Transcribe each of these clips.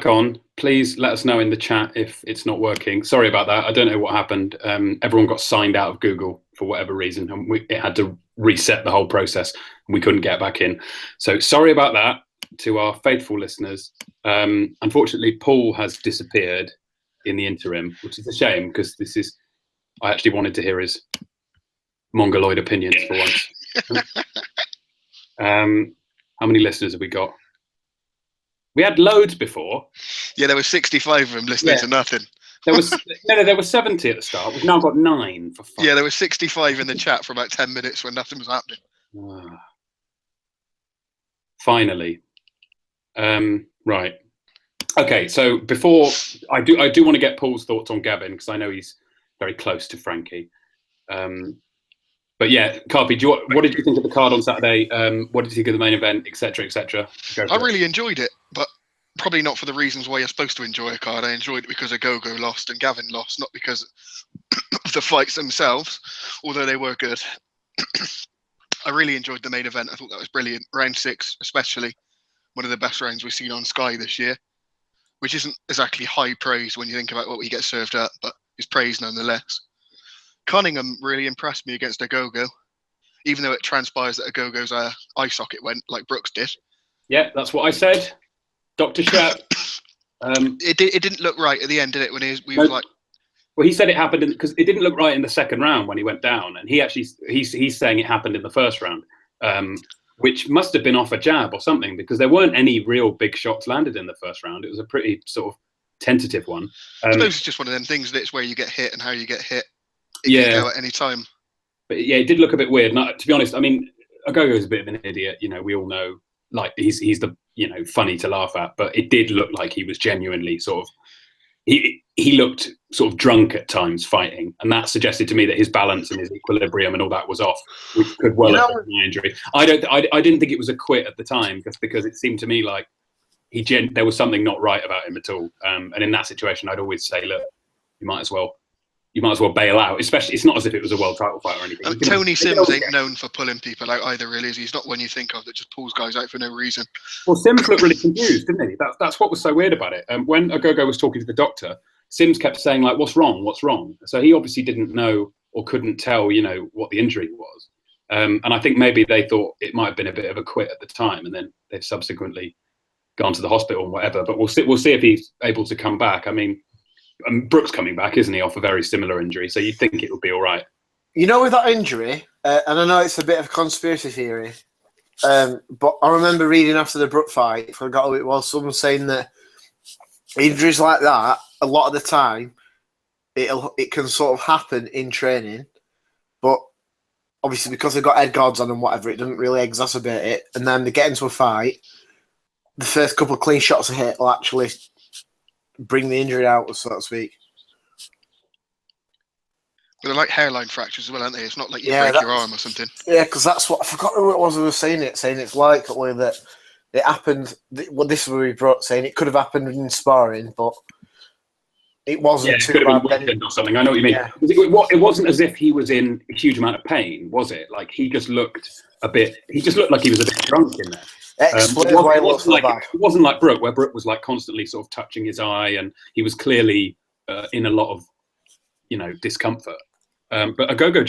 back on. Please let us know in the chat if it's not working. Sorry about that. I don't know what happened. Everyone got signed out of Google for whatever reason, and it had to reset the whole process. And we couldn't get back in. So sorry about that to our faithful listeners. Unfortunately, Paul has disappeared in the interim, which is a shame because I actually wanted to hear his mongoloid opinions for once. How many listeners have we got? We had loads before. Yeah, there were 65 of them listening to nothing. There was there were 70 at the start. We've now got 9 for fun. Yeah, there were 65 in the chat for about 10 minutes when nothing was happening. Finally. Right. Okay, so before I do want to get Paul's thoughts on Gavin because I know he's very close to Frankie. But yeah, Carpy, what did you think of the card on Saturday? What did you think of the main event, etc., etc.? I really enjoyed it, but probably not for the reasons why you're supposed to enjoy a card. I enjoyed it because Agogo lost and Gavin lost, not because of the fights themselves, although they were good. I really enjoyed the main event. I thought that was brilliant. Round 6, especially, one of the best rounds we've seen on Sky this year, which isn't exactly high praise when you think about what we get served up, but is praise nonetheless. Cunningham really impressed me against Agogo, even though it transpires that Agogo's eye socket went like Brooks did. Yeah, that's what I said. Dr. Shep. It didn't look right at the end, did it? When we was like, well, he said it happened because it didn't look right in the second round when he went down, and he's saying it happened in the first round, which must have been off a jab or something because there weren't any real big shots landed in the first round. It was a pretty sort of tentative one. I suppose it's just one of them things that's where you get hit and how you get hit. It can go at any time. But yeah, it did look a bit weird. And to be honest, I mean, Agogo is a bit of an idiot. You know, we all know. Like he's the funny to laugh at, but it did look like he was genuinely sort of he looked sort of drunk at times fighting, and that suggested to me that his balance and his equilibrium and all that was off, which could well have been an injury. I didn't think it was a quit at the time, just because it seemed to me like there was something not right about him at all. And in that situation, I'd always say, look, you might as well bail out. Especially, it's not as if it was a world title fight or anything. Tony Sims ain't known for pulling people out either, really, is he? He's not one you think of that just pulls guys out for no reason. Well, Sims looked really confused, didn't he? That's what was so weird about it. When Agogo was talking to the doctor, Sims kept saying, like, what's wrong? What's wrong? So he obviously didn't know or couldn't tell, what the injury was. And I think maybe they thought it might have been a bit of a quit at the time, and then they've subsequently gone to the hospital and whatever. But we'll see if he's able to come back. I mean, Brooks coming back, isn't he, off a very similar injury? So you'd think it would be all right. With that injury, and I know it's a bit of a conspiracy theory, but I remember reading after the Brook fight, I forgot who it was, someone saying that injuries like that, a lot of the time, it can sort of happen in training, but obviously because they've got head guards on and whatever, it doesn't really exacerbate it. And then they get into a fight, the first couple of clean shots a hit will actually bring the injury out, so to speak. But they're like hairline fractures as well, aren't they? It's not like you break your arm or something. Yeah, because that's what I forgot who it was who was saying it. Saying it's likely that it happened. Well, this is where we brought saying it could have happened in sparring, but it wasn't too bad. Or something. I know what you mean. Yeah. It wasn't as if he was in a huge amount of pain, was it? Like he just looked He just looked like he was a bit drunk in there. It wasn't like Brook, where Brook was like constantly sort of touching his eye, and he was clearly in a lot of discomfort. But Agogo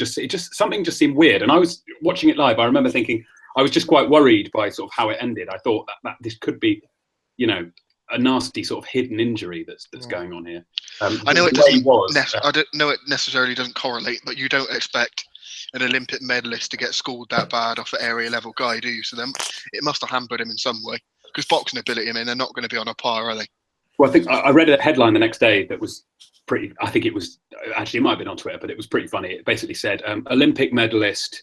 something just seemed weird, and I was watching it live. I remember thinking I was just quite worried by sort of how it ended. I thought that this could be, a nasty sort of hidden injury that's going on here. I know it doesn't. I don't know it necessarily doesn't correlate, but you don't expect an Olympic medalist to get schooled that bad off an area level guy, do you? So it must have hampered him in some way. Because boxing ability, they're not going to be on a par, are they? Well, I think I read a headline the next day that was pretty. I think it was actually, it might have been on Twitter, but it was pretty funny. It basically said Olympic medalist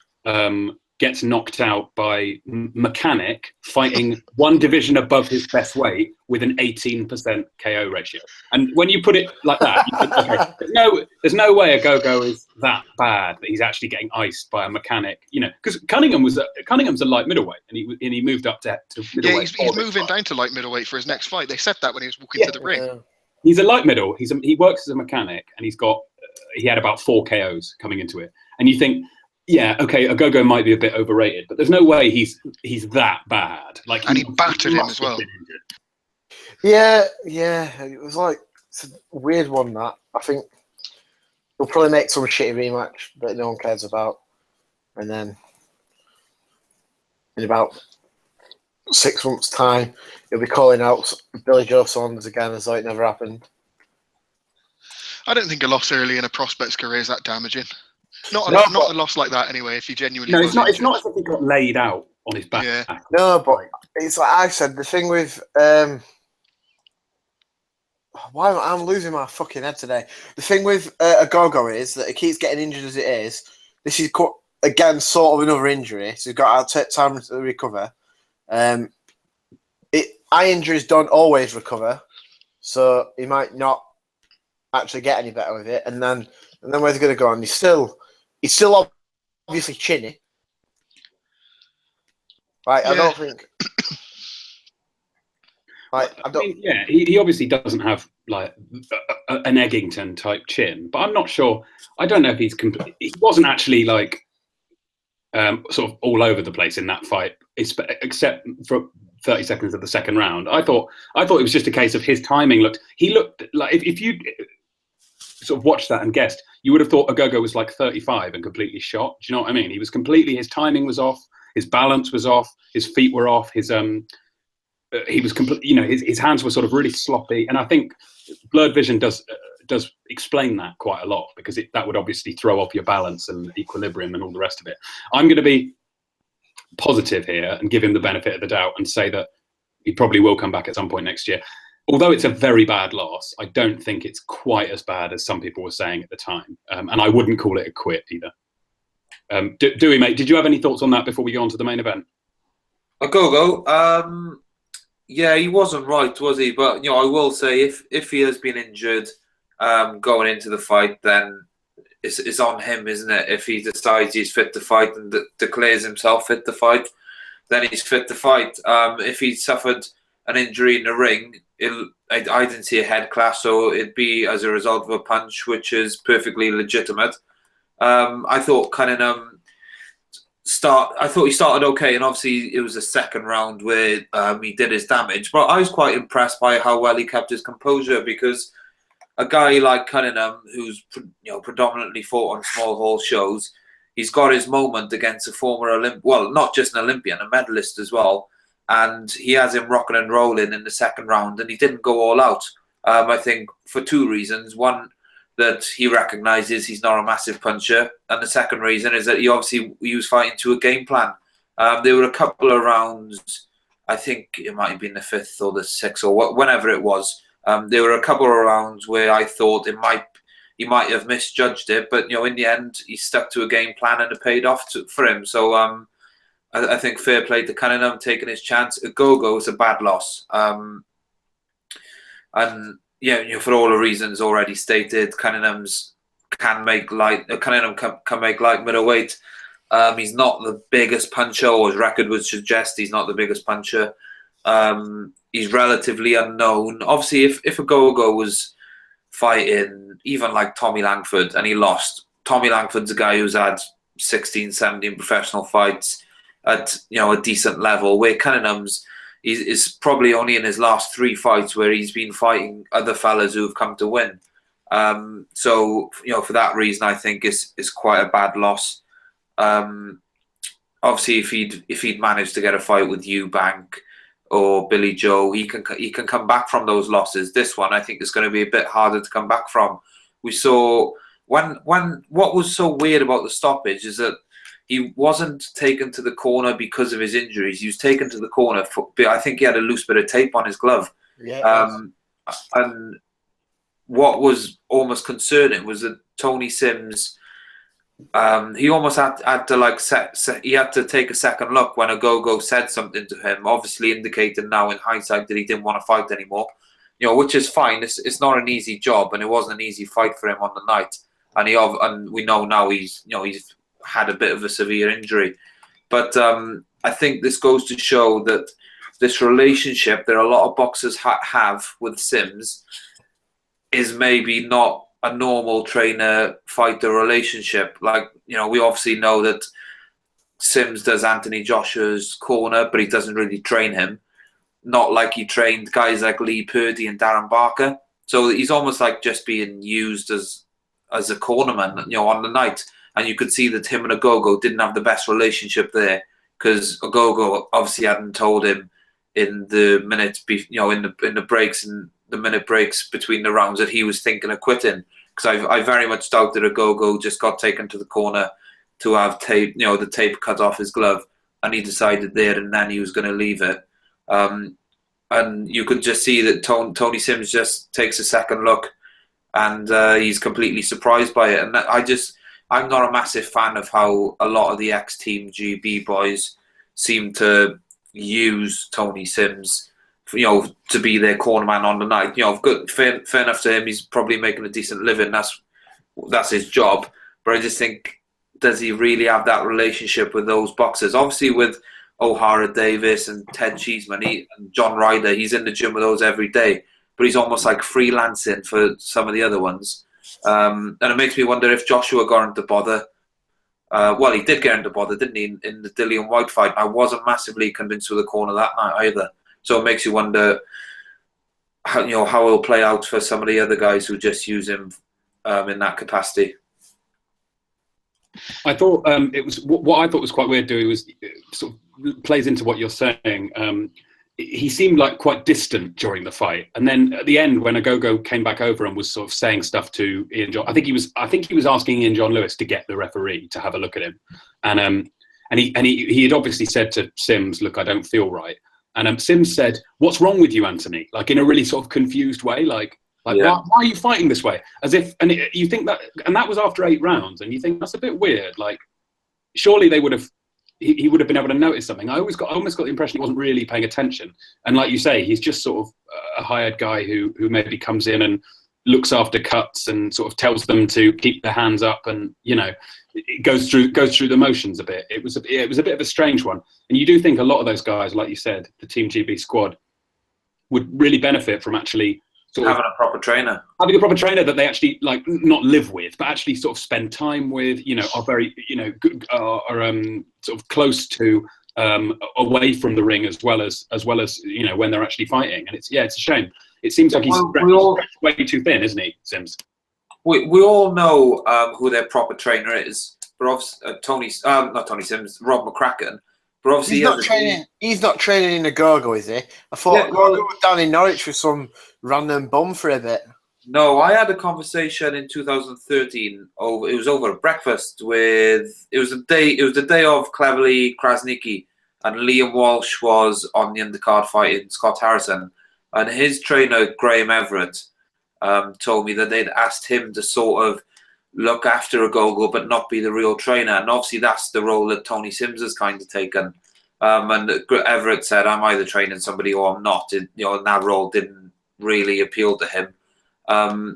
gets knocked out by mechanic fighting one division above his best weight with an 18% KO ratio. And when you put it like that, you think, okay, there's no way Agogo is that bad that he's actually getting iced by a mechanic. Because Cunningham's a light middleweight, and he moved up to middleweight. Yeah, he's moving down to light middleweight for his next fight. They said that when he was walking to the ring. He's a light middle. He works as a mechanic, and he had about 4 KOs coming into it. And you think, yeah, okay, Agogo might be a bit overrated, but there's no way he's that bad. And he battered him as well. Yeah, it was like it's a weird one. That I think he'll probably make some shitty rematch that no one cares about, and then in about 6 months' time, he'll be calling out Billy Joe Saunders again as though it never happened. I don't think a loss early in a prospect's career is that damaging. Not a loss like that anyway. If he genuinely was injured. It's not as if he got laid out on his back. Yeah. No, but it's like I said. The thing with why I'm losing my fucking head today. The thing with Agogo is that he keeps getting injured as it is. This is again sort of another injury, so he's got to take time to recover. Eye injuries don't always recover, so he might not actually get any better with it. And then where's he going to go on? He's still obviously chinny. Right, yeah. I don't think. He obviously doesn't have like an Eggington type chin, but I'm not sure. I don't know if he's complete. He wasn't actually like sort of all over the place in that fight, except for 30 seconds of the second round. I thought it was just a case of his timing he looked like if you sort of watched that and guessed, you would have thought Agogo was like 35 and completely shot. Do you know what I mean? He was his timing was off, his balance was off, his feet were off, he was complete. His hands were sort of really sloppy, and I think blurred vision does explain that quite a lot, because that would obviously throw off your balance and equilibrium and all the rest of it. I'm going to be positive here and give him the benefit of the doubt and say that he probably will come back at some point next year. Although it's a very bad loss, I don't think it's quite as bad as some people were saying at the time, and I wouldn't call it a quit either. Dewey, mate, did you have any thoughts on that before we go on to the main event? Agogo. Yeah, he wasn't right, was he? But I will say, if he has been injured going into the fight, then it's on him, isn't it? If he decides he's fit to fight and declares himself fit to fight, then he's fit to fight. If he suffered an injury in the ring, I didn't see a head clash, so it'd be as a result of a punch, which is perfectly legitimate. I thought Cunningham he started okay, and obviously it was the second round where he did his damage. But I was quite impressed by how well he kept his composure, because a guy like Cunningham, who's predominantly fought on small hall shows, he's got his moment against a former not just an Olympian, a medalist as well, and he has him rocking and rolling in the second round, and he didn't go all out. I think for two reasons. One, that he recognises he's not a massive puncher, and the second reason is that he was fighting to a game plan. There were a couple of rounds, I think it might have been the fifth or the sixth or whenever it was. There were a couple of rounds where I thought he might have misjudged it, but in the end he stuck to a game plan and it paid off for him. So I think fair play to Cunningham taking his chance. Agogo is a bad loss, and for all the reasons already stated, Cunningham can make light middleweight. He's not the biggest puncher, or his record would suggest he's not the biggest puncher. He's relatively unknown. Obviously, if Agogo was fighting even like Tommy Langford and he lost, Tommy Langford's a guy who's had 16, 17 professional fights at a decent level, where Cunningham's is probably only in his last 3 fights where he's been fighting other fellas who have come to win. So for that reason, I think it's quite a bad loss. Obviously, if he'd managed to get a fight with Eubank or Billy Joe, he can come back from those losses. This one, I think, is going to be a bit harder to come back from. We saw what was so weird about the stoppage is that he wasn't taken to the corner because of his injuries. He was taken to the corner I think he had a loose bit of tape on his glove. Yeah. And what was almost concerning was that Tony Sims, he almost had to he had to take a second look when Agogo said something to him, obviously indicating now in hindsight that he didn't want to fight anymore. Which is fine. It's not an easy job, and it wasn't an easy fight for him on the night. And we know now he's had a bit of a severe injury. But I think this goes to show that this relationship that a lot of boxers have with Sims is maybe not a normal trainer-fighter relationship. We obviously know that Sims does Anthony Joshua's corner, but he doesn't really train him. not like he trained guys like Lee Purdy and Darren Barker. So he's almost like just being used as a cornerman, you know, on the night. And you could see that him and Agogo didn't have the best relationship there, because Agogo obviously hadn't told him in the minutes, you know, in the breaks and the minute breaks between the rounds that he was thinking of quitting. Because I very much doubt that Agogo just got taken to the corner to have tape, you know, the tape cut off his glove, and he decided there and then he was going to leave it. And you could just see that Tony Sims just takes a second look, and he's completely surprised by it. And I'm not a massive fan of how a lot of the ex-Team GB boys seem to use Tony Sims, you know, to be their cornerman on the night. You know, fair enough to him. He's probably making a decent living. That's his job. But I just think, does he really have that relationship with those boxers? Obviously, with O'Hara Davis and Ted Cheeseman and John Ryder, he's in the gym with those every day. But he's almost like freelancing for some of the other ones. And it makes me wonder if Joshua got into bother. Well, he did get into bother, didn't he, in the Dillian White fight? I wasn't massively convinced with the corner that night either. So it makes you wonder how it'll play out for some of the other guys who just use him in that capacity. I thought it was what I thought was quite weird. Doing was sort of plays into what you're saying. He seemed like quite distant during the fight, and then at the end, when Agogo came back over and was sort of saying stuff to Ian John, I think he was asking Ian John Lewis to get the referee to have a look at him, and he had obviously said to Sims, "Look, I don't feel right," and Sims said, "What's wrong with you, Anthony?" Like in a really sort of confused way, like. Yeah. Why are you fighting this way? As if, you think that, and that was after 8 rounds, and you think that's a bit weird. Like, surely they would have, he would have been able to notice something. I almost got the impression he wasn't really paying attention. And like you say, he's just sort of a hired guy who maybe comes in and looks after cuts and sort of tells them to keep their hands up, and it goes through the motions a bit. It was a bit of a strange one. And you do think a lot of those guys, like you said, the Team GB squad, would really benefit from actually. Having a proper trainer. Having a proper trainer that they actually like not live with, but actually sort of spend time with, are very, good, are sort of close to, away from the ring as well as when they're actually fighting. And it's a shame. It seems like he's stretched way too thin, isn't he, Sims? We all know who their proper trainer is, but obviously not Tony Sims, Rob McCracken. But obviously he's not training in Agogo, is he? I thought Agogo was down in Norwich with some random bum for a bit. No, I had a conversation in 2013. It was over at breakfast with. It was the day of Cleverly Krasnicki, and Liam Walsh was on the undercard fighting Scott Harrison, and his trainer Graham Everett told me that they'd asked him to sort of look after Agogo but not be the real trainer, and obviously that's the role that Tony Sims has kind of taken. And Everett said, "I'm either training somebody or I'm not." And that role didn't really appeal to him. Rob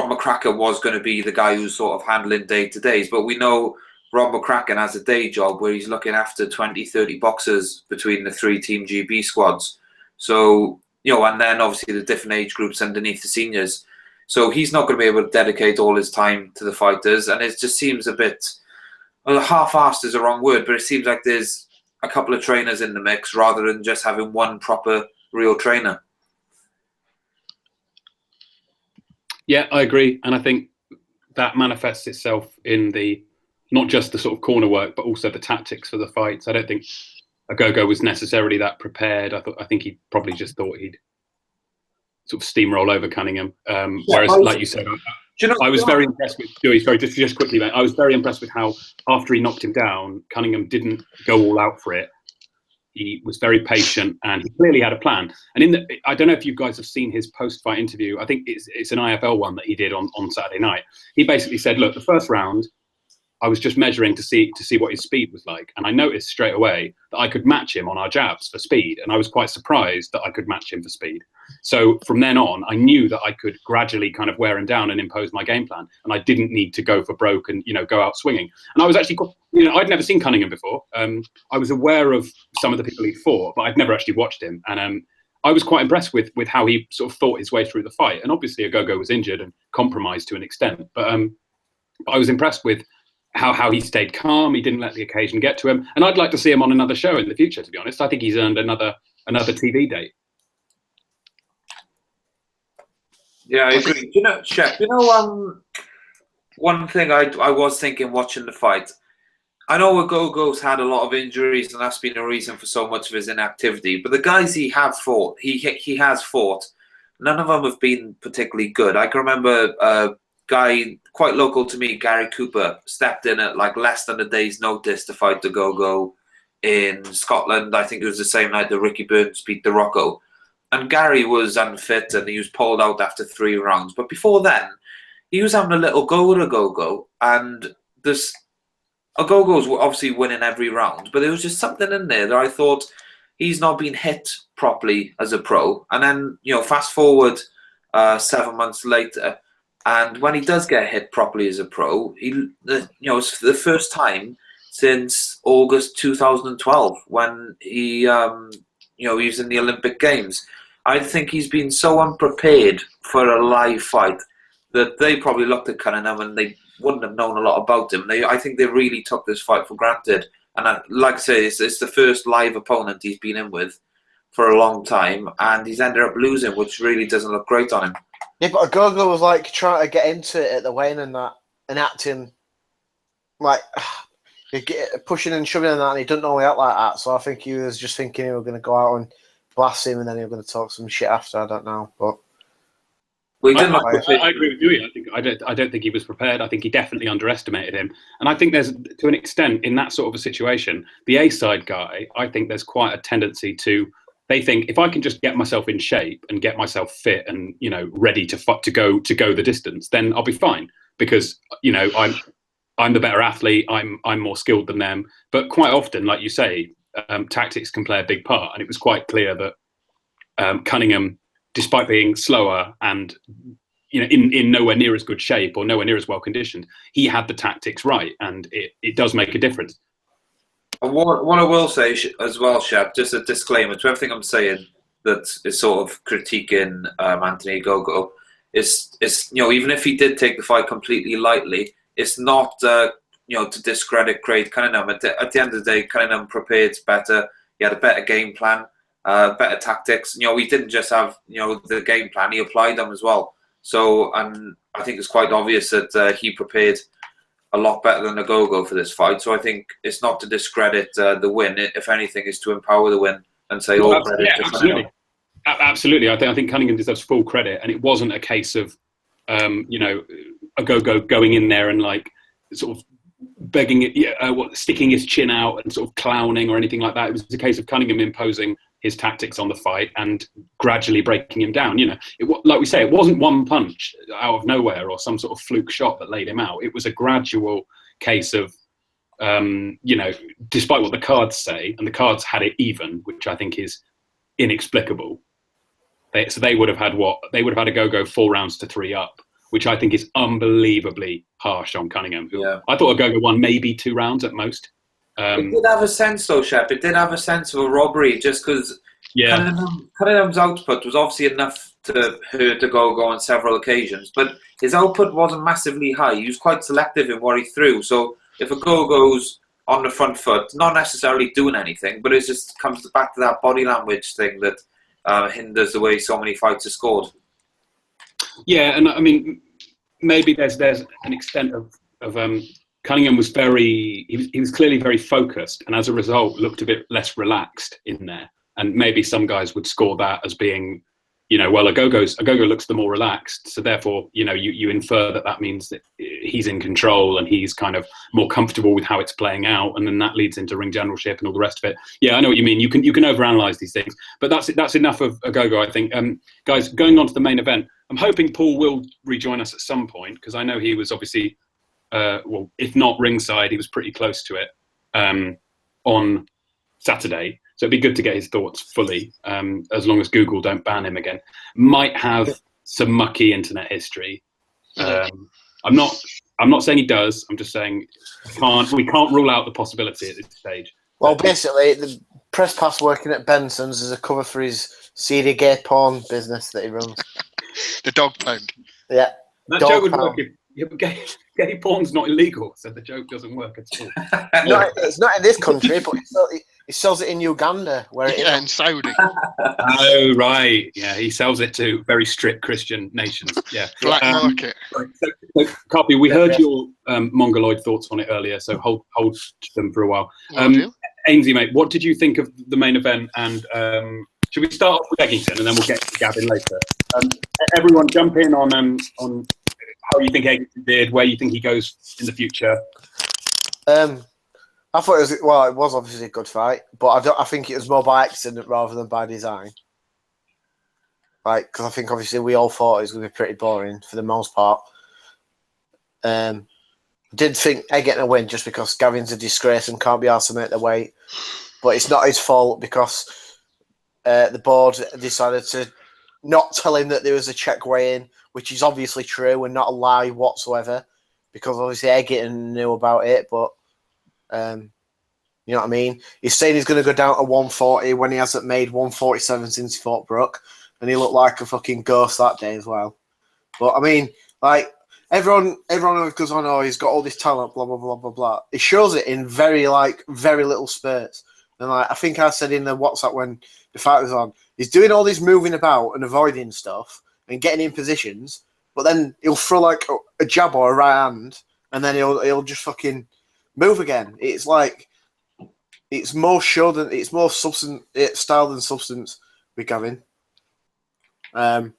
McCracken was going to be the guy who's sort of handling day-to-days, but we know Rob McCracken has a day job where he's looking after 20-30 boxers between the 3 Team GB squads. So, and then obviously the different age groups underneath the seniors. So he's not going to be able to dedicate all his time to the fighters, and it just seems a bit, half-assed is the wrong word, but it seems like there's a couple of trainers in the mix rather than just having one proper real trainer. Yeah, I agree, and I think that manifests itself in not just the sort of corner work, but also the tactics for the fights. I don't think Agogo was necessarily that prepared. I think he probably just thought he'd sort of steamroll over Cunningham. Whereas, like you said, I was very impressed with Dewey. Sorry, just quickly, mate. I was very impressed with how after he knocked him down, Cunningham didn't go all out for it. He was very patient, and he clearly had a plan. And I don't know if you guys have seen his post-fight interview. I think it's an IFL one that he did on Saturday night. He basically said, "Look, the first round, I was just measuring to see what his speed was like, and I noticed straight away that I could match him on our jabs for speed, and I was quite surprised that I could match him for speed. So from then on, I knew that I could gradually kind of wear him down and impose my game plan, and I didn't need to go for broke and go out swinging." And I was actually, I'd never seen Cunningham before. I was aware of some of the people he'd fought, but I'd never actually watched him, and I was quite impressed with how he sort of thought his way through the fight. And obviously, Agogo was injured and compromised to an extent, but I was impressed with how he stayed calm. He didn't let the occasion get to him. And I'd like to see him on another show in the future, to be honest. I think he's earned another TV date. Yeah, I agree. You know, Shep, one thing I was thinking watching the fight, I know Agogo's had a lot of injuries, and that's been a reason for so much of his inactivity. But the guys he has fought, none of them have been particularly good. I can remember a guy quite local to me, Gary Cooper, stepped in at like less than a day's notice to fight Agogo in Scotland. I think it was the same night that Ricky Burns beat DeRocco. And Gary was unfit, and he was pulled out after 3 rounds. But before then, he was having a little go at Agogo, and Agogo's obviously winning every round, but there was just something in there that I thought, he's not been hit properly as a pro. And then, fast forward 7 months later, and when he does get hit properly as a pro, it's for the first time since August 2012 when he was in the Olympic Games. I think he's been so unprepared for a live fight that they probably looked at Cunningham and they wouldn't have known a lot about him. I think they really took this fight for granted. And like I say, it's the first live opponent he's been in with for a long time, and he's ended up losing, which really doesn't look great on him. Yeah, but Agogo was like trying to get into it at the weigh-in and that, and acting like pushing and shoving and that, and he doesn't know out like that. So I think he was just thinking he was going to go out and blast him, and then he was going to talk some shit after. I don't know, but. I agree with you. I don't think he was prepared. I think he definitely underestimated him. And I think there's, to an extent, in that sort of a situation, the A-side guy, I think there's quite a tendency to, they think, if I can just get myself in shape and get myself fit and, ready to go the distance, then I'll be fine. Because, I'm the better athlete, I'm more skilled than them. But quite often, like you say, tactics can play a big part. And it was quite clear that Cunningham, despite being slower and in nowhere near as good shape or nowhere near as well conditioned, he had the tactics right, and it does make a difference. What I will say as well, Shep, just a disclaimer to everything I'm saying that is sort of critiquing Anthony Agogo, is even if he did take the fight completely lightly, it's not to discredit Craig Cunningham. At the end of the day, Cunningham prepared better. He had a better game plan. Better tactics. We didn't just have the game plan; he applied them as well. So, and I think it's quite obvious that he prepared a lot better than Agogo for this fight. So I think it's not to discredit the win. If anything, is to empower the win and say all credit to Cunningham. Absolutely. I think Cunningham deserves full credit, and it wasn't a case of Agogo going in there and like sort of begging it, sticking his chin out and sort of clowning or anything like that. It was a case of Cunningham imposing his tactics on the fight and gradually breaking him down. Like we say, it wasn't one punch out of nowhere or some sort of fluke shot that laid him out. It was a gradual case of, despite what the cards say, and the cards had it even, which I think is inexplicable. So they would have had Agogo 4 rounds to 3 up, which I think is unbelievably harsh on Cunningham. Yeah. I thought Agogo won maybe 2 rounds at most. It did have a sense, though, Shep. It did have a sense of a robbery, just because Cunningham's output was obviously enough to hurt Agogo on several occasions, but his output wasn't massively high. He was quite selective in what he threw. So if Agogo's on the front foot, not necessarily doing anything, but it just comes back to that body language thing that hinders the way so many fights are scored. Yeah, and I mean, maybe there's an extent of Cunningham was he was clearly very focused, and as a result looked a bit less relaxed in there. And maybe some guys would score that as being, well, Agogo looks the more relaxed, so therefore, you infer that means that he's in control and he's kind of more comfortable with how it's playing out, and then that leads into ring generalship and all the rest of it. Yeah, I know what you mean. You can overanalyze these things, but that's enough of Agogo, I think. Guys, going on to the main event, I'm hoping Paul will rejoin us at some point, because I know he was obviously, if not ringside, he was pretty close to it on Saturday. So it'd be good to get his thoughts fully, as long as Google don't ban him again. Might have some mucky internet history. I'm not saying he does. I'm just saying we can't rule out the possibility at this stage. Well, basically, the press pass working at Benson's is a cover for his CD gay porn business that he runs. The dog pound. Yeah. That joke would work gay porn's not illegal, so the joke doesn't work at all. It's not in this country, but he sells it in Uganda, where it Yeah, in Saudi. Oh, right. Yeah, he sells it to very strict Christian nations. Yeah. Black market. Right. So, Carpy, we heard your Mongoloid thoughts on it earlier, so hold them for a while. Will do. Ainsley, mate, what did you think of the main event? And should we start off with Eggington, and then we'll get to Gavin later? Everyone jump in on how you think Eggington did, where you think he goes in the future. I thought it was obviously a good fight, but I think it was more by accident rather than by design. Like, because I think obviously we all thought it was going to be pretty boring for the most part. Did think Eggington a win just because Gavin's a disgrace and can't be asked to make the weight, but it's not his fault because the board decided to not tell him that there was a check weigh-in, which is obviously true and not a lie whatsoever, because obviously Eggington knew about it, but. You know what I mean? He's saying he's going to go down to 140 when he hasn't made 147 since he fought Brook, and he looked like a fucking ghost that day as well. But I mean, like everyone goes on, oh, he's got all this talent, blah blah blah blah blah. He shows it in very little spurts. And like I think I said in the WhatsApp when the fight was on, he's doing all this moving about and avoiding stuff and getting in positions, but then he'll throw like a jab or a right hand, and then he'll just fucking move again. It's like it's more show than it's more substance, style than substance with Gavin. I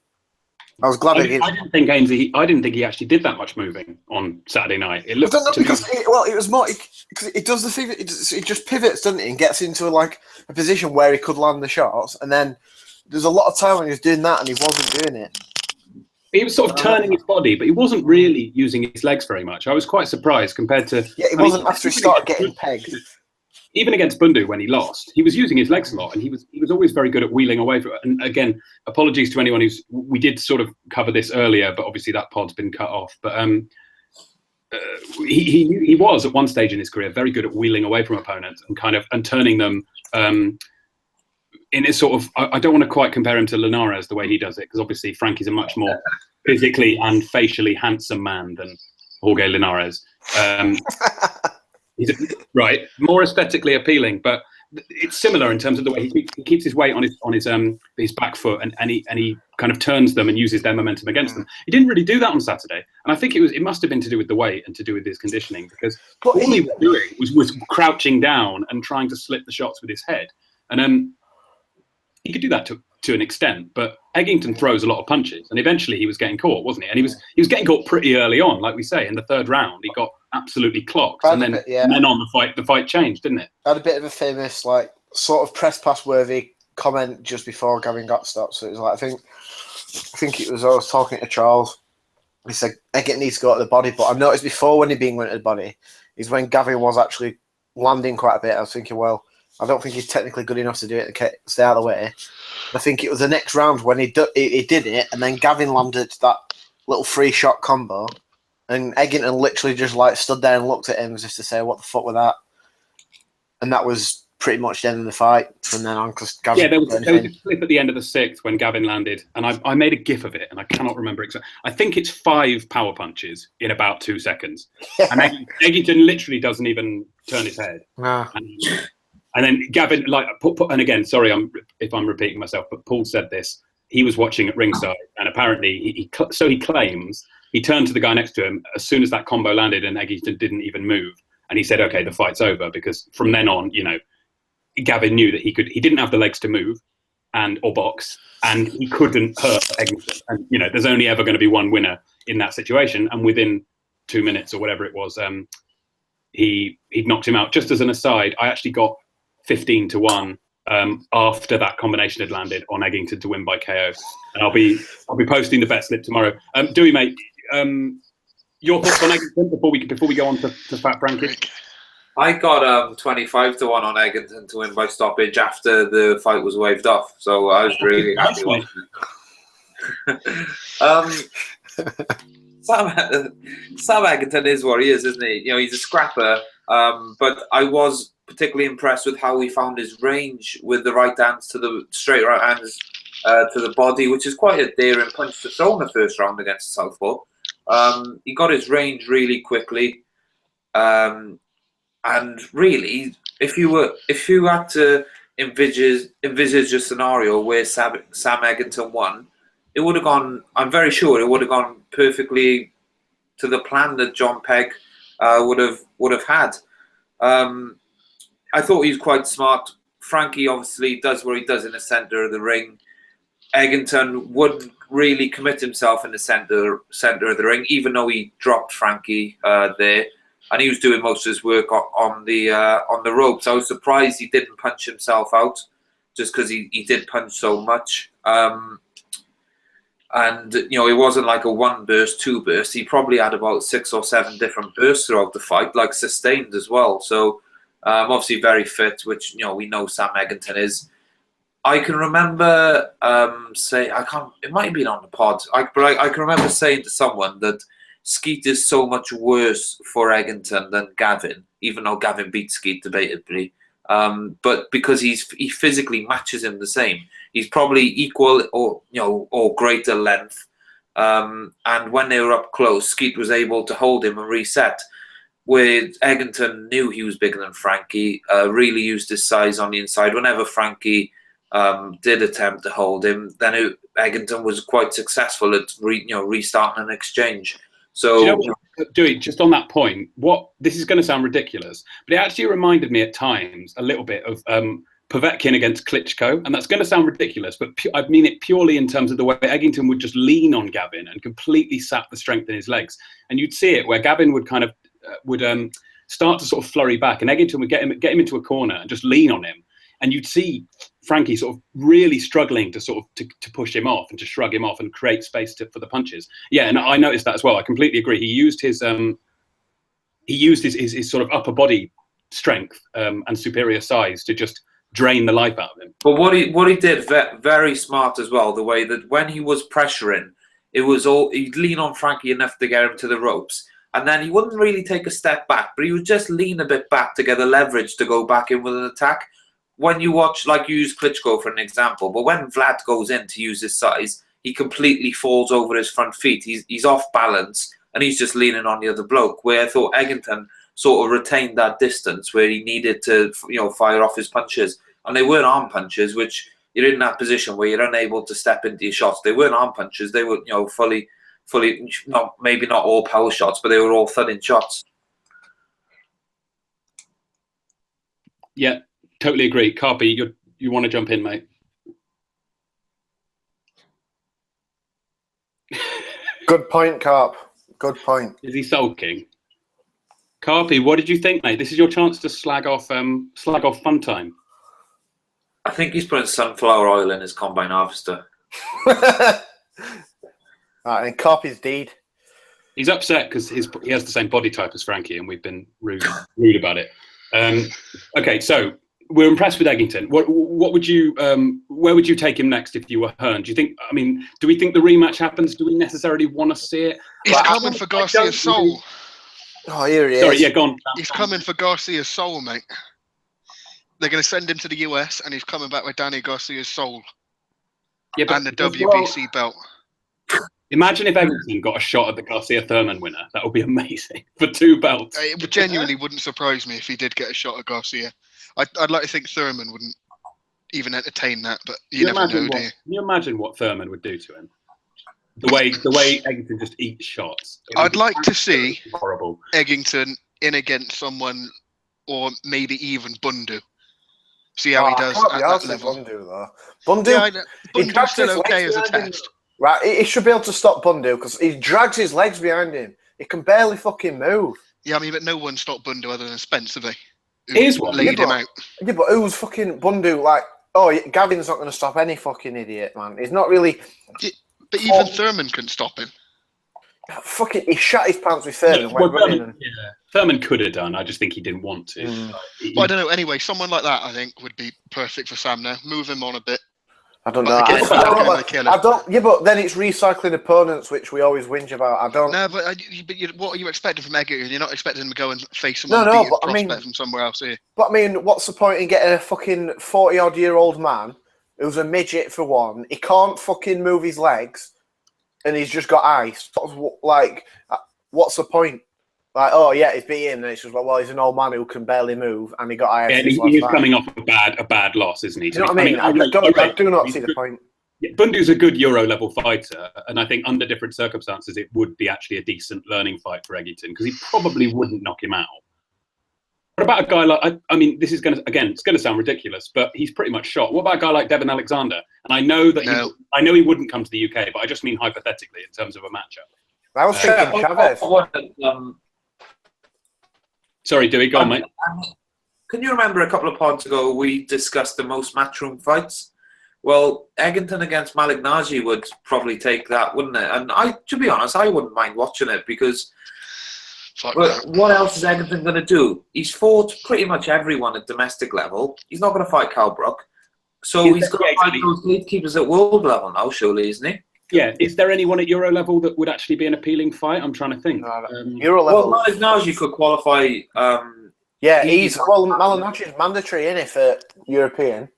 was glad I didn't think Ainsley. I didn't think he actually did that much moving on Saturday night. It looked it was more because it does the thing. It just pivots, doesn't it, and gets into like a position where he could land the shots, and then there's a lot of time when he was doing that and he wasn't doing it. He was sort of turning his body, but he wasn't really using his legs very much. I was quite surprised compared to... Yeah, it wasn't after he started getting pegged. Even against Bundu when he lost, he was using his legs a lot, and he was always very good at wheeling away from it. And again, apologies to anyone who's... We did sort of cover this earlier, but obviously that pod's been cut off. But he was, at one stage in his career, very good at wheeling away from opponents and turning them... in a sort of, I don't want to quite compare him to Linares the way he does it, because obviously Frankie's a much more physically and facially handsome man than Jorge Linares. He's right, more aesthetically appealing, but it's similar in terms of the way he keeps his weight on his back foot, and he kind of turns them and uses their momentum against them. He didn't really do that on Saturday, and I think it must have been to do with the weight and to do with his conditioning, because all he was doing was crouching down and trying to slip the shots with his head, and he could do that to an extent, but Eggington throws a lot of punches, and eventually he was getting caught, wasn't he? And he was getting caught pretty early on, like we say, in the third round. He got absolutely clocked, and then on the fight changed, didn't it? I had a bit of a famous, like, sort of press pass worthy comment just before Gavin got stopped. So it was like, I think it was, I was talking to Charles. He said Eggington needs to go to the body, but I noticed before when he being went to the body is when Gavin was actually landing quite a bit. I was thinking, well, I don't think he's technically good enough to do it and stay out of the way. I think it was the next round when he did it, and then Gavin landed that little free shot combo, and Eggington literally just like stood there and looked at him as if to say, "What the fuck was that?" And that was pretty much the end of the fight from then on. Because Gavin, there was a clip at the end of the sixth when Gavin landed, and I made a gif of it, and I cannot remember exactly. I think it's 5 power punches in about 2 seconds, and Eggington literally doesn't even turn his head. Nah. And then Gavin, and again, sorry if I'm repeating myself, but Paul said this. He was watching at ringside, and apparently he claims he turned to the guy next to him as soon as that combo landed, and Eggington didn't even move, and he said, "Okay, the fight's over," because from then on, Gavin knew that he didn't have the legs to move or box, and he couldn't hurt Eggington. And there's only ever going to be one winner in that situation. And within 2 minutes or whatever it was, he'd knocked him out. Just as an aside, I actually got 15-1 after that combination had landed on Eggington to win by KO, and I'll be posting the bet slip tomorrow. Dewey, mate, your thoughts on Eggington before we go on to Fat Frankie? I got 25-1 on Eggington to win by stoppage after the fight was waved off, so I was really happy watching it. Sam Eggington is what he is, isn't he? He's a scrapper, but I was particularly impressed with how he found his range with the right hands to the straight right hands to the body, which is quite a daring punch to throw in the first round against the southpaw. He got his range really quickly, and really, if you had to envisage a scenario where Sam Eggington won, it would have gone. I'm very sure it would have gone perfectly to the plan that John Pegg would have had. I thought he was quite smart. Frankie obviously does what he does in the centre of the ring. Eggington wouldn't really commit himself in the centre of the ring, even though he dropped Frankie there, and he was doing most of his work on the ropes. I was surprised he didn't punch himself out, just because he did punch so much. And it wasn't like a one burst, two burst. He probably had about 6 or 7 different bursts throughout the fight, like sustained as well. So obviously very fit, which we know Sam Eggington is. I can remember it might have been on the pod, but I can remember saying to someone that Skeet is so much worse for Eggington than Gavin, even though Gavin beat Skeet debatably. But because he physically matches him the same, he's probably equal or greater length. And when they were up close, Skeet was able to hold him and reset. Where Eggington knew he was bigger than Frankie, really used his size on the inside. Whenever Frankie did attempt to hold him, then Eggington was quite successful at restarting an exchange. So, Dewey, just on that point, this is going to sound ridiculous, but it actually reminded me at times a little bit of Povetkin against Klitschko, and that's going to sound ridiculous, but I mean it purely in terms of the way Eggington would just lean on Gavin and completely sap the strength in his legs, and you'd see it where Gavin would kind of start to sort of flurry back, and Eggington would get him into a corner and just lean on him, and you'd see Frankie sort of really struggling to sort of to push him off and to shrug him off and create space for the punches. Yeah, and I noticed that as well. I completely agree. He used his sort of upper body strength and superior size to just drain the life out of him. But what he did very smart as well. The way that when he was pressuring, he'd lean on Frankie enough to get him to the ropes. And then he wouldn't really take a step back, but he would just lean a bit back to get the leverage to go back in with an attack. When you watch, like you use Klitschko for an example, but when Vlad goes in to use his size, he completely falls over his front feet. He's off balance, and he's just leaning on the other bloke. Where I thought Eggington sort of retained that distance where he needed to, fire off his punches. And they weren't arm punches, which you're in that position where you're unable to step into your shots. They weren't arm punches. They were, fully, maybe not all power shots, but they were all thudding shots. Yeah. Totally agree. Carpy, you want to jump in, mate? Good point, Carp. Good point. Is he sulking? Carpy, what did you think, mate? This is your chance to slag off Fun Time. I think he's putting sunflower oil in his combine harvester. Right, and Carpy's deed. He's upset because he has the same body type as Frankie, and we've been rude about it. Okay, so we're impressed with Eggington. What would you? Where would you take him next if you were Hearn? Do you think? I mean, do we think the rematch happens? Do we necessarily want to see it? He's coming for Garcia's soul. Oh, here he is. Sorry, yeah, go on. He's coming for Garcia's soul, mate. They're going to send him to the US, and he's coming back with Danny Garcia's soul and the WBC belt. Imagine if Eggington got a shot at the Garcia Thurman winner. That would be amazing for 2 belts. It genuinely wouldn't surprise me if he did get a shot at Garcia. I'd like to think Thurman wouldn't even entertain that, but you never know, do you? Can you imagine what Thurman would do to him? The way Eggington just eats shots. I'd like to see horrible Eggington in against someone, or maybe even Bundu. See how he does at that level. Bundu, though. Bundu's still okay as a test. Right, he should be able to stop Bundu because he drags his legs behind him. He can barely fucking move. Yeah, I mean, but no one stopped Bundu other than Spence, have they? Here's one. Laid him out. Yeah, but who's fucking Bundu? Like, oh, Gavin's not going to stop any fucking idiot, man. He's not really. But even Thurman couldn't stop him. Fucking, he shut his pants with Thurman. Thurman could have done. I just think he didn't want to. Well, I don't know. Anyway, someone like that, I think, would be perfect for Sam now. Move him on a bit. I don't know. I don't. Yeah, but then it's recycling opponents, which we always whinge about. I don't. No, but what are you expecting from Eggington? You're not expecting him to go and face someone prospect from somewhere else here. But I mean, what's the point in getting a fucking 40-odd-year-old man who's a midget for one? He can't fucking move his legs. and he's just got ice. Sort of like, what's the point? Like, oh yeah, he's beat him, and it's just like, well, he's an old man who can barely move, and he got ice. Yeah, he is coming off a bad loss, isn't he? Do you know what I mean? I do not see the point. Yeah, Bundu's a good Euro level fighter, and I think under different circumstances, it would be actually a decent learning fight for Eggington because he probably wouldn't knock him out. What about a guy like, I mean, this is going to, again, it's going to sound ridiculous, but he's pretty much shot. What about a guy like Devin Alexander? And I know that he wouldn't come to the UK, but I just mean hypothetically in terms of a matchup. I was thinking Chavez. Sorry, Dewey, go on, mate. Can you remember a couple of pods ago we discussed the most matchroom fights? Well, Eggington against Malignaggi would probably take that, wouldn't it? And to be honest, I wouldn't mind watching it because what else is Eggington going to do? He's fought pretty much everyone at domestic level. He's not going to fight Cal Brook. So he's got to fight those gatekeepers at world level now, surely, isn't he? Yeah. Is there anyone at Euro level that would actually be an appealing fight? I'm trying to think. Euro level. Well, Malignaggi could qualify. Malignaggi is mandatory, isn't it, for European?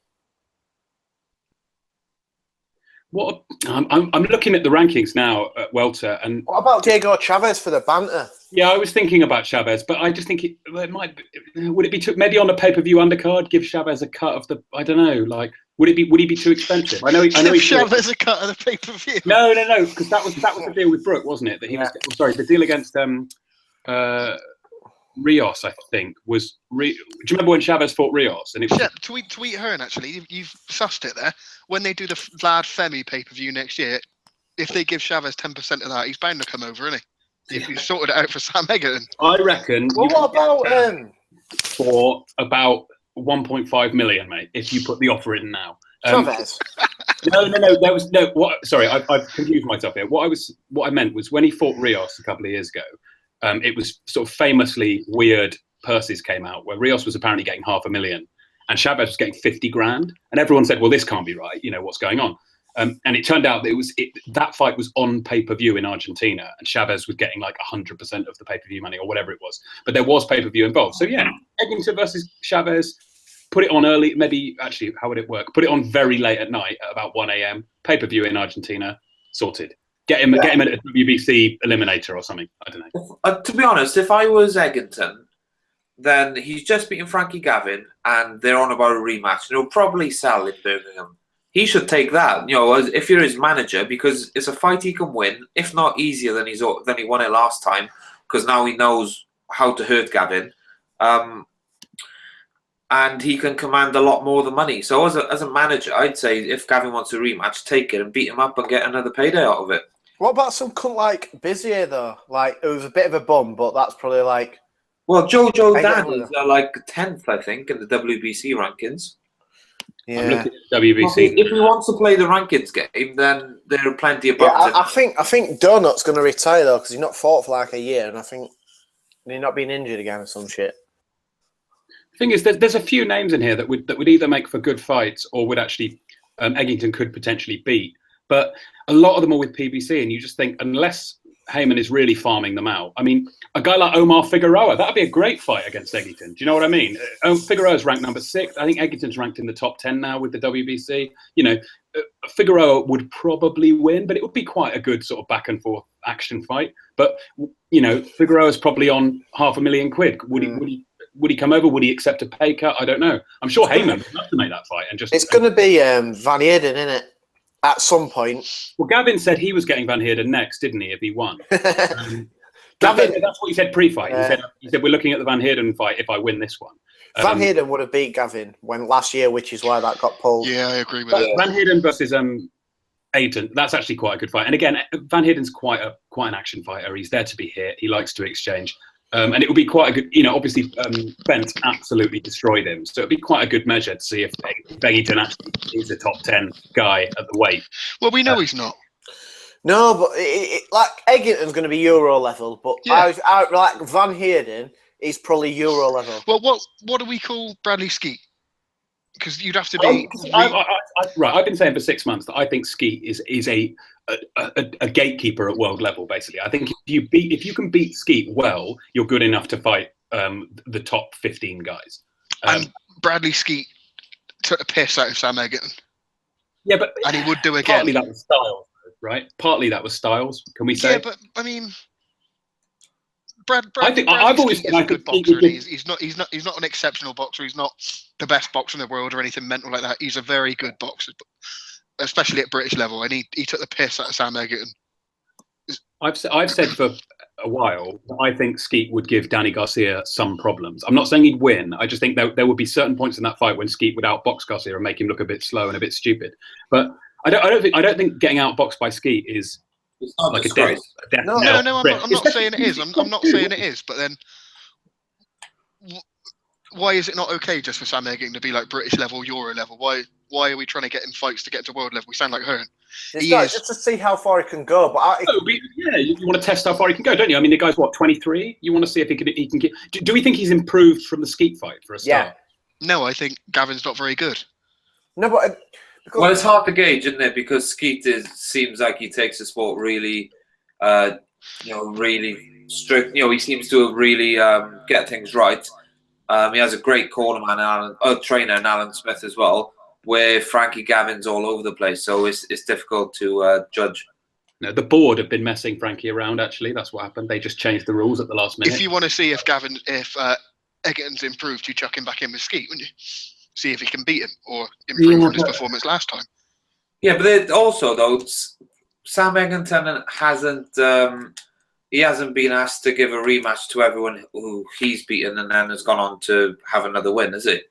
I'm looking at the rankings now at welter, and what about Diego Chavez for the banter? Yeah, I was thinking about Chavez, but I just think it might. Would it be maybe on a pay-per-view undercard? Give Chavez a cut of the. I don't know. Like, would he be too expensive? I know. Give Chavez a cut of the pay-per-view. No, because that was the deal with Brook, wasn't it? That he was. Sorry, the deal against Rios, I think, was. Do you remember when Chavez fought Rios? And it was, tweet Hearn, actually. You've sussed it there. When they do the Vlad Femi pay-per-view next year, if they give Chavez 10% of that, he's bound to come over, isn't he? If you sorted it out for Sam Eggington. I reckon. Well, what about for about 1.5 million, mate? If you put the offer in now. Chavez. No. There was no. What? Sorry, I've confused myself here. What I meant was when he fought Rios a couple of years ago. It was sort of famously weird. Purses came out where Rios was apparently getting $500,000 and Chavez was getting 50 grand, and everyone said, "Well, this can't be right. You know what's going on?" And it turned out that that fight was on pay-per-view in Argentina, and Chavez was getting like 100% of the pay-per-view money or whatever it was. But there was pay-per-view involved. So yeah, Eggington versus Chavez. Put it on early. Maybe actually, how would it work? Put it on very late at night at about 1 a.m. Pay-per-view in Argentina. Sorted. Get him at a WBC eliminator or something. I don't know. To be honest, if I was Eggington, then he's just beaten Frankie Gavin, and they're on about a rematch. And he'll probably sell in Birmingham. He should take that, if you're his manager, because it's a fight he can win, if not easier than he won it last time, because now he knows how to hurt Gavin, and he can command a lot more of the money. So as a manager, I'd say if Gavin wants a rematch, take it and beat him up and get another payday out of it. What about some cunt like Bizier though? Like, it was a bit of a bum, but that's probably like. Well, Jojo Dan is like 10th, I think, in the WBC rankings. Yeah. I'm looking at WBC. If he wants to play the rankings game, then there are plenty of buttons. Yeah, I think Donut's going to retire though because he's not fought for like a year, and I think he's not been injured again or some shit. The thing is, there's a few names in here that would either make for good fights or would actually Eggington could potentially beat. But a lot of them are with PBC, and you just think unless Haymon is really farming them out. I mean, a guy like Omar Figueroa, that'd be a great fight against Eggington. Do you know what I mean? Figueroa's ranked number 6. I think Eggington's ranked in the top 10 now with the WBC. Figueroa would probably win, but it would be quite a good sort of back and forth action fight. But Figueroa's probably on £500,000. Would he come over? Would he accept a pay cut? I don't know. I'm sure Haymon would love to make that fight. And it's going to be Van Heerden, isn't it? At some point. Well, Gavin said he was getting Van Heerden next, didn't he, if he won? Gavin, that's what he said pre-fight. He said, we're looking at the Van Heerden fight if I win this one. Van Heerden would have beat Gavin last year, which is why that got pulled. Yeah, I agree with that. Van Heerden versus Ayton, that's actually quite a good fight. And again, Van Heerden's quite an action fighter. He's there to be hit. He likes to exchange. And it would be quite a good, obviously Bent absolutely destroyed him. So it'd be quite a good measure to see if Eggington actually is a top 10 guy at the weight. Well, we know he's not. No, but like Eggington's going to be Euro level, but I like Van Heerden is probably Euro level. Well, what do we call Bradley Skeet? Because you'd have to be. Right, I've been saying for 6 months that I think Skeet is a gatekeeper at world level. Basically, I think if you can beat Skeet well, you're good enough to fight the top 15 guys. And Bradley Skeet took a piss out of Sam Eggington. Yeah, but and he would do again. Partly that was style. right? Partly that was styles. Can we say? Yeah, but I mean, Brad I think Bradley I've always Skeet said is I a good think he boxer. And would he's not an exceptional boxer. He's not the best boxer in the world or anything mental like that. He's a very good boxer, especially at British level. And he took the piss out of Sam Eggington. I've said for a while that I think Skeet would give Danny Garcia some problems. I'm not saying he'd win. I just think there would be certain points in that fight when Skeet would outbox Garcia and make him look a bit slow and a bit stupid. But I don't think getting outboxed by Skeet is like a death. No, I'm not saying it is. I'm not saying it is. But then, why is it not okay just for Sam Eggington to be like British level, Euro level? Why are we trying to get in fights to get to world level? We sound like Hearn. Just to see how far he can go. But you want to test how far he can go, don't you? I mean, the guy's what, 23? You want to see if he can get. Do we think he's improved from the Skeet fight for a start? Yeah. No, I think Gavin's not very good. No, but well, it's hard to gauge, isn't it? Because Skeet seems like he takes the sport really, really strict. He seems to really get things right. He has a great cornerman, trainer, and Alan Smith as well, where Frankie Gavin's all over the place. So it's difficult to judge. No, the board have been messing Frankie around, actually. That's what happened. They just changed the rules at the last minute. If you want to see if Eggington's improved, you chuck him back in with Skeet, wouldn't you? See if he can beat him or improve on his performance last time. Yeah, but also, though, Sam Eggington hasn't been asked to give a rematch to everyone who he's beaten and then has gone on to have another win, is it?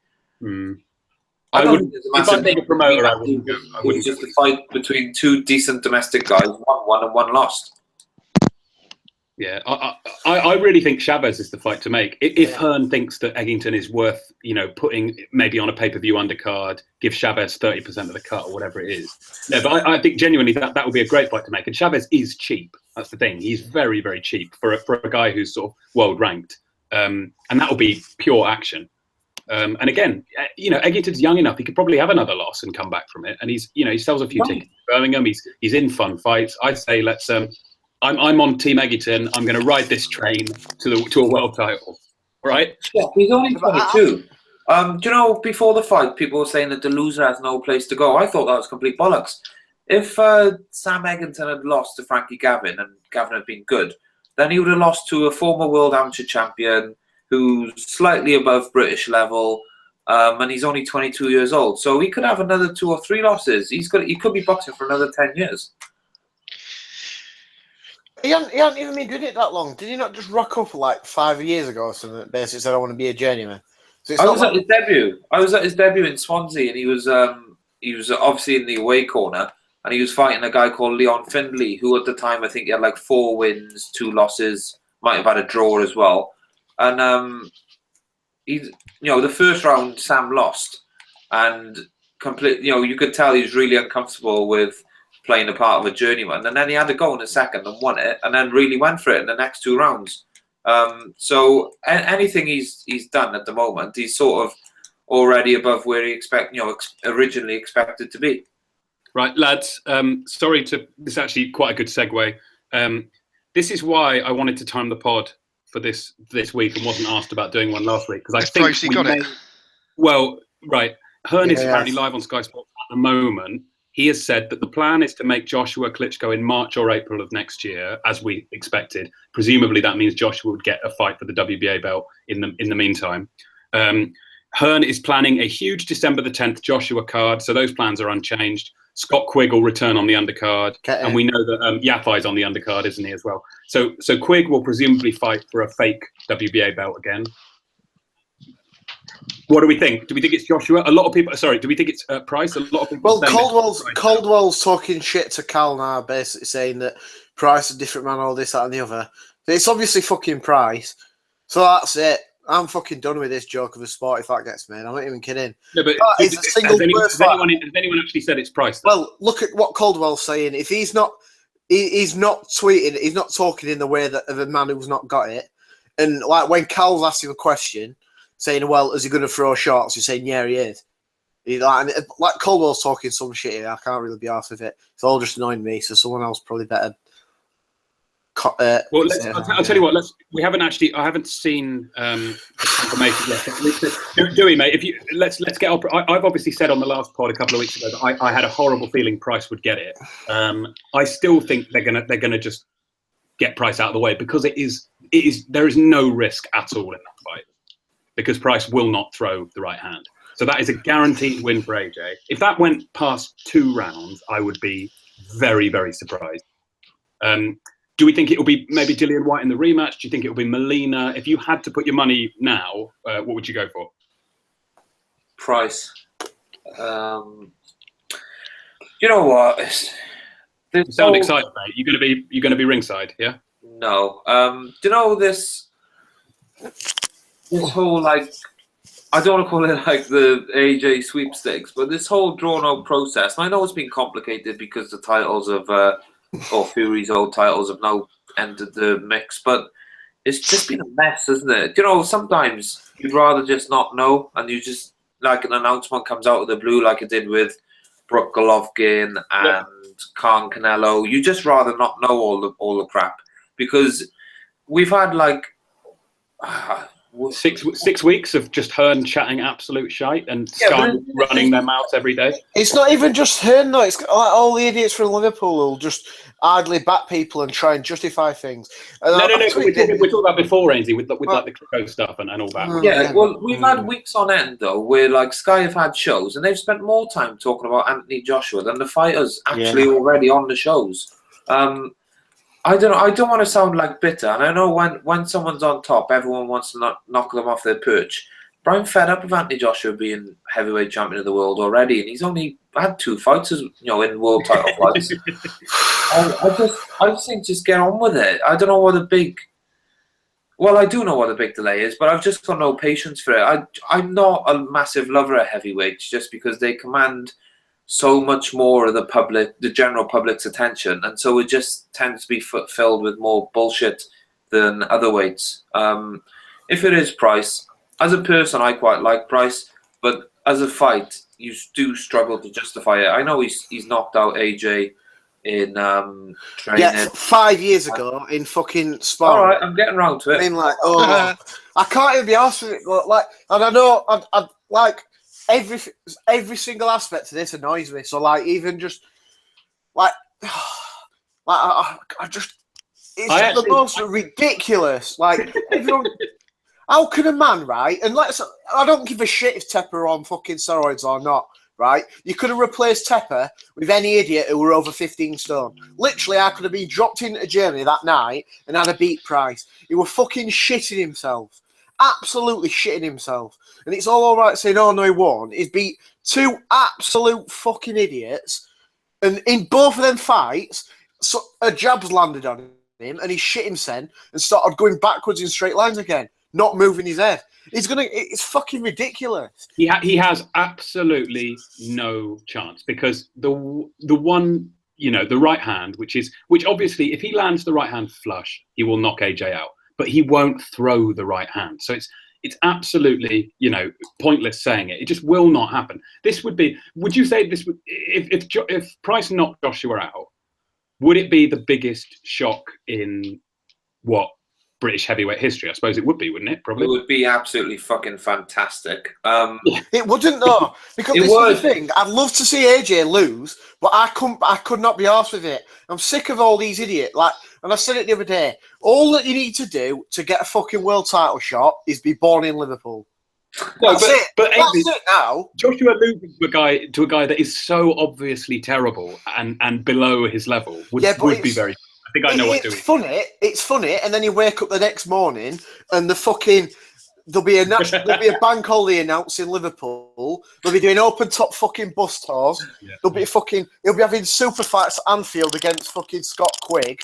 I wouldn't. If I think a promoter, I wouldn't go. It's just a fight between two decent domestic guys, one won and one lost. Yeah, I really think Chavez is the fight to make. If Hearn thinks that Eggington is worth, putting maybe on a pay-per-view undercard, give Chavez 30% of the cut or whatever it is. No, but I think genuinely that would be a great fight to make. And Chavez is cheap. That's the thing. He's very, very cheap for a guy who's sort of world ranked. And that will be pure action. And again, Eggington's young enough. He could probably have another loss and come back from it. And he sells a few tickets to Birmingham. He's in fun fights. I say let's. I'm on Team Eggington. I'm going to ride this train to a world title. Right? Yeah, he's only 22. Before the fight, people were saying that the loser has no place to go. I thought that was complete bollocks. If Sam Eggington had lost to Frankie Gavin and Gavin had been good, then he would have lost to a former world amateur champion who's slightly above British level, and he's only 22 years old. So he could have another 2 or 3 losses. He could be boxing for another 10 years. He hadn't even been doing it that long. Did he not just rock up like 5 years ago or something? Basically said, I want to be a journeyman. So I was at his debut. I was at his debut in Swansea, and he was obviously in the away corner, and he was fighting a guy called Leon Findlay, who at the time I think he had like 4 wins, 2 losses, might have had a draw as well. And the first round Sam lost, and you could tell he was really uncomfortable with playing the part of a journeyman, and then he had a go in the second and won it, and then really went for it in the next 2 rounds. So anything he's done at the moment, he's sort of already above where he originally expected to be. Right, lads. Sorry to. This is actually quite a good segue. This is why I wanted to time the pod for this week and wasn't asked about doing one last week, because I think we may. Well, right. Hearn is apparently live on Sky Sports at the moment. He has said that the plan is to make Joshua Klitschko in March or April of next year, as we expected. Presumably, that means Joshua would get a fight for the WBA belt in the meantime. Hearn is planning a huge December the 10th Joshua card, so those plans are unchanged. Scott Quigg will return on the undercard, and we know that Yafai's on the undercard, isn't he, as well? So Quigg will presumably fight for a fake WBA belt again. What do we think? Do we think it's Joshua? A lot of people. Sorry, do we think it's Price? A lot of people. Well, Caldwell's talking shit to Cal now, basically saying that Price is a different man, all this, that, and the other. It's obviously fucking Price. So that's it. I'm fucking done with this joke of a sport if that gets made. I'm not even kidding. No, but has anyone actually said it's Price? Though? Well, look at what Caldwell's saying. If he's not tweeting, he's not talking in the way that of a man who's not got it. And like when Cal's asking a question, saying, "Well, is he going to throw shots?" He's saying, "Yeah, he is." Like Caldwell's talking some shit here. I can't really be arsed with it. It's all just annoying me. So someone else probably better Well, I'll tell you what. We haven't actually. I haven't seen the confirmation yet. Do we, mate? If you let's get. I've obviously said on the last pod a couple of weeks ago that I had a horrible feeling Price would get it. I still think they're gonna just get Price out of the way because it is. There is no risk at all in that fight because Price will not throw the right hand. So that is a guaranteed win for AJ. If that went past 2 rounds, I would be very, very surprised. Do we think it will be maybe Dillian White in the rematch? Do you think it will be Molina? If you had to put your money now, what would you go for? Price. You know what? You sound excited, mate. You're gonna be ringside, yeah? No. Do you know this whole like? I don't want to call it like the AJ sweepstakes, but this whole drawn-out process. And I know it's been complicated because the titles of or Fury's old titles have now entered the mix, but it's just been a mess, isn't it? You know, sometimes you'd rather just not know, and you just like an announcement comes out of the blue, like it did with Brooke Golovkin and Khan Canelo. You just rather not know all the crap because we've had like. 6 weeks of just Hearn chatting absolute shite and Sky running their mouths every day. It's not even just Hearn though. It's like all the idiots from Liverpool who'll just idly bat people and try and justify things. And no. We're talking about before, Ainsley, with like the Clico stuff and all that. Yeah, well, we've had weeks on end though, where like Sky have had shows and they've spent more time talking about Anthony Joshua than the fighters actually already on the shows. I don't know. I don't want to sound like bitter, and I know when someone's on top, everyone wants to knock them off their perch. But I'm fed up with Anthony Joshua being heavyweight champion of the world already, and he's only had 2 fights, in world title fights. I just think just get on with it. I don't know what the big. Well, I do know what the big delay is, but I've just got no patience for it. I'm not a massive lover of heavyweights just because they command so much more of the general public's attention, and so it just tends to be filled with more bullshit than other weights. If it is Price, as a person, I quite like Price, but as a fight, you do struggle to justify it. I know he's knocked out AJ in training. Yeah, 5 years ago in fucking sparring. All right, I'm getting round to it. I mean, like, I can't even be asked with it. Like, and I know, I like. Every single aspect of this annoys me. So like even just like I just it's the most ridiculous. Like everyone, how can a man right? And I don't give a shit if Tepper on fucking steroids or not. Right? You could have replaced Tepper with any idiot who were over 15 stone. Literally, I could have been dropped into Germany that night and had a beat Price. He was fucking shitting himself. Absolutely shitting himself. And it's all right saying, oh, no, he won. He's beat 2 absolute fucking idiots. And in both of them fights, a jab's landed on him and he shit himself and started going backwards in straight lines again, not moving his head. It's fucking ridiculous. He has absolutely no chance because the one, the right hand, which obviously if he lands the right hand flush, he will knock AJ out. But he won't throw the right hand. So it's absolutely, pointless saying it. It just will not happen. Would you say this would, if Price knocked Joshua out, would it be the biggest shock in British heavyweight history? I suppose it would be, wouldn't it? Probably. It would be absolutely fucking fantastic. It wouldn't though, because this is the thing. I'd love to see AJ lose, but I could not be arsed with it. I'm sick of all these idiots. And I said it the other day. All that you need to do to get a fucking world title shot is be born in Liverpool. No, That's it now. Joshua losing to a guy that is so obviously terrible and below his level would be very. I think I know what doing. It's funny, and then you wake up the next morning and there'll be a bank holiday announced in Liverpool. They'll be doing open top fucking bus tours. Yeah. He'll be having super fights at Anfield against fucking Scott Quigg.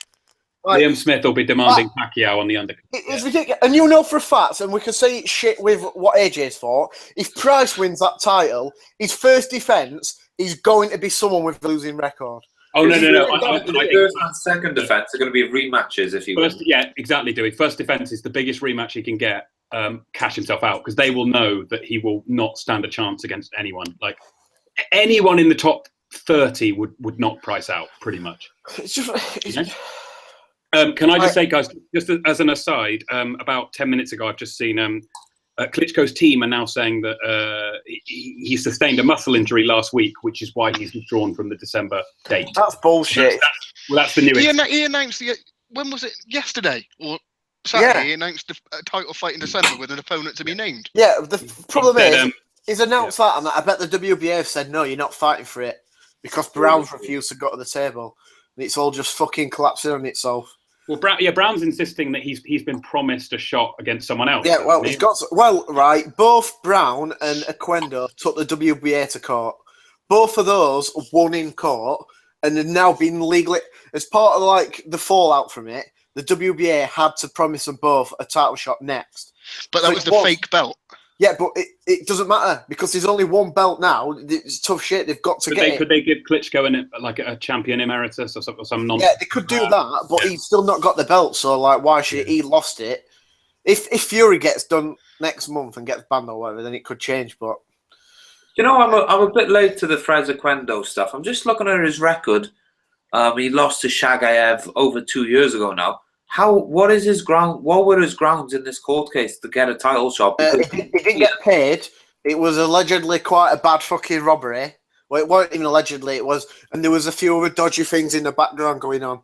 Liam Smith will be demanding Pacquiao on the undercard. It's ridiculous. And for a fact, and we can say it's shit with what AJ's fought, if Price wins that title, his first defence is going to be someone with a losing record. Oh, no. First and second defence are going to be rematches if you win. Yeah, exactly, Dewey. First defence is the biggest rematch he can get, cash himself out, because they will know that he will not stand a chance against anyone. Like, anyone in the top 30 would knock Price out, pretty much. It's just... Can I just say, guys, just as an aside, about 10 minutes ago, I've just seen Klitschko's team are now saying that he sustained a muscle injury last week, which is why he's withdrawn from the December date. That's bullshit. That's the new. He announced when was it? Yesterday or Saturday? Yeah. He announced a title fight in December with an opponent to be named. Yeah, the problem is, he's announced that, and I bet the WBA have said, no, you're not fighting for it, because Brown's refused to go to the table. And it's all just fucking collapsing on itself. Well, Brown's insisting that he's been promised a shot against someone else. Yeah, well, right. Both Brown and Oquendo took the WBA to court. Both of those won in court and have now been legally, as part of like the fallout from it. The WBA had to promise them both a title shot next. But that was the fake belt. Yeah, but it doesn't matter because there's only one belt now. It's tough shit. They've got to get it. Could they give Klitschko like a champion emeritus or some nonsense? Yeah, they could do that, but he's still not got the belt. So like, why should he lost it? If Fury gets done next month and gets banned or whatever, then it could change. But you know, I'm a bit late to the Fraser Quendo stuff. I'm just looking at his record. He lost to Shagayev over 2 years ago now. What is his ground? What were his grounds in this court case to get a title shot? He didn't get paid. It was allegedly quite a bad fucking robbery. Well, it wasn't even allegedly. It was, and there was a few other dodgy things in the background going on,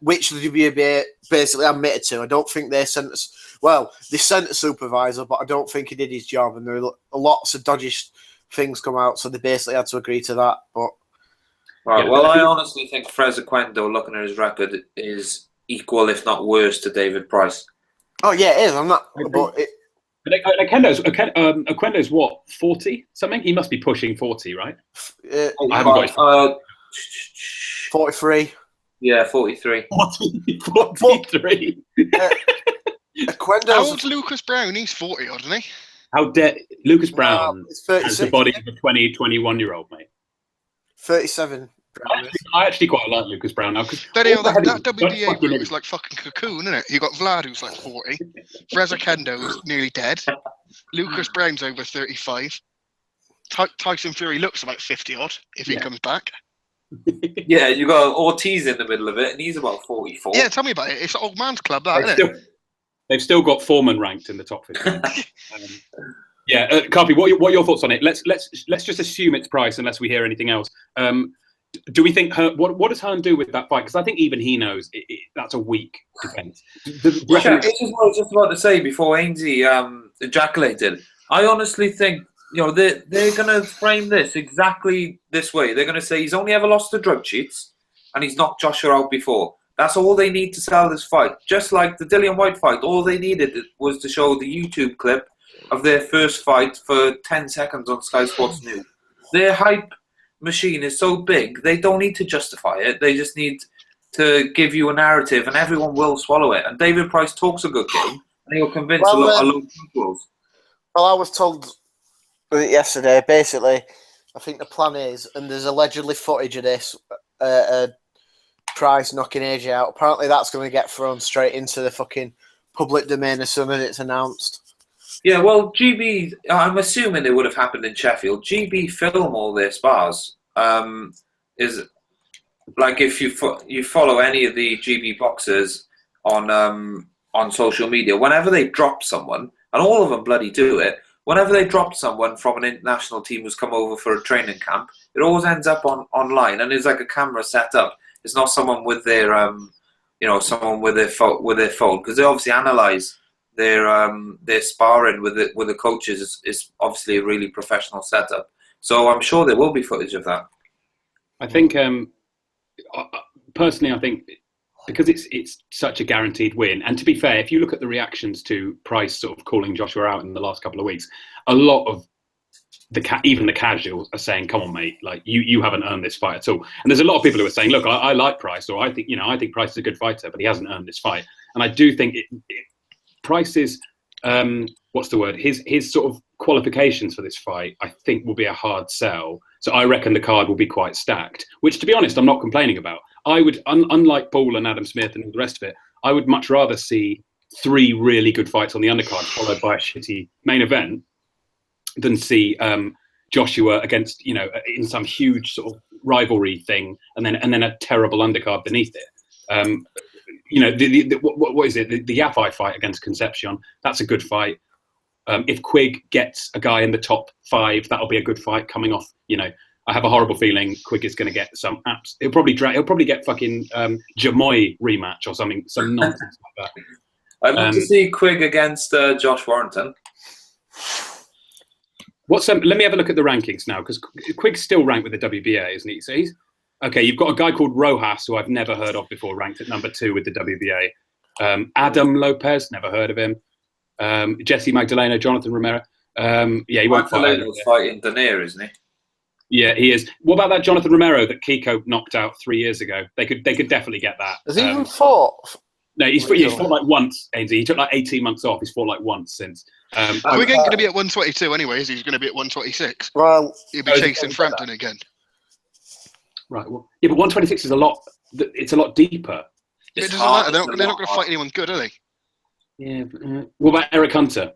which the WBA basically admitted to. I don't think they sent us. Well, they sent a supervisor, but I don't think he did his job. And there were lots of dodgy things come out, so they basically had to agree to that. But right. Well, I honestly think Fraser Quendo, looking at his record, is equal, if not worse, to David Price. Oh yeah, it is. I'm not. But Oquendo's what, 40 something? He must be pushing 40, right? I haven't got 43. Yeah, 43. 43. How old's Lucas Brown? He's 40, odd, isn't he? How dare Lucas Brown has the body of a 21-year-old, mate. 37. I actually quite like Lucas Brown now. That WBA group is like fucking cocoon, isn't it? You got Vlad, who's like 40. Reza Kendo's nearly dead. Lucas Brown's over 35. Tyson Fury looks about 50 odd if he comes back. Yeah, you got Ortiz in the middle of it, and he's about 44. Yeah, tell me about it. It's an old man's club, that, isn't it? They've still got Foreman ranked in the top 15. Carpy, what are your thoughts on it? Let's just assume it's Price unless we hear anything else. Do we think what does Hearn do with that fight? Because I think even he knows that's a weak defense. This is what I was just about to say before Ainsley ejaculated. I honestly think they're going to frame this exactly this way. They're going to say he's only ever lost to drug cheats and he's knocked Joshua out before. That's all they need to sell this fight. Just like the Dillian White fight, all they needed was to show the YouTube clip of their first fight for 10 seconds on Sky Sports News. Their hype machine is so big, they don't need to justify it. They just need to give you a narrative, and everyone will swallow it. And David Price talks a good game, and he'll convince a lot of people. Well, I was told yesterday, basically, I think the plan is, and there's allegedly footage of this, Price knocking AJ out. Apparently, that's going to get thrown straight into the fucking public domain as soon as it's announced. Yeah, well, GB, I'm assuming it would have happened in Sheffield. GB film all their spars. Is like if you follow any of the GB boxers on social media, whenever they drop someone, and all of them bloody do it, whenever they drop someone from an international team who's come over for a training camp, it always ends up online, and there's like a camera set up. It's not someone with their someone with their phone, because they obviously analyze their sparring with the coaches is obviously a really professional setup. So I'm sure there will be footage of that. I think personally, I think because it's such a guaranteed win, and to be fair, if you look at the reactions to Price sort of calling Joshua out in the last couple of weeks, a lot of even the casuals are saying, "Come on, mate! Like you haven't earned this fight at all." And there's a lot of people who are saying, "Look, I like Price, or I think Price is a good fighter, but he hasn't earned this fight." And I do think Price's what's the word? His sort of qualifications for this fight, I think, will be a hard sell. So I reckon the card will be quite stacked. Which, to be honest, I'm not complaining about. I would, unlike Paul and Adam Smith and all the rest of it, I would much rather see 3 really good fights on the undercard followed by a shitty main event than see Joshua against in some huge sort of rivalry thing and then a terrible undercard beneath it. you know, what is it? The Yafai fight against Concepcion, that's a good fight. If Quigg gets a guy in the top 5, that'll be a good fight coming off. You know, I have a horrible feeling Quigg is going to get some apps. He'll probably get fucking Jamoy rematch or something, some nonsense like that. I'd love to see Quigg against Josh Warrington. Let me have a look at the rankings now, because Quigg's still ranked with the WBA, isn't he? So he's okay. You've got a guy called Rojas, who I've never heard of before, ranked at number 2 with the WBA. Adam Lopez, never heard of him. Jesse Magdaleno, Jonathan Romero. Yeah, he won't fight. Magdaleno's fighting Denier, isn't he? Yeah, he is. What about that Jonathan Romero that Kiko knocked out 3 years ago? They could definitely get that. Has he even fought? No, he's fought like once, AZ. He took like 18 months off. He's fought like once since. We're going to be at 122 anyway, is he? He's going to be at 126. Well, he'll be chasing Frampton again. Right. Well, yeah, but 126 is a lot. It's a lot deeper. It doesn't matter. They're not going to fight anyone good, are they? Yeah. What about Eric Hunter?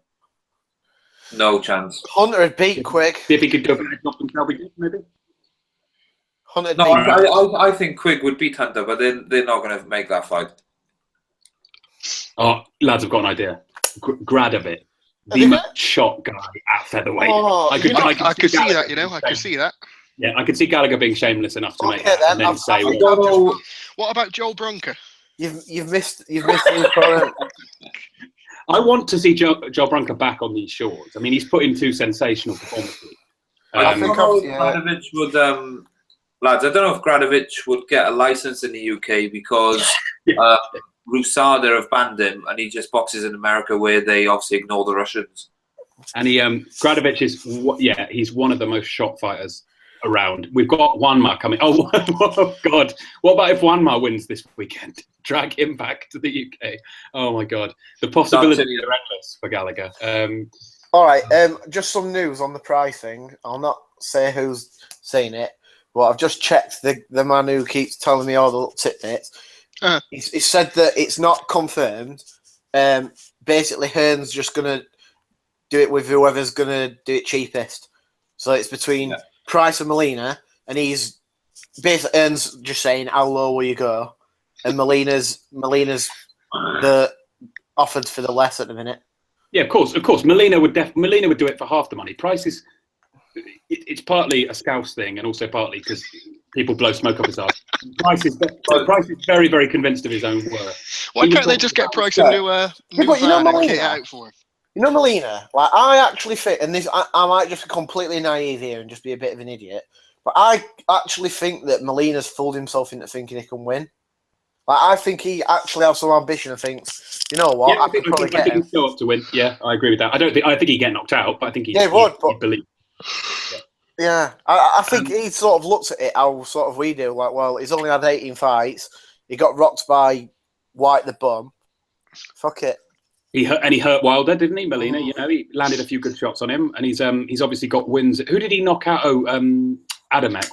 No chance. Hunter would beat Quigg. See if he could go back and maybe. Hunter. No, I think Quigg would beat Hunter, but they're not going to make that fight. Oh, lads, I've got an idea. Gradovic, the shot guy at featherweight. Oh, I could see that. You know, I could see that. Yeah, I could see Gallagher being shameless enough to make that, and then say, "What about Joel Bronca?" You've missed the opponent. I want to see Joel Bronca back on these shores. I mean, he's put in 2 sensational performances. I think Gradovic would, lads. I don't know if Gradovic would get a license in the UK because Rusada have banned him, and he just boxes in America, where they obviously ignore the Russians. And Gradovic is, he's one of the most shot fighters around. We've got Juanma coming. Oh, oh God! What about if Juanma wins this weekend? Drag him back to the UK. Oh my God! The possibilities are endless for Gallagher. All right. Just some news on the pricing. I'll not say who's saying it, but I've just checked the man who keeps telling me all the little tidbits. He said that it's not confirmed. Basically, Hearn's just gonna do it with whoever's gonna do it cheapest. So it's between Price and Molina, and he's basically Hearn's just saying how low will you go, and Molina's the offered for the less at the minute. Yeah, of course. Molina would do it for half the money. Price is it's partly a Scouse thing, and also partly because people blow smoke up his ass. Price is very, very convinced of his own worth. Why can't they just get Price a new van and kit out for him? You know, Molina, like, I actually think, and this, I might just be completely naive here and just be a bit of an idiot, but I actually think that Molina's fooled himself into thinking he can win. Like, I think he actually has some ambition and thinks, you know what, I could probably get him. I think he'd go up to win. Yeah, I agree with that. I think he'd get knocked out, but I think he'd believe. Yeah, I think he sort of looked at it how sort of we do. Like, well, he's only had 18 fights. He got rocked by White the Bum. Fuck it. He hurt Wilder, didn't he, Molina? You know, he landed a few good shots on him, and he's obviously got wins. Who did he knock out? Oh, Adamek.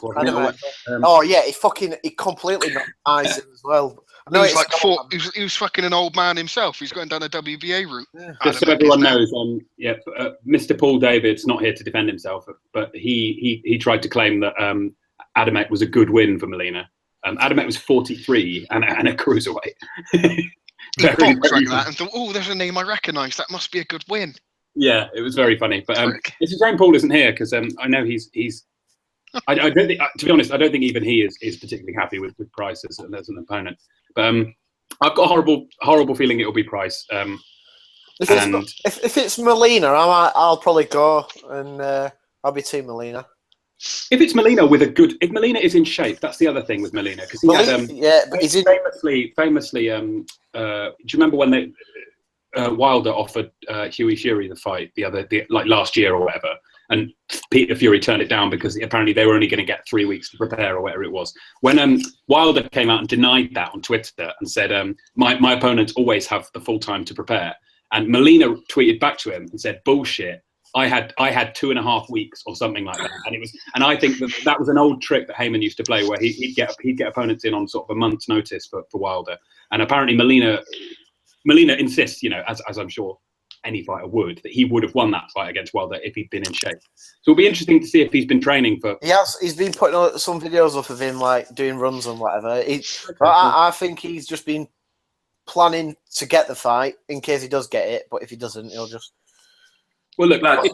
He completely knocked Ice as well. He was fucking an old man himself. He's going down the WBA route. Yeah. Just so everyone knows, Mr. Paul David's not here to defend himself, but he tried to claim that Adamek was a good win for Molina. Adamek was 43 and a cruiserweight. He boxed like that and thought, "Oh, there's a name I recognise. That must be a good win." Yeah, it was very funny. But it's a shame Paul isn't here because I know he's. I don't think, to be honest, I don't think even he is particularly happy with Price as an opponent. But I've got a horrible feeling it'll be Price. If it's Molina, I'll probably go and I'll be team Molina. If it's Molina if Molina is in shape, that's the other thing with Molina because he had but he's famously. Do you remember when Wilder offered Hughie Fury the fight like last year or whatever, and Peter Fury turned it down because apparently they were only going to get 3 weeks to prepare or whatever it was. When Wilder came out and denied that on Twitter and said, "My opponents always have the full time to prepare," and Molina tweeted back to him and said, "Bullshit. I had 2.5 weeks or something like that," and I think that was an old trick that Haymon used to play, where he'd get opponents in on sort of a month's notice for Wilder, and apparently Molina insists, you know, as I'm sure any fighter would, that he would have won that fight against Wilder if he'd been in shape. So it'll be interesting to see if he's been training for. He's been putting some videos up of him like doing runs and whatever. I think he's just been planning to get the fight in case he does get it, but if he doesn't, he'll just. Well, look, Lads,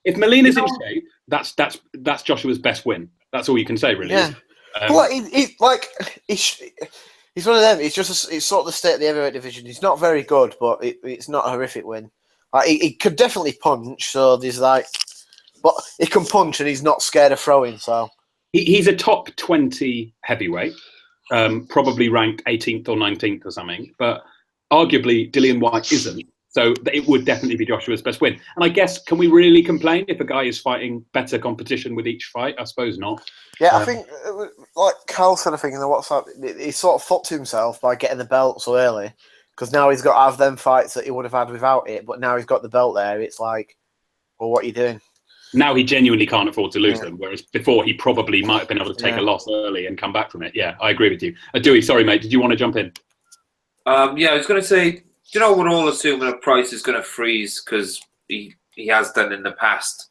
if Molina's in shape, that's Joshua's best win. That's all you can say, really. Yeah. He's one of them. It's sort of the state of the heavyweight division. He's not very good, but it's not a horrific win. Like, he could definitely punch. So there's but he can punch and he's not scared of throwing. So he's a top 20 heavyweight, probably ranked 18th or 19th or something. But arguably, Dillian Whyte isn't. So it would definitely be Joshua's best win. And I guess, can we really complain if a guy is fighting better competition with each fight? I suppose not. Yeah, I think, like Carl said, I think in the WhatsApp, he sort of fucked himself by getting the belt so early. Because now he's got to have them fights that he would have had without it. But now he's got the belt there. It's like, well, what are you doing? Now he genuinely can't afford to lose them. Whereas before, he probably might have been able to take a loss early and come back from it. Yeah, I agree with you. Dewey, sorry, mate. Did you want to jump in? Yeah, I was going to say, you know, we're all assuming a Price is going to freeze because he has done in the past.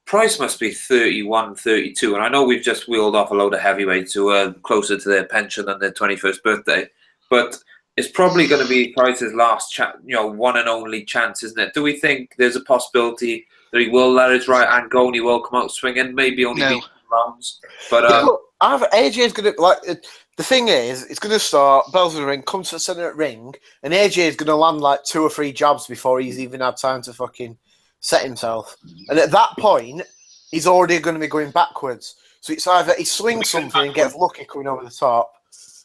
Price must be 31, 32, and I know we've just wheeled off a load of heavyweights who are closer to their pension than their 21st birthday, but it's probably going to be Price's last one and only chance, isn't it? Do we think there's a possibility that he will let his right hand go and he will come out swinging, maybe only beat rounds? But AJ's going to the thing is, it's going to start, bells in the ring, come to the centre at ring, and AJ is going to land like 2 or 3 jabs before he's even had time to fucking set himself. And at that point, he's already going to be going backwards. So it's either he swings something and gets lucky coming over the top.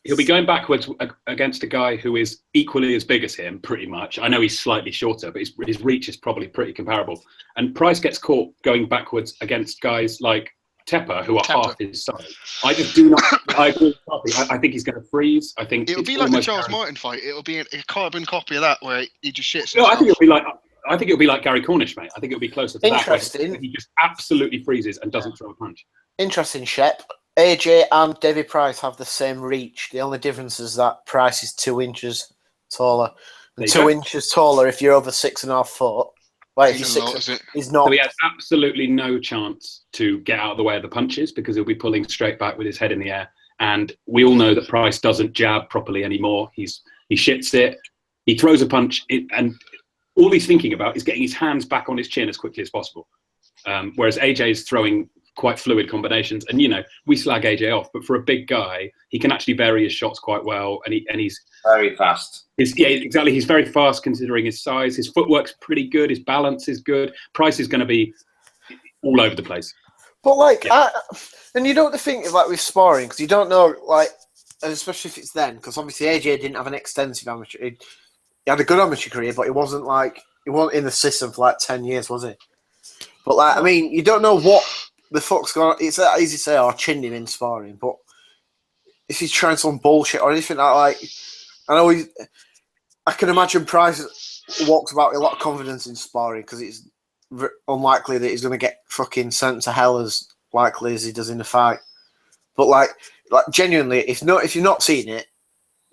He'll be going backwards against a guy who is equally as big as him, pretty much. I know he's slightly shorter, but his reach is probably pretty comparable. And Price gets caught going backwards against guys like Tepper, who are half his size. I just do not. I agree with Coffey. I think he's going to freeze. I think it'll be like the Charles Martin fight. It'll be a carbon copy of that where he just shits. No, I think it'll be like Gary Cornish, mate. I think it'll be closer to that. Interesting. He just absolutely freezes and doesn't throw a punch. Interesting, Shep. AJ and David Price have the same reach. The only difference is that Price is 2 inches taller. And 2 inches taller if you're over 6.5 foot. Like, he's not. So he has absolutely no chance to get out of the way of the punches because he'll be pulling straight back with his head in the air. And we all know that Price doesn't jab properly anymore. He shits it. He throws a punch, and all he's thinking about is getting his hands back on his chin as quickly as possible. Whereas AJ is throwing quite fluid combinations. And, we slag AJ off, but for a big guy, he can actually vary his shots quite well. And he's very fast. Yeah, exactly. He's very fast considering his size. His footwork's pretty good. His balance is good. Price is going to be all over the place. But and you don't think of with sparring because you don't know especially if it's then because obviously AJ didn't have an extensive amateur. He had a good amateur career, but he wasn't in the system for 10 years, was he? But you don't know what the fuck's going on. It's that easy to say, "Oh, chinned him in sparring," but if he's trying some bullshit or anything I know I can imagine Price walks about with a lot of confidence in sparring because it's unlikely that he's going to get fucking sent to hell as likely as he does in the fight. But genuinely, if you've not seen it,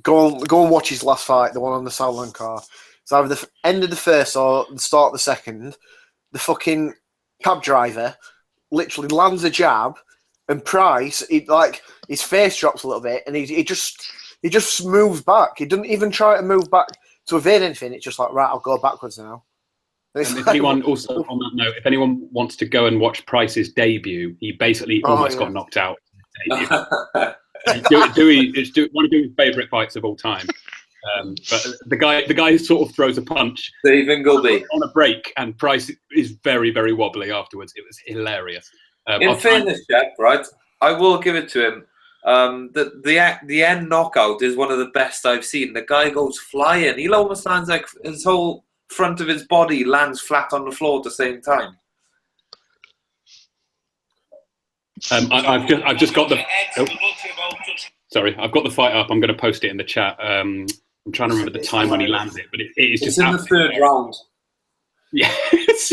go and watch his last fight, the one on the Southland card. It's either the end of the first or the start of the second. The fucking cab driver literally lands a jab, and Price, his face drops a little bit, and he just moves back. He doesn't even try to move back to evade anything. It's just right, I'll go backwards now. And if anyone also on that note, if anyone wants to go and watch Price's debut, he basically almost got knocked out. Dewey, it's one of Dewey's favourite fights of all time. But the guy who sort of throws a punch on a break, and Price is very, very wobbly afterwards. It was hilarious. In fairness, Jack, right? I will give it to him. The end knockout is one of the best I've seen. The guy goes flying. He almost lands like his whole front of his body lands flat on the floor at the same time. I've just got the. Oh, sorry, I've got the fight up. I'm going to post it in the chat. I'm trying to remember the time when he lands it, but it's just in the third round. Yes,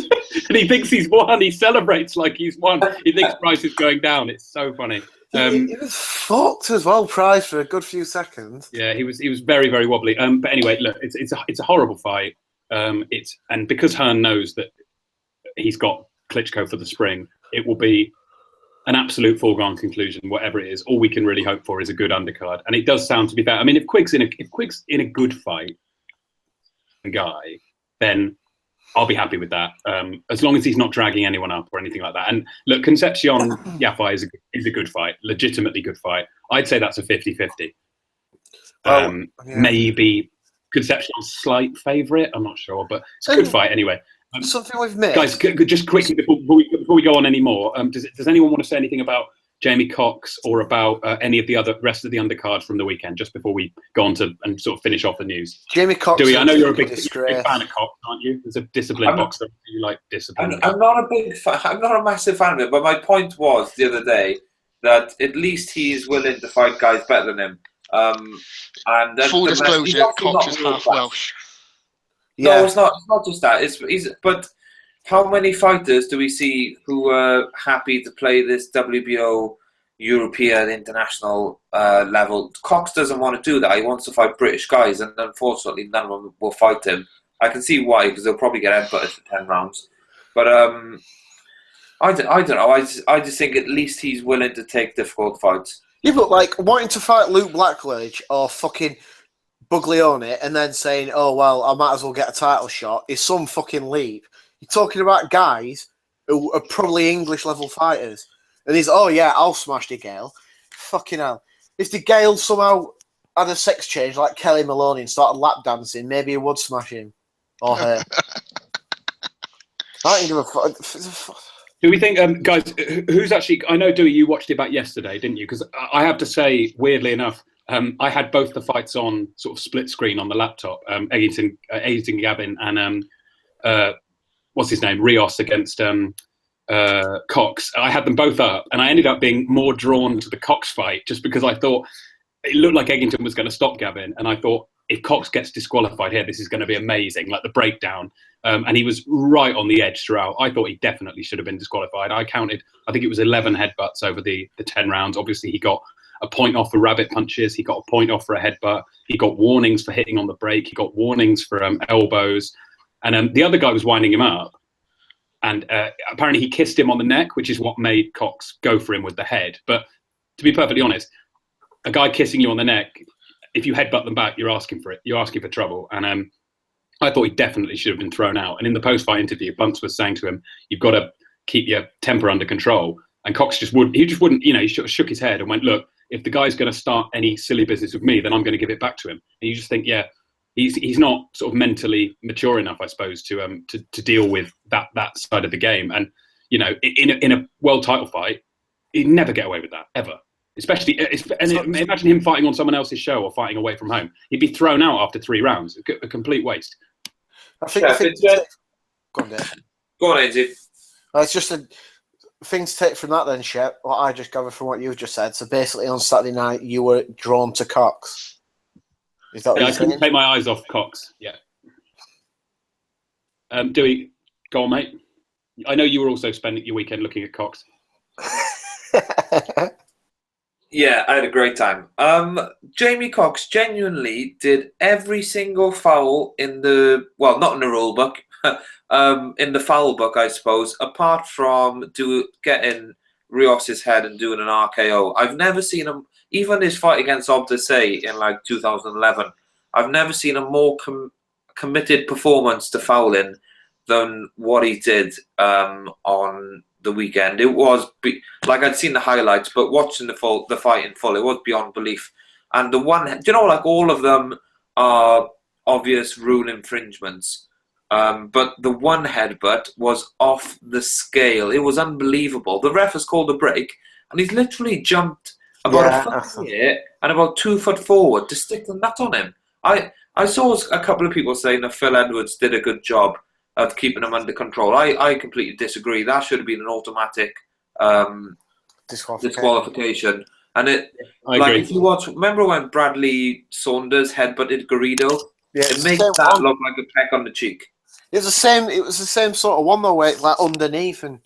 and he thinks he's won. He celebrates like he's won. He thinks Price is going down. It's so funny. He was fucked as well, Price, for a good few seconds. Yeah, he was very, very wobbly. But anyway, look, it's a horrible fight. And because Hearn knows that he's got Klitschko for the spring, it will be an absolute foregone conclusion, whatever it is. All we can really hope for is a good undercard, and it does sound to be fair. I mean, if Quigg's in a good fight, guy, then I'll be happy with that. As long as he's not dragging anyone up or anything like that. And look, Concepcion Yafai is a good fight, legitimately good fight. I'd say that's a 50-50. Maybe Concepcion's slight favourite. I'm not sure, but it's a good fight anyway. Something we've missed. Guys, just quickly before we go on any more, does anyone want to say anything about Jamie Cox or about any of the rest of the undercard from the weekend, just before we go on to and sort of finish off the news? Jamie Cox. Dewey, I know you're a big fan of Cox, aren't you? As a disciplined boxer, you like discipline. I'm not a big fan. I'm not a massive fan of it, but my point was the other day that at least he's willing to fight guys better than him. And full disclosure, Cox is half Welsh. Yeah. No, it's not. It's not just that. But how many fighters do we see who are happy to play this WBO, European, international level? Cox doesn't want to do that. He wants to fight British guys, and unfortunately, none of them will fight him. I can see why, because they'll probably get headbutted for 10 rounds. But I don't know. I just think at least he's willing to take difficult fights. Yeah, but like wanting to fight Luke Blackledge or fucking Buglione and then saying, "Oh well, I might as well get a title shot," is some fucking leap. You're talking about guys who are probably English level fighters, and he's, "Oh yeah, I'll smash the Gale." Fucking hell! If the Gale somehow had a sex change like Kelly Maloney and started lap dancing, maybe he would smash him or her. I don't give a fuck. Do we think, guys, who's actually... I know, Dewey, you watched it back yesterday, didn't you? Because I have to say, weirdly enough, I had both the fights on sort of split screen on the laptop. Eggington Gavin and, what's his name, Rios against Cox. I had them both up, and I ended up being more drawn to the Cox fight just because I thought it looked like Eggington was going to stop Gavin, and I thought, if Cox gets disqualified here, this is going to be amazing, like the breakdown. And he was right on the edge throughout. I thought he definitely should have been disqualified. I counted, I think it was 11 headbutts over the 10 rounds. Obviously, he got a point off for rabbit punches. He got a point off for a headbutt. He got warnings for hitting on the break. He got warnings for elbows. And the other guy was winding him up. And apparently he kissed him on the neck, which is what made Cox go for him with the head. But to be perfectly honest, a guy kissing you on the neck, if you headbutt them back, you're asking for it. You're asking for trouble. And I thought he definitely should have been thrown out. And in the post-fight interview, Bunce was saying to him, "You've got to keep your temper under control." And Cox just wouldn't. He shook his head and went, "Look, if the guy's going to start any silly business with me, then I'm going to give it back to him." And you just think, yeah, he's not sort of mentally mature enough, I suppose, to deal with that side of the game. And in a world title fight, he'd never get away with that ever. Especially, imagine him fighting on someone else's show or fighting away from home. He'd be thrown out after 3 rounds. A complete waste. I think go on, Dave. Go on, Andy. It's just a thing to take from that then, Shep, what I just gathered from what you've just said. So basically on Saturday night, you were drawn to Cox. Is that what you're I couldn't saying? take my eyes off Cox, yeah. Dewey, go on, mate. I know you were also spending your weekend looking at Cox. Yeah, I had a great time. Jamie Cox genuinely did every single foul in the... Well, not in the rule book. In the foul book, I suppose, apart from getting Rios's head and doing an RKO. I've never seen him... Even his fight against Obdasay in, 2011, I've never seen a more committed performance to fouling than what he did on the weekend. It was I'd seen the highlights, but watching the fight in full, it was beyond belief. And the one, all of them are obvious rule infringements. But the one headbutt was off the scale. It was unbelievable. The ref has called a break, and he's literally jumped about a foot here and about 2 foot forward to stick the nut on him. I saw a couple of people saying that Phil Edwards did a good job of keeping him under control. I completely disagree. That should have been an automatic disqualification. And if you watch, remember when Bradley Saunders headbutted Garrido? Yeah, it makes that look like a peck on the cheek. It was the same sort of one though, where it's underneath and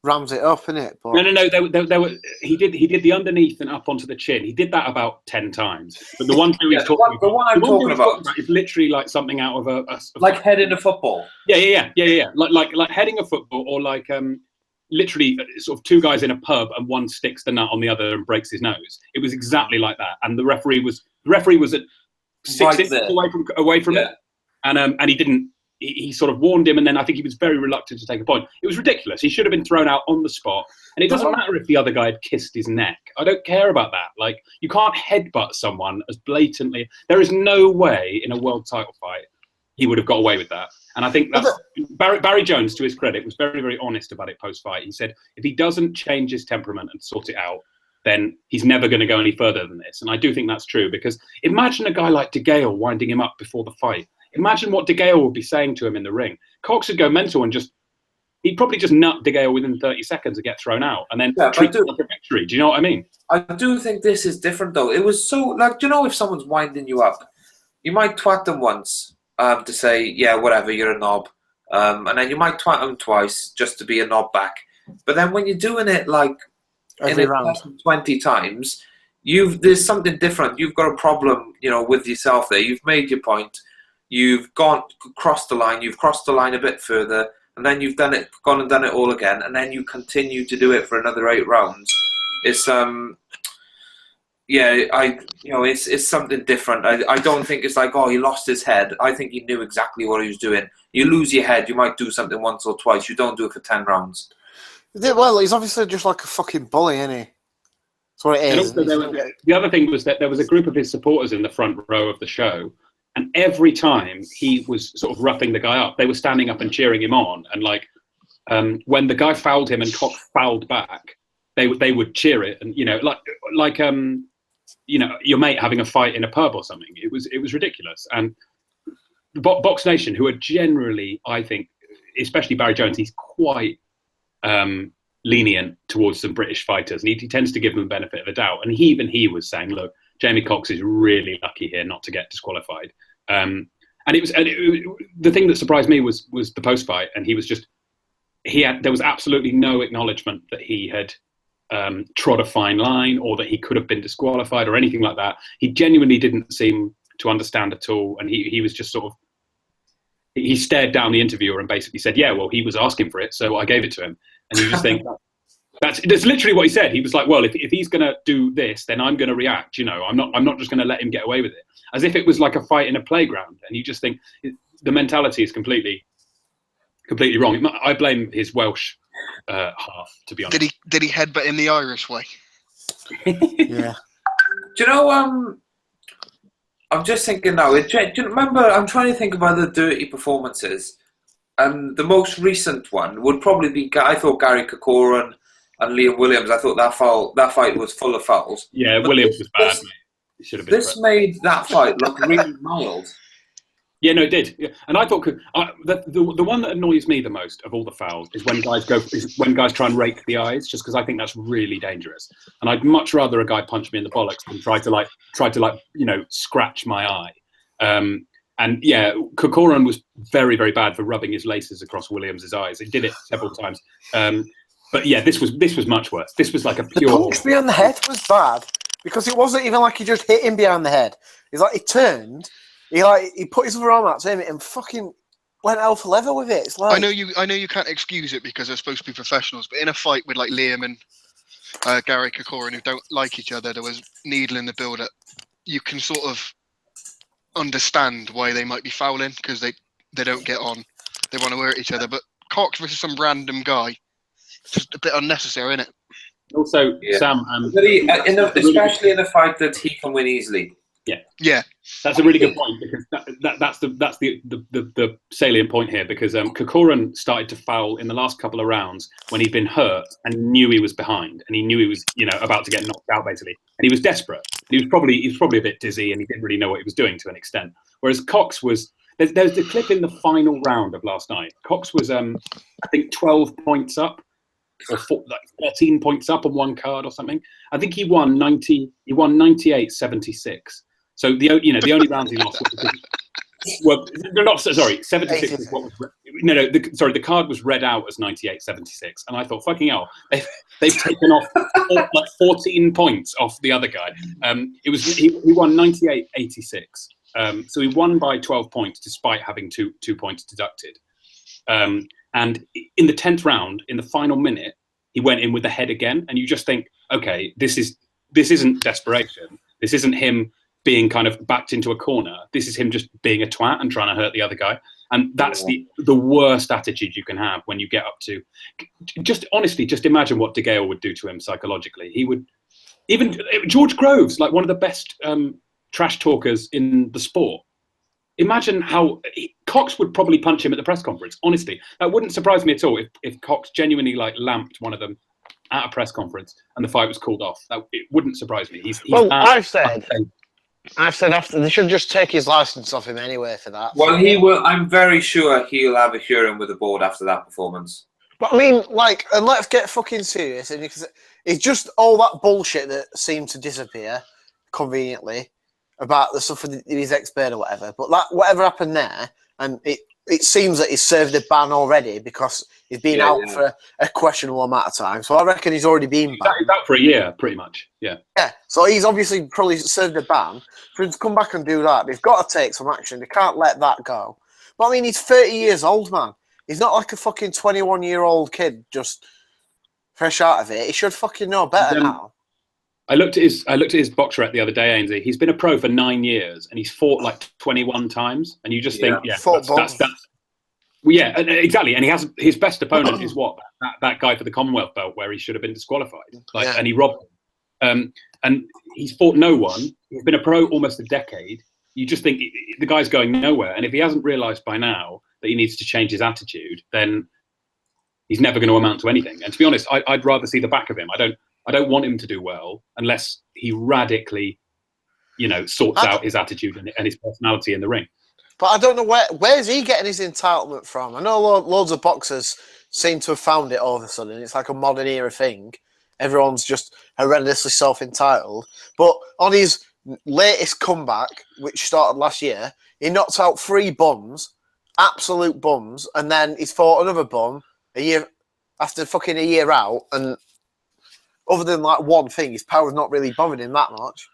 rams it up, innit? But... No. He did the underneath and up onto the chin. He did that about 10 times. But the one thing he's talking about is literally like something out of like heading a football. Yeah. Like heading a football, or like literally sort of two guys in a pub and one sticks the nut on the other and breaks his nose. It was exactly like that. And the referee was at 6 inches away from it. And he didn't, he sort of warned him, and then I think he was very reluctant to take a point. It was ridiculous. He should have been thrown out on the spot. And it doesn't matter if the other guy had kissed his neck. I don't care about that. Like, you can't headbutt someone as blatantly. There is no way in a world title fight he would have got away with that. And I think that's Barry Jones, to his credit, was very, very honest about it post-fight. He said, if he doesn't change his temperament and sort it out, then he's never going to go any further than this. And I do think that's true, because imagine a guy like De Gale winding him up before the fight. Imagine what De Gale would be saying to him in the ring. Cox would go mental and he'd probably just nut De Gale within 30 seconds and get thrown out and then treat it like a victory. Do you know what I mean? I do think this is different, though. It was so, like, do you know, if someone's winding you up, you might twat them once to say, yeah, whatever, you're a knob. And then you might twat them twice just to be a knob back. But then when you're doing it, like, every round 20 times, there's something different. You've got a problem, you know, with yourself there. You've made your point. You've crossed the line. You've crossed the line a bit further, and then you've gone and done it all again, and then you continue to do it for another 8 rounds. It's it's something different. I don't think it's like, oh, he lost his head. I think he knew exactly what he was doing. You lose your head, you might do something once or twice. You don't do it for 10 rounds. Well, he's obviously just like a fucking bully, isn't he? That's what it is. The other thing was that there was a group of his supporters in the front row of the show, and every time he was sort of roughing the guy up, they were standing up and cheering him on. And like, when the guy fouled him and Cox fouled back, they would cheer it. And you know, like your mate having a fight in a pub or something. It was ridiculous. And Box Nation, who are generally, I think, especially Barry Jones, he's quite lenient towards some British fighters, and he tends to give them the benefit of the doubt. And he was saying, look, Jamie Cox is really lucky here not to get disqualified. And the thing that surprised me was the post fight, and there was absolutely no acknowledgement that he had trod a fine line or that he could have been disqualified or anything like that. He genuinely didn't seem to understand at all, and he was just sort of, he stared down the interviewer and basically said, yeah, well, he was asking for it, so I gave it to him. And you just think, that's literally what he said. He was like, well, if he's going to do this, then I'm going to react. You know, I'm not just going to let him get away with it. As if it was like a fight in a playground. And you just think the mentality is completely wrong. I blame his Welsh half, to be honest. Did he headbutt in the Irish way? Yeah. Do you know, I'm just thinking now, do you remember, I'm trying to think of other dirty performances. And the most recent one would probably be, I thought, Gary Corcoran and Liam Williams. I thought that fight was full of fouls. Yeah, but Williams was bad, mate. He should have been. This made that fight look really mild. Yeah, no, it did. Yeah. And I thought the one that annoys me the most of all the fouls is when guys try and rake the eyes, just because I think that's really dangerous. And I'd much rather a guy punch me in the bollocks than try to scratch my eye. And yeah, Corcoran was very, very bad for rubbing his laces across Williams' eyes. He did it several times. But yeah, this was much worse. This was like a pure. The punch behind the head was bad because it wasn't even like he just hit him behind the head. It's like he turned, he put his other arm out to him and fucking went hell for leather with it. It's like, I know you can't excuse it because they're supposed to be professionals, but in a fight with like Liam and Gary Corcoran, who don't like each other, there was needle in the build-up. You can sort of understand why they might be fouling because they don't get on. They want to hurt each other. But Cox versus some random guy, just a bit unnecessary, isn't it? Also, yeah. Sam, especially in a fight that he can win easily. Yeah, that's a really good point because that's the salient point here because Corcoran started to foul in the last couple of rounds when he'd been hurt and knew he was behind and he knew he was about to get knocked out basically, and he was desperate. He was probably a bit dizzy and he didn't really know what he was doing to an extent. Whereas Cox was there's the clip in the final round of last night. Cox was I think 12 points up or 13 points up on one card or something. I think he won 90. He won 98-76. So the only rounds he lost were not 76 is what was the card was read out as 98-76, and I thought fucking hell they've taken off 14 points off the other guy. He won 98-86, so he won by 12 points despite having two points deducted. And in the 10th round, in the final minute, he went in with the head again, and you just think, okay, this isn't desperation. This isn't him being kind of backed into a corner. This is him just being a twat and trying to hurt the other guy. And that's the worst attitude you can have when you get up to. Just honestly, just imagine what De Gea would do to him psychologically. He would, even George Groves, like one of the best trash talkers in the sport. Imagine how Cox would probably punch him at the press conference. Honestly, that wouldn't surprise me at all if Cox genuinely like lamped one of them at a press conference and the fight was called off. It wouldn't surprise me. I've said after they should just take his license off him anyway for that. Well, he will. I'm very sure he'll have a hearing with the board after that performance. But I mean, like, and let's get fucking serious. And it's just all that bullshit that seemed to disappear conveniently about the stuff with his ex-bird or whatever. But that whatever happened there, and it seems that he's served a ban already because he's been out for a questionable amount of time. So I reckon he's already been banned. He's out for a year, pretty much. Yeah. Yeah. So he's obviously probably served a ban. For him to come back and do that, they've got to take some action. They can't let that go. But I mean, he's 30 years old, man. He's not like a fucking 21-year-old kid just fresh out of it. He should fucking know better now. I looked at his box rep the other day, Ainsley. He's been a pro for 9 years and he's fought like 21 times. And you just think, that's yeah, exactly. And he has his best opponent is what that guy for the Commonwealth belt where he should have been disqualified, and he robbed him. And he's fought no one. He's been a pro almost a decade. You just think the guy's going nowhere. And if he hasn't realised by now that he needs to change his attitude, then he's never going to amount to anything. And to be honest, I'd rather see the back of him. I don't want him to do well unless he radically, sorts out his attitude and his personality in the ring. But I don't know where's he getting his entitlement from. I know loads of boxers seem to have found it all of a sudden. It's like a modern era thing. Everyone's just horrendously self-entitled. But on his latest comeback, which started last year, he knocked out 3 bums, absolute bums, and then he's fought another bum after fucking a year out. And other than like one thing, his power's not really bothered him that much.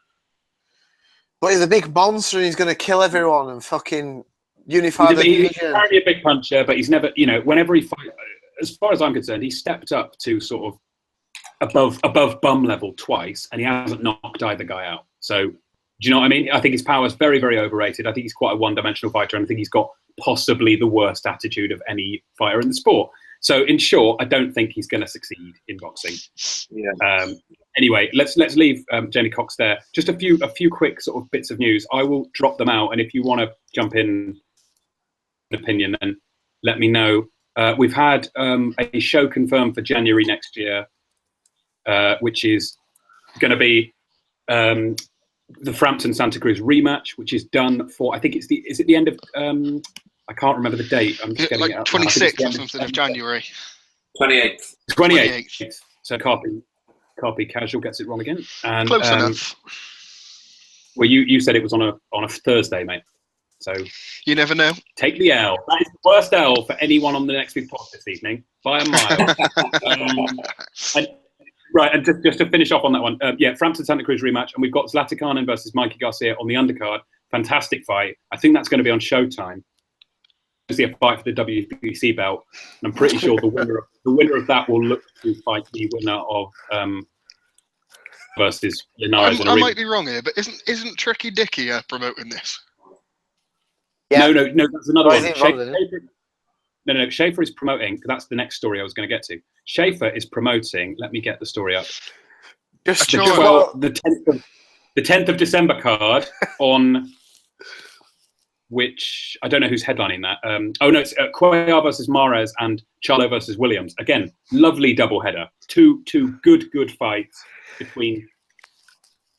But he's a big monster and he's going to kill everyone and fucking unify the division. He's apparently a big puncher, but he's never, whenever he fights, as far as I'm concerned, he stepped up to sort of above bum level twice and he hasn't knocked either guy out. So, do you know what I mean? I think his power is very, very overrated. I think he's quite a one-dimensional fighter and I think he's got possibly the worst attitude of any fighter in the sport. So, in short, I don't think he's going to succeed in boxing. Yeah. Anyway, let's leave Jamie Cox there. Just a few quick sort of bits of news. I will drop them out, and if you want to jump in an opinion, then let me know. We've had a show confirmed for January next year, which is going to be the Frampton Santa Cruz rematch, which is done for. I think is it the end of. I can't remember the date. I'm just getting like it up. 26th or something of January. 28th. 28th. So Carpi Casual gets it wrong again. And, close enough. Well, you said it was on a Thursday, mate. So you never know. Take the L. That is the worst L for anyone on the Next Big Pod this evening by a mile. And just to finish off on that one, Frampton Santa Cruz rematch, and we've got Zlatikanen versus Mikey Garcia on the undercard. Fantastic fight. I think that's going to be on Showtime. See a fight for the WBC belt, and I'm pretty sure the winner of that will look to fight the winner of versus Linares. I might be wrong here, but isn't Tricky Dicky promoting this? Yeah. No, that's another one. Schaefer is promoting. That's the next story I was going to get to. Schaefer is promoting. Let me get the story up. Just the 10th of December card on. Which I don't know who's headlining that. It's Cuellar versus Mares and Charlo versus Williams. Again, lovely doubleheader. Two good fights between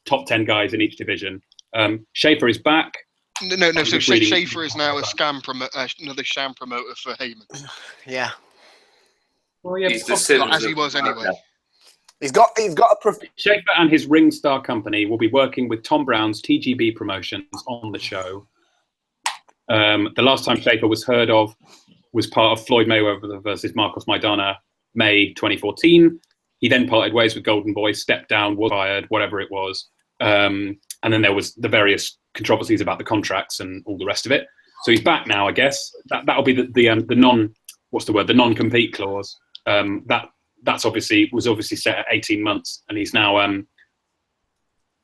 top 10 guys in each division. Schaefer is back. No. So Schaefer is now another sham promoter for Haymon. Yeah. Well, yeah, as he was anyway. He's got a Schaefer and his Ring Star company will be working with Tom Brown's TGB Promotions on the show. The last time Schaefer was heard of was part of Floyd Mayweather versus Marcos Maidana, May 2014. He then parted ways with Golden Boy, stepped down, was fired, whatever it was. And then there was the various controversies about the contracts and all the rest of it. So he's back now, I guess. That'll be the non-compete clause. That was obviously set at 18 months, and he's now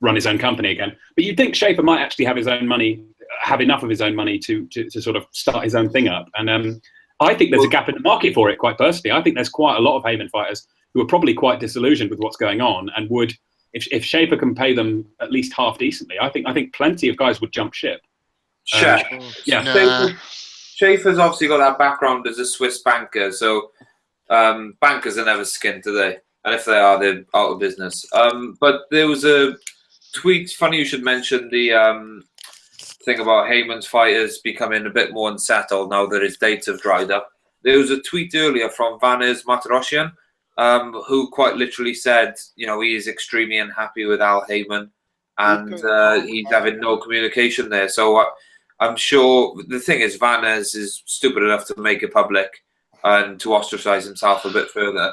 run his own company again. But you'd think Schaefer might actually have enough of his own money to sort of start his own thing up. And I think there's a gap in the market for it, quite personally. I think there's quite a lot of Haymon fighters who are probably quite disillusioned with what's going on, and would, if Schaefer can pay them at least half decently, I think plenty of guys would jump ship. Yeah. Schaefer's obviously got that background as a Swiss banker, so bankers are never skinned, do they? And if they are, they're out of business. But there was a tweet, funny you should mention the thing about Haymon's fighters becoming a bit more unsettled now that his dates have dried up. There was a tweet earlier from Vannes Matarosyan, who quite literally said, he is extremely unhappy with Al Haymon, and he's having no communication there. So I'm sure the thing is, Vannes is stupid enough to make it public and to ostracize himself a bit further.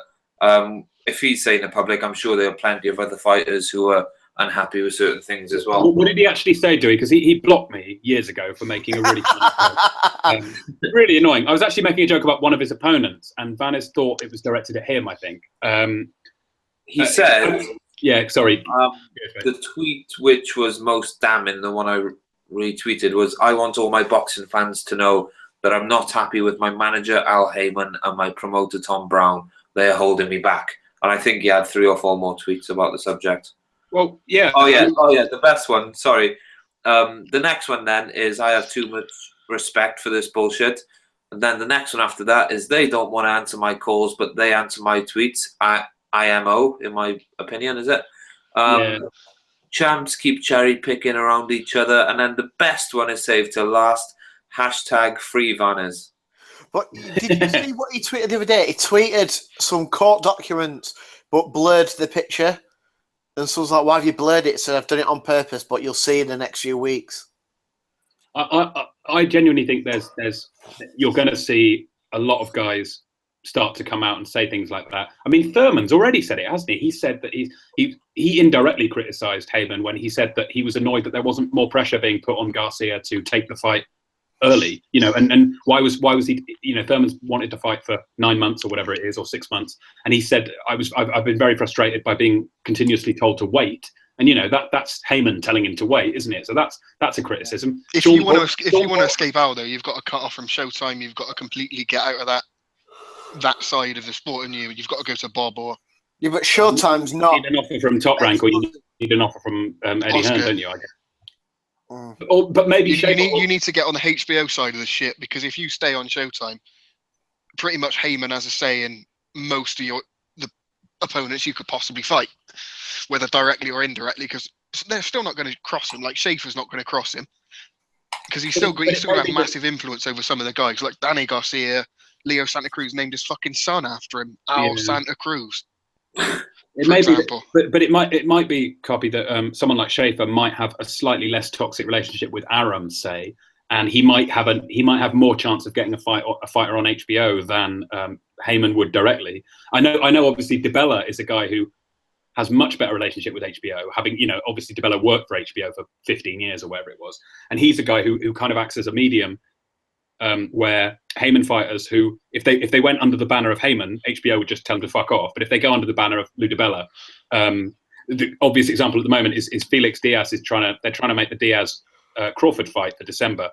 If he's saying it public, I'm sure there are plenty of other fighters who are unhappy with certain things as well. What did he actually say, Dewey? Because he blocked me years ago for making a really funny joke. Really annoying. I was actually making a joke about one of his opponents, and Vannes thought it was directed at him, I think. He said... Yeah, sorry. The tweet which was most damning, the one I retweeted, was, "I want all my boxing fans to know that I'm not happy with my manager, Al Haymon, and my promoter, Tom Brown. They are holding me back." And I think he had 3 or 4 more tweets about the subject. Well, yeah. Oh, yeah, the best one. Sorry. The next one then is, "I have too much respect for this bullshit." And then the next one after that is, "They don't want to answer my calls, but they answer my tweets." IMO, in my opinion, is it? Champs keep cherry picking around each other. And then the best one is saved till last. #free Vannes. But did you see what he tweeted the other day? He tweeted some court documents, but blurred the picture. And someone's like, "Why have you blurred it?" So I've done it on purpose, but you'll see in the next few weeks. I genuinely think you're going to see a lot of guys start to come out and say things like that. I mean, Thurman's already said it, hasn't he? He said that he indirectly criticised Haymon when he said that he was annoyed that there wasn't more pressure being put on Garcia to take the fight early, and why was he, Thurman's wanted to fight for 9 months or whatever it is, or 6 months, and he said, I've been very frustrated by being continuously told to wait, and that's Haymon telling him to wait, isn't it? So that's a criticism. If you want to escape out, though, you've got to cut off from Showtime. You've got to completely get out of that side of the sport, and you've got to go to Bob or... Yeah, but Showtime's not... You need an offer from Top Rank, or you need an offer from Eddie Hearn, don't you, I guess? But maybe you need to get on the HBO side of the shit, because if you stay on Showtime, pretty much Haymon has a say in most of the opponents you could possibly fight, whether directly or indirectly, because they're still not going to cross him. Like, Schaefer's not going to cross him, because he's still going to have massive influence over some of the guys, like Danny Garcia. Leo Santa Cruz named his fucking son after him, Al Santa Cruz. It may be, but it might be, Copy, that someone like Schaefer might have a slightly less toxic relationship with Aram, say, and he might have more chance of getting a fighter on HBO than Haymon would directly. I know. Obviously, DiBella is a guy who has much better relationship with HBO, having obviously DiBella worked for HBO for 15 years or whatever it was, and he's a guy who kind of acts as a medium. Where Haymon fighters who, if they went under the banner of Haymon, HBO would just tell them to fuck off. But if they go under the banner of Lou DiBella, the obvious example at the moment is Felix Diaz they're trying to make the Diaz Crawford fight for December,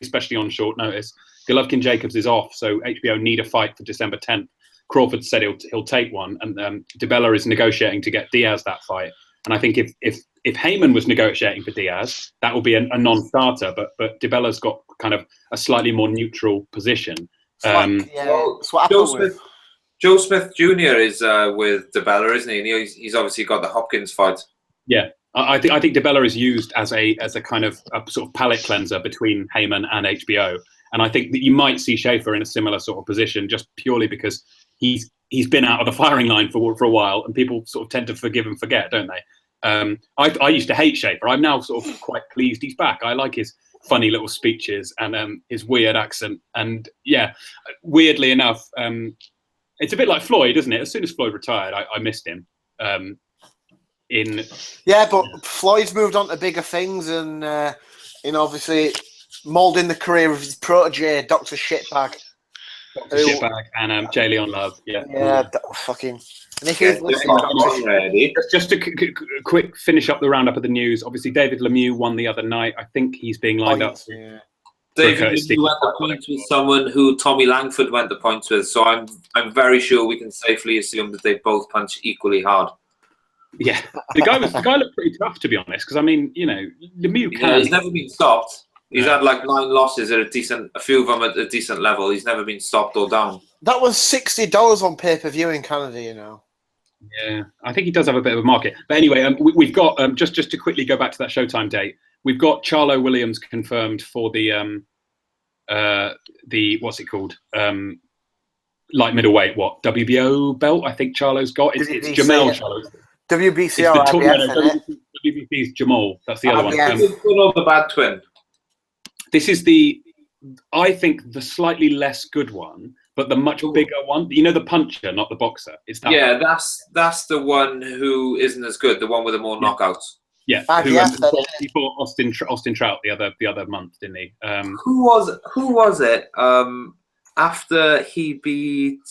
especially on short notice. Golovkin Jacobs is off, so HBO need a fight for December 10th. Crawford said he'll take one, and DiBella is negotiating to get Diaz that fight. And I think if Haymon was negotiating for Diaz, that will be a non-starter. But DiBella's got kind of a slightly more neutral position. Joe Smith Jr. is with DiBella, isn't he? And he's obviously got the Hopkins fight. Yeah, I think DiBella is used as a kind of a sort of palate cleanser between Haymon and HBO. And I think that you might see Schaefer in a similar sort of position, just purely because he's been out of the firing line for a while, and people sort of tend to forgive and forget, don't they? I used to hate Schaefer. I'm now sort of quite pleased he's back. I like his funny little speeches and his weird accent. And yeah, weirdly enough, it's a bit like Floyd, isn't it? As soon as Floyd retired, I missed him. Yeah, but Floyd's moved on to bigger things, and obviously moulding the career of his protege, Dr. Shitbag. Shitbag and J. Leon Love. Yeah. Yeah, fucking. And if he's listening, just to quick finish up the roundup of the news. Obviously, David Lemieux won the other night. I think he's being lined up. Yeah. David Lemieux went to points with someone who Tommy Langford went to points with, so I'm very sure we can safely assume that they both punch equally hard. Yeah, the guy looked pretty tough, to be honest. Because I mean, Lemieux can. He's never been stopped. He's had like 9 losses at a few of them at a decent level. He's never been stopped or down. That was $60 on pay-per-view in Canada, Yeah, I think he does have a bit of a market. But anyway, we've got just to quickly go back to that Showtime date. We've got Charlo Williams confirmed for the what's it called? Light middleweight, WBO belt? I think Charlo's got. It's Jamal Charlo. WBC or IBF, WBC's Jamal. That's the other one. Good or the bad twin? This is I think the slightly less good one, but the much bigger one. The puncher, not the boxer. It's that. Yeah, one. That's the one who isn't as good. The one with the more knockouts. Yeah, he fought Austin Trout the other month, didn't he? Who was it? After he beat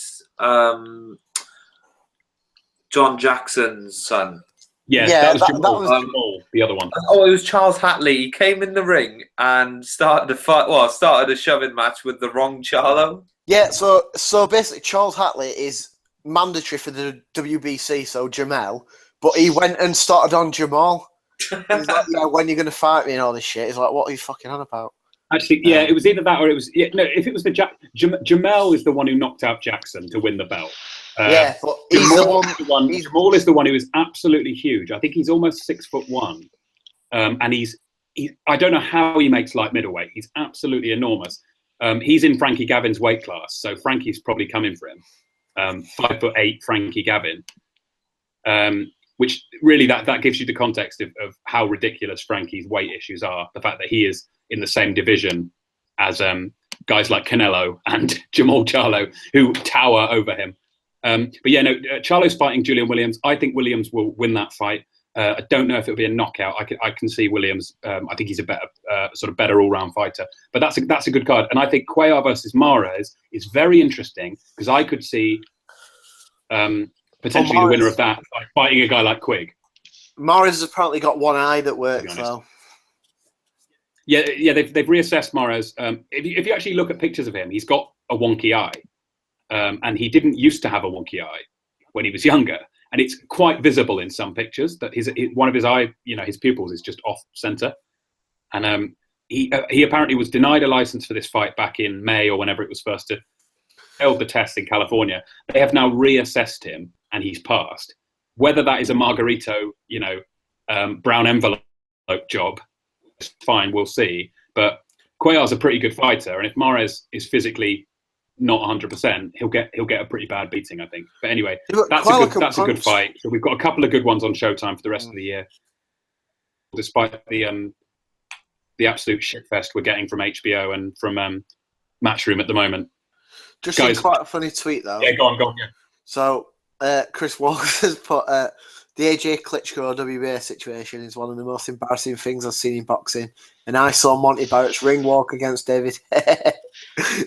John Jackson's son. Yeah, that was Jamal, the other one. Oh, it was Charles Hatley. He came in the ring and started a fight. Well, started a shoving match with the wrong Charlo. Yeah, so basically, Charles Hatley is mandatory for the WBC, so Jamal. But he went and started on Jamal. He's like, yeah, when you're going to fight me and all this shit. He's like, what are you fucking on about? Actually, yeah, it was either that or it was... Yeah, no, if it was Jamal is the one who knocked out Jackson to win the belt. Yeah, but Jamal is the one who is absolutely huge. I think he's almost 6'1", and he's I don't know how he makes light middleweight. He's absolutely enormous. He's in Frankie Gavin's weight class, so Frankie's probably coming for him. 5'8" Frankie Gavin, which really that gives you the context of how ridiculous Frankie's weight issues are. The fact that he is in the same division as guys like Canelo and Jamal Charlo, who tower over him. But yeah, no, Charlo's fighting Julian Williams. I think Williams will win that fight. I don't know if it'll be a knockout. I can see Williams. I think he's a better all-round fighter. But that's a good card. And I think Cuellar versus Mares is very interesting because I could see potentially the winner of that fighting a guy like Quigg. Mares has apparently got one eye that works, though. Yeah, they've reassessed Mares. If you actually look at pictures of him, he's got a wonky eye. And he didn't used to have a wonky eye when he was younger. And it's quite visible in some pictures that one of his eye, his pupils is just off center. And he apparently was denied a license for this fight back in May or whenever it was first to failed the test in California. They have now reassessed him and he's passed. Whether that is a Margarito, brown envelope job, it's fine, we'll see. But Cuellar's a pretty good fighter. And if Mares is physically not 100%, he'll get a pretty bad beating, I think. But anyway, that's a good fight. So we've got a couple of good ones on Showtime for the rest of the year, despite the absolute shitfest we're getting from HBO and from Matchroom at the moment. Just guys, quite a funny tweet though. Yeah, go on. Yeah. So Chris Walker has put the AJ Klitschko WBA situation is one of the most embarrassing things I've seen in boxing, and I saw Monty Barrett's ring walk against David.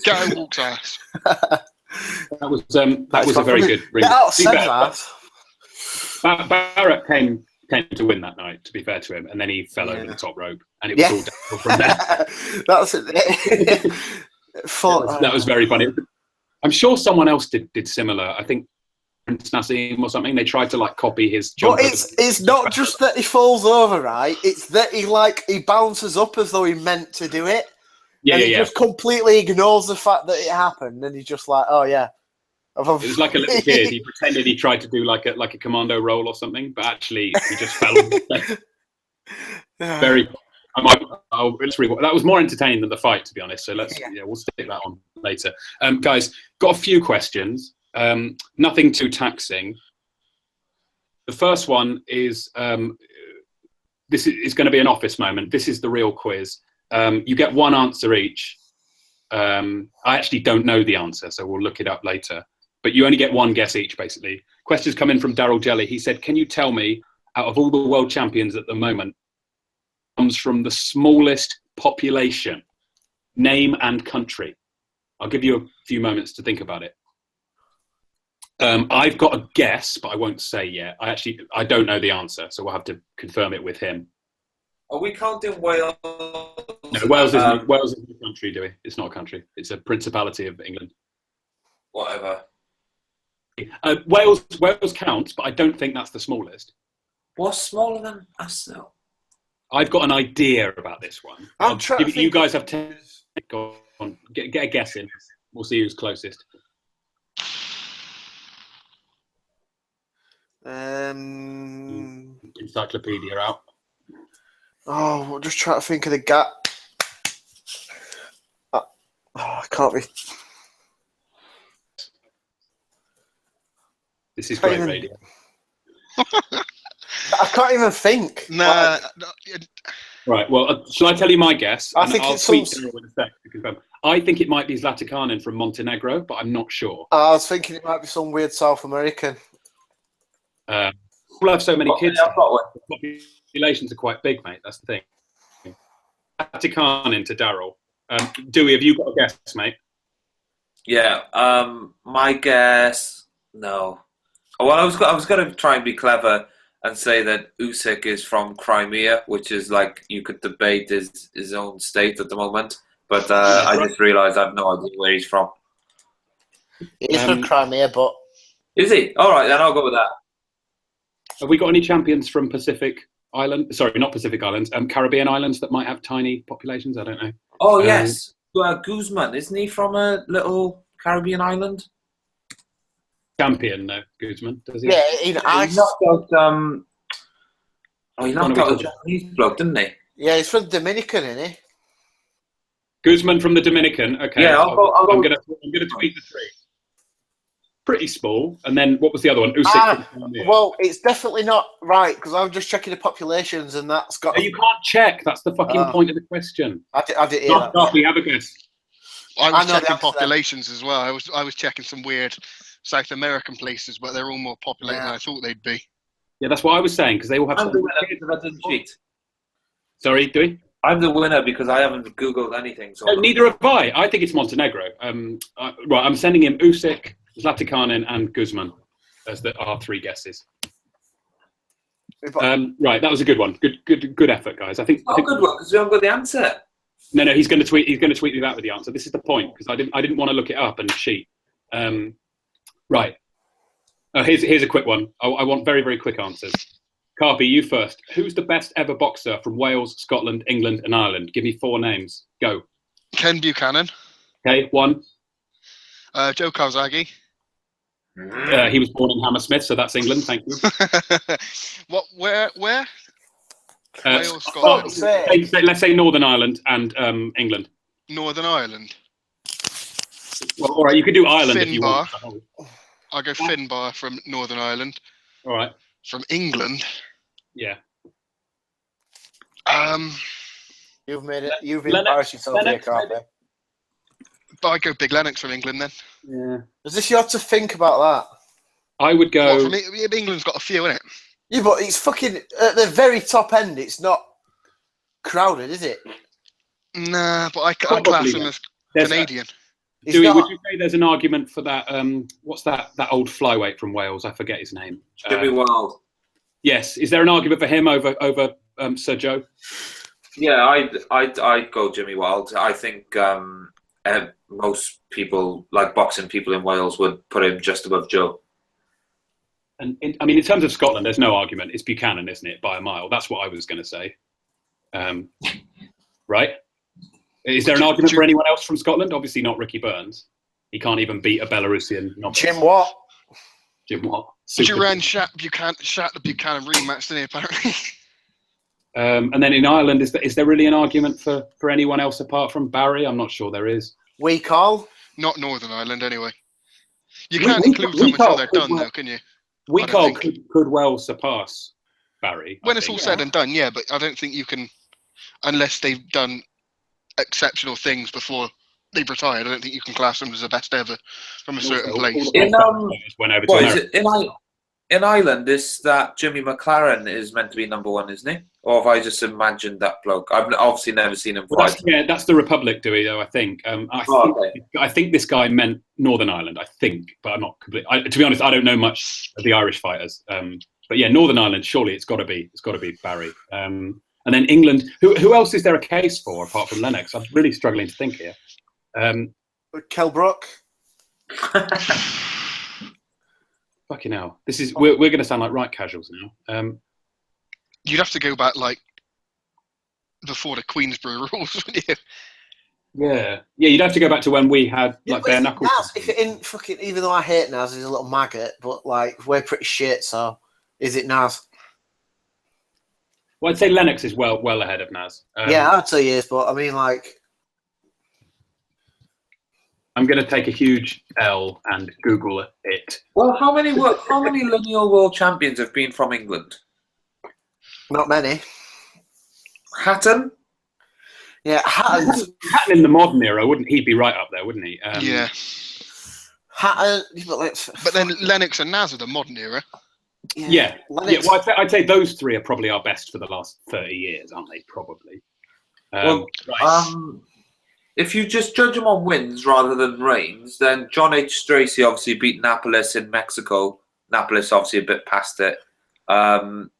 Guy walks ass. That was a very good ring. Barrett came to win that night, to be fair to him, and then he fell over the top rope, and it was all downhill from there. That's it. That was very funny. I'm sure someone else did similar. I think Prince Nassim or something. They tried to copy his jump. But it's not just that he falls over, right? It's that he bounces up as though he meant to do it. Yeah, and he just completely ignores the fact that it happened, and he's just like, "Oh yeah." It was like a little kid. He pretended he tried to do like a commando roll or something, but actually he just fell. Very. Let's rewatch. That was more entertaining than the fight, to be honest. So we'll stick that on later. Guys, got a few questions. Nothing too taxing. The first one is this is going to be an office moment. This is the real quiz. You get one answer each. I actually don't know the answer, so we'll look it up later. But you only get one guess each, basically. Questions come in from Daryl Jelly. He said, "Can you tell me, out of all the world champions at the moment, comes from the smallest population, name and country?" I'll give you a few moments to think about it. I've got a guess, but I won't say yet. I don't know the answer, so we'll have to confirm it with him. Are we counting Wales? No, Wales isn't a country, do we? It's not a country. It's a Principality of England. Whatever. Wales counts, but I don't think that's the smallest. What's smaller than us now? I've got an idea about this one. You guys have 10. Go on, get a guess in. We'll see who's closest. Encyclopedia out. Oh, we'll just try to think of the gap. I can't be. This is great radio. I can't even think. Nah. Right. Well, shall I tell you my guess? I think it's some. I think it might be Zlatikanin from Montenegro, but I'm not sure. I was thinking it might be some weird South American. We'll have so many kids. I've got one. Populations are quite big, mate. That's the thing. Zlatikanin to Daryl. Dewey, have you got a guess, mate? Yeah. My guess. No. Well, I was going to try and be clever and say that Usyk is from Crimea, which is like you could debate his own state at the moment. But I just realised I have no idea where he's from. He's from Crimea, but is he? All right, then I'll go with that. Have we got any champions from Pacific Island? Sorry, not Pacific Islands. Caribbean islands that might have tiny populations. I don't know. Oh yes, Guzman, isn't he from a little Caribbean island? Champion, no, Guzman, does he? yeah, He knocked out. He knocked out a Japanese bloke, didn't he? Yeah, he's from Dominican, isn't he? Guzman from the Dominican. Okay. Yeah, I'm gonna tweet the three. Pretty small. And then what was the other one? Usyk. Well, it's definitely not right because I'm just checking the populations and that's got. No, you can't check. That's the fucking point of the question. I did hear that. Darby, have a guess. I was know the checking answer populations as well. I was checking some weird South American places, but they're all more populated than I thought they'd be. Yeah, that's what I was saying because they all have. I'm the winner because I didn't cheat. Sorry, do we? I'm the winner because I haven't Googled anything. So No, neither have I. I think it's Montenegro. Right, I'm sending him Usyk, Zlatikanin, and Guzman as our three guesses. Right, that was a good one. Good effort, guys. I think. Not a good one because we haven't got the answer. No, he's going to tweet. He's going to tweet me back with the answer. This is the point because I didn't want to look it up and cheat. Right. Here's a quick one. I want very, very quick answers. Carby, you first. Who's the best ever boxer from Wales, Scotland, England, and Ireland? Give me 4 names. Go. Ken Buchanan. Okay, 1. Joe Kawasaki. He was born in Hammersmith, so that's England. Thank you. What? Where? Wales, Scotland. Let's say Northern Ireland and England. Northern Ireland. Well, all right, you could do Ireland if you Finbar. want. I'll go Finbar from Northern Ireland. All right. From England. Yeah. You've made it. You've embarrassed yourself here, Carby. But I go Big Lennox from England then. Yeah. Is this you have to think about that? I would go. England's got a few in it. Yeah, but it's fucking at the very top end. It's not crowded, is it? Nah, but I class him as Canadian. Dewey, would you say there's an argument for that? What's that old flyweight from Wales? I forget his name. Jimmy Wild. Yes. Is there an argument for him over Sir Joe? Yeah, I'd go Jimmy Wild. I think most people, like boxing people in Wales, would put him just above Joe. And in terms of Scotland, there's no argument. It's Buchanan, isn't it, by a mile? That's what I was going to say. Right? Is there an argument for anyone else from Scotland? Obviously not Ricky Burns. He can't even beat a Belarusian novice. Jim Watt. Duran shot the Buchanan rematch, didn't he, apparently? And then in Ireland, is there really an argument for anyone else apart from Barry? I'm not sure there is. We call? Not Northern Ireland, anyway. You can't include them until they're done, though, can you? We could well surpass Barry. When it's all said and done, yeah, but I don't think you can, unless they've done exceptional things before they've retired. I don't think you can class them as the best ever from a certain place. In in Ireland, is that Jimmy McLaren is meant to be number one, isn't he? Or have I just imagined that bloke? I've obviously never seen him fight. That's the Republic, Dewey, though, I think. I think this guy meant Northern Ireland, I think, but I'm not completely... to be honest, I don't know much of the Irish fighters. But yeah, Northern Ireland, surely it's got to be Barry. And then England, who else is there a case for apart from Lennox? I'm really struggling to think here. Kell Brook. Fucking hell. We're going to sound like right casuals now. You'd have to go back like before the Queensborough rules, wouldn't you? Yeah, you'd have to go back to when we had like bare knuckles. Even though I hate Naz, he's a little maggot, but like we're pretty shit. So is it Naz? Well, I'd say Lennox is well ahead of Naz. Yeah, I'd say he is, but I mean, like, I'm going to take a huge L and Google it. Well, how many lineal world champions have been from England? Not many. Hatton? Yeah, Hatton in the modern era, wouldn't he be right up there, wouldn't he? Yeah. Hatton, but then Lennox and Naz are the modern era. Yeah. Well, I'd say those three are probably our best for the last 30 years, aren't they? Probably. If you just judge them on wins rather than reigns, then John H. Stracey obviously beat Napoles in Mexico. Napoles obviously a bit past it. Lloyd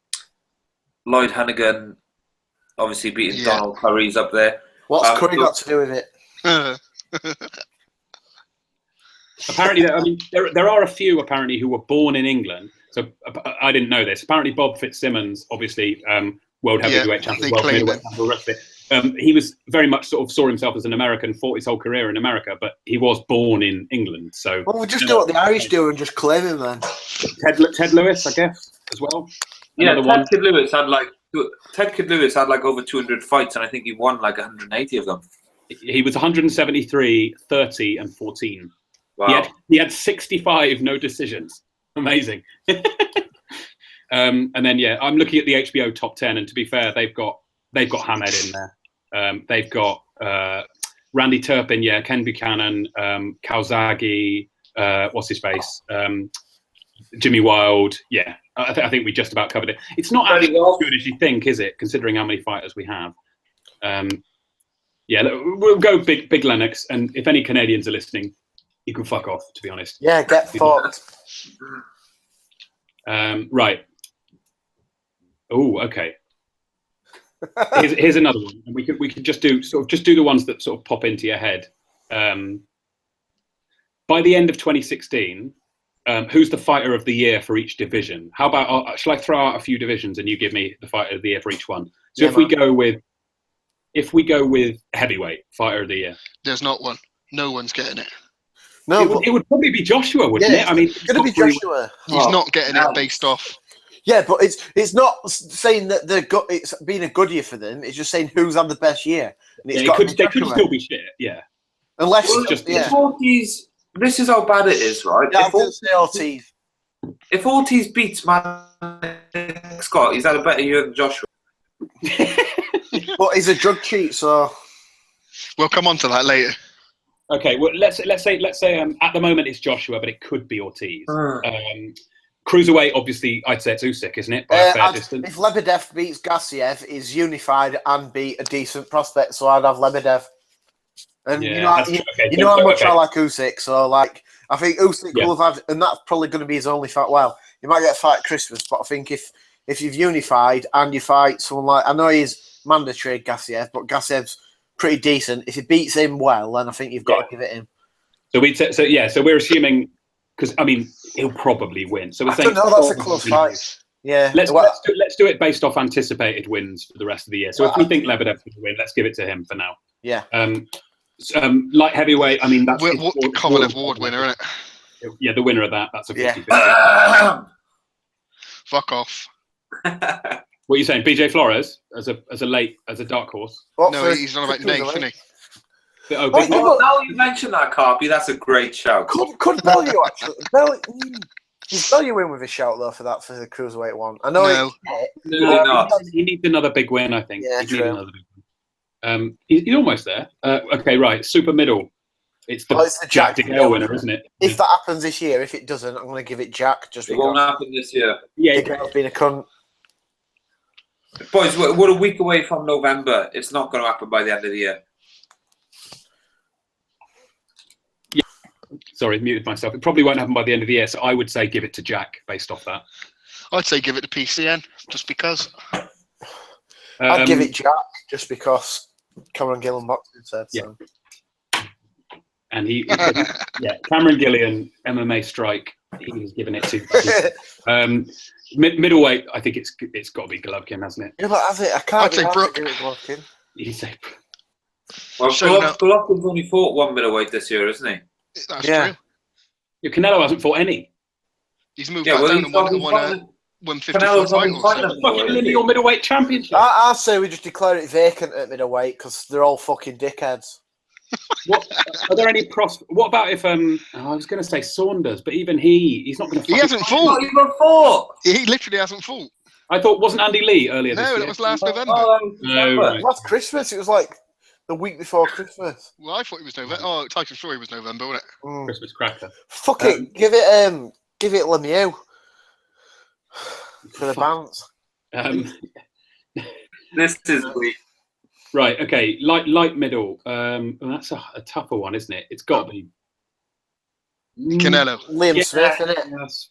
Hannigan obviously beating Donald Curry's up there. What's Curry got to do with it? Apparently, I mean, there are a few apparently who were born in England. So I didn't know this. Apparently, Bob Fitzsimmons, obviously world heavyweight champion, world middleweight champion, all the rest of it. He was very much sort of saw himself as an American, fought his whole career in America, but he was born in England. So we'll just do what the Irish do and just claim him then. Ted Lewis, I guess, as well. Yeah, Ted Kid Lewis had like over 200 fights, and I think he won like 180 of them. He was 173, 30, and 14. Wow. He had 65 no decisions. Amazing. And then I'm looking at the HBO top 10, and to be fair, they've got Hamed in there. They've got Randy Turpin, Ken Buchanan, Calzaghe, what's his face, Jimmy Wild. Yeah, I think we just about covered it. It's not as good as you think, is it? Considering how many fighters we have. We'll go big Lennox, and if any Canadians are listening, you can fuck off. To be honest. Yeah, get fucked. Right. Oh, okay. Here's another one, and we could just do the ones that sort of pop into your head. By the end of 2016, who's the fighter of the year for each division? How about shall I throw out a few divisions and you give me the fighter of the year for each one? So if we go with heavyweight fighter of the year, there's not one. No one's getting it. No, it would probably be Joshua, wouldn't it? I mean, it's going to be Joshua. He's not getting it based off. Yeah, but it's not saying that it's been a good year for them. It's just saying who's had the best year. And they could still be shit. Yeah, unless if Ortiz. This is how bad it is, right? Yeah, Ortiz. If Ortiz beats Scott, he's had a better year than Joshua. But he's a drug cheat, so we'll come on to that later. Okay, well let's say at the moment it's Joshua, but it could be Ortiz. Cruiserweight, obviously, I'd say it's Usyk, isn't it? By a fair distance. If Lebedev beats Gassiev, he's unified and beat a decent prospect, so I'd have Lebedev. And you know how much I like Usyk, so like I think Usyk will have had, and that's probably going to be his only fight. Well, he might get a fight at Christmas, but I think if you've unified and you fight someone like, I know he's mandatory Gassiev, but Gassiev's pretty decent. If he beats him well, then I think you've got to give it him. So we're assuming, because I mean he'll probably win. So we're saying that's a close fight. Yeah, let's do it based off anticipated wins for the rest of the year. So if we think Lebedev's going to win, let's give it to him for now. Yeah. Light heavyweight, I mean, that's Kovalev Award winner, isn't it? Yeah, the winner of that. That's a 50-50. Fuck off. What are you saying, BJ Flores as a dark horse? No, he's not about Nate, isn't he? Now you mention that, Carpy, that's a great shout. Could Bellew actually? Does Bellew win with a shout though for the cruiserweight one? I know. No. He needs another big win, I think. Yeah, he needs another big win. He's almost there. Okay, right. Super middle. It's the, It's the Jack Jack DeGale winner, isn't it? If that happens this year, if it doesn't, I'm going to give it Jack just It won't because happen this year. Yeah, DeGale's been a cunt. Boys, we're a week away from November. It's not going to happen by the end of the year. sorry, muted myself. It probably won't happen by the end of the year, so I would say give it to Jack based off that. I'd say give it to PCN just because. I'd give it Jack just because Cameron Gillan boxing said so. And Cameron Gillian, MMA strike. He was giving it to. Middleweight, I think it's got to be Golovkin, hasn't it? Yeah, but has it? I can't. I'd say Brook. Give it Golovkin. You say. Well, Golovkin's only fought one middleweight this year, isn't he? That's true. Yeah, Canelo hasn't fought any. He's moved back down and won 154 titles. Fucking lineal middleweight championship. I say we just declare it vacant at middleweight because they're all fucking dickheads. What are there any What about if I was going to say Saunders, but even he's not going to. He hasn't fought. Not even fought. He literally hasn't fought. I thought wasn't Andy Lee earlier this year? No, that was last November. No, right. Last Christmas, it was like the week before Christmas. Well, I thought it was November. Oh, Tyson Fury was November, wasn't it? Christmas cracker. Fuck it, give it Lemieux for the bounce. This is weak. Right, okay, light middle. That's a tougher one, isn't it? It's got to be Canelo. Liam Smith, isn't it? Yes.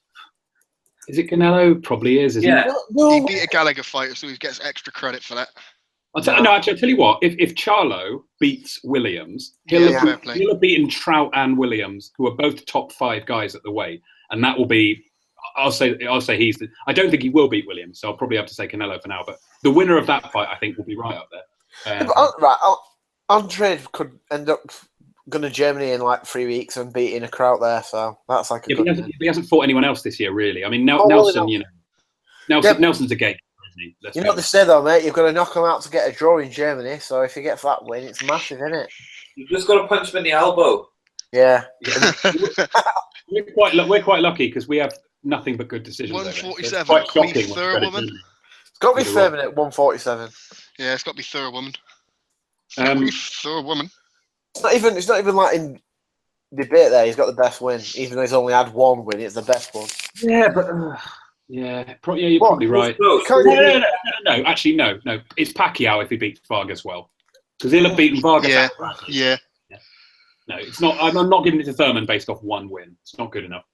Is it Canelo? Probably is, isn't it? No. He beat a Gallagher fighter, so he gets extra credit for that. Actually, I'll tell you what. If Charlo beats Williams, he'll have beaten Trout and Williams, who are both top 5 guys at the weight, and that will be. I'll say he's. I don't think he will beat Williams, so I'll probably have to say Canelo for now. But the winner of that fight, I think, will be right up there. Andre could end up going to Germany in like 3 weeks and beating a crowd there, so that's like a good he hasn't fought anyone else this year, really. I mean, Nelson, Nelson's a gatekeeper, isn't he? You know what they say though, mate? You've got to knock them out to get a draw in Germany. So if he gets that win, it's massive, isn't it? You've just got to punch him in the elbow. Yeah. We're quite lucky because we have nothing but good decisions. 147. Quite shocking. Third woman. It's got to be Thurman at 147. Yeah, it's got to be third woman. Third woman. It's not even like in debate there. He's got the best win, even though he's only had one win. It's the best one. Yeah, but you're probably right. No. Actually, no. It's Pacquiao if he beats Vargas well, because he'll have beaten Vargas. Yeah. No, it's not. I'm not giving it to Thurman based off one win. It's not good enough.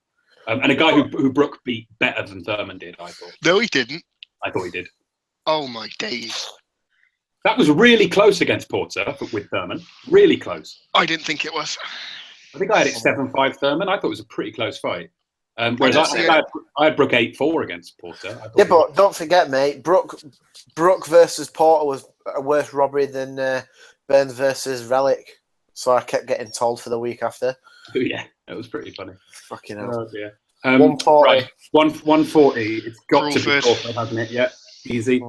And a guy who Brook beat better than Thurman did, I thought. No, he didn't. I thought he did. Oh my days. That was really close against Porter with Thurman. Really close. I didn't think it was. I think I had it 7-5 Thurman. I thought it was a pretty close fight. Whereas I had Brook 8-4 against Porter. Yeah, but don't forget, mate, Brook versus Porter was a worse robbery than Burns versus Relic. So I kept getting told for the week after. Oh, yeah, that was pretty funny. Fucking hell. Oh, yeah. 140. Right. 140. It's got to be Porter, hasn't it? Yeah, easy.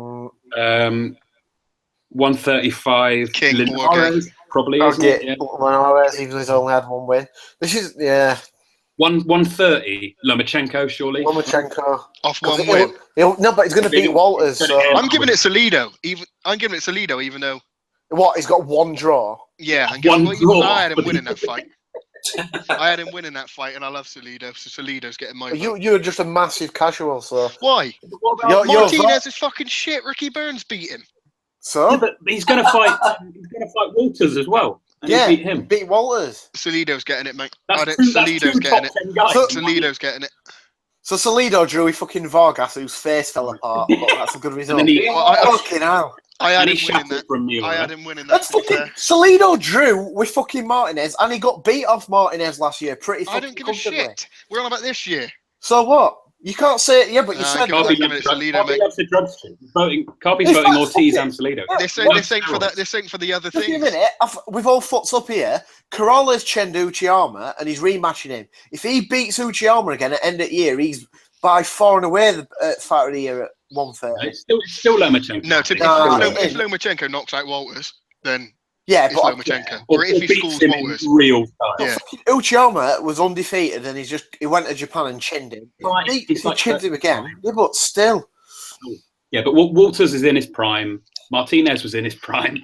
135. King Linares, probably. Isn't it? Yeah. Linares, even though he's only had one win. This is 130. Lomachenko, surely. Lomachenko off one win. No, but he's going to beat Walters. So. I'm giving it Salido. Even though. What? He's got one draw. Yeah, I had him winning that fight. I had him winning that fight, and I love Salido. So Salido's getting my vote. You're just a massive casual. So why? Martinez is fucking shit. Ricky Burns beat him. So, but he's going to fight. He's going to fight Walters as well. And beat him. Beat Walters. Salido's getting it, mate. Salido's getting it. Salido's getting it. So Salido drew a fucking Vargas whose face fell apart. But that's a good result. Fucking hell. I had him winning that. That's fucking Salido drew with fucking Martinez, and he got beat off Martinez last year. I don't give a shit. We're on about this year. So what? You can't say it. Yeah, but you said Carby's voting Ortiz and Salido. This ain't for the other thing. Just a minute. We've all fucked up here. Corrales Chendo Uchiyama, and he's rematching him. If he beats Uchiyama again at end of year, he's by far and away the fighter of the year at 130. It's still Lomachenko. No, if Lomachenko knocks out Walters, then it's Lomachenko. Or if he scores Walters. Real time. Yeah. Uchiyama was undefeated, and he went to Japan and chinned him. He chinned him again. Yeah, but still. Yeah, but Walters is in his prime. Martinez was in his prime.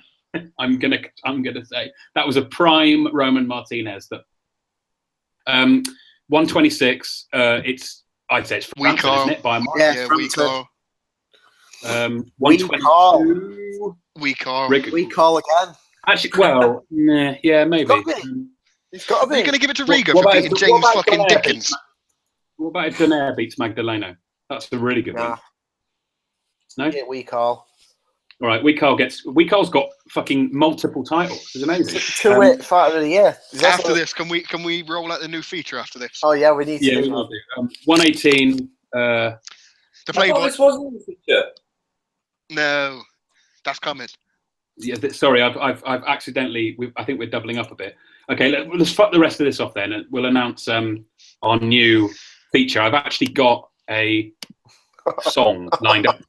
I'm gonna say that was a prime Roman Martinez. That 126. I'd say it's Weak Frampton, isn't arm. it? By a mile. Yeah, weak Frampton. arm. 122. Weak arm. We call again. Actually, well, yeah, maybe. It's got to Are you be. going to give it to What- Riga what for about beating if- James what about fucking Donaire Dickens? What about if Donaire beats Magdaleno? That's a really good Nah. one. No? Yeah, we call. All right, Weekarl's got fucking multiple titles. It's amazing. Two fighter of the year. He's also- After this, can we roll out the new feature after this? Oh yeah, we need to Yeah, do we'll that. do. 118. The I thought Playboy. this wasn't the feature. No, that's coming. Yeah, sorry, I've accidentally. I think we're doubling up a bit. Okay, let's fuck the rest of this off then, and we'll announce our new feature. I've actually got a song lined up.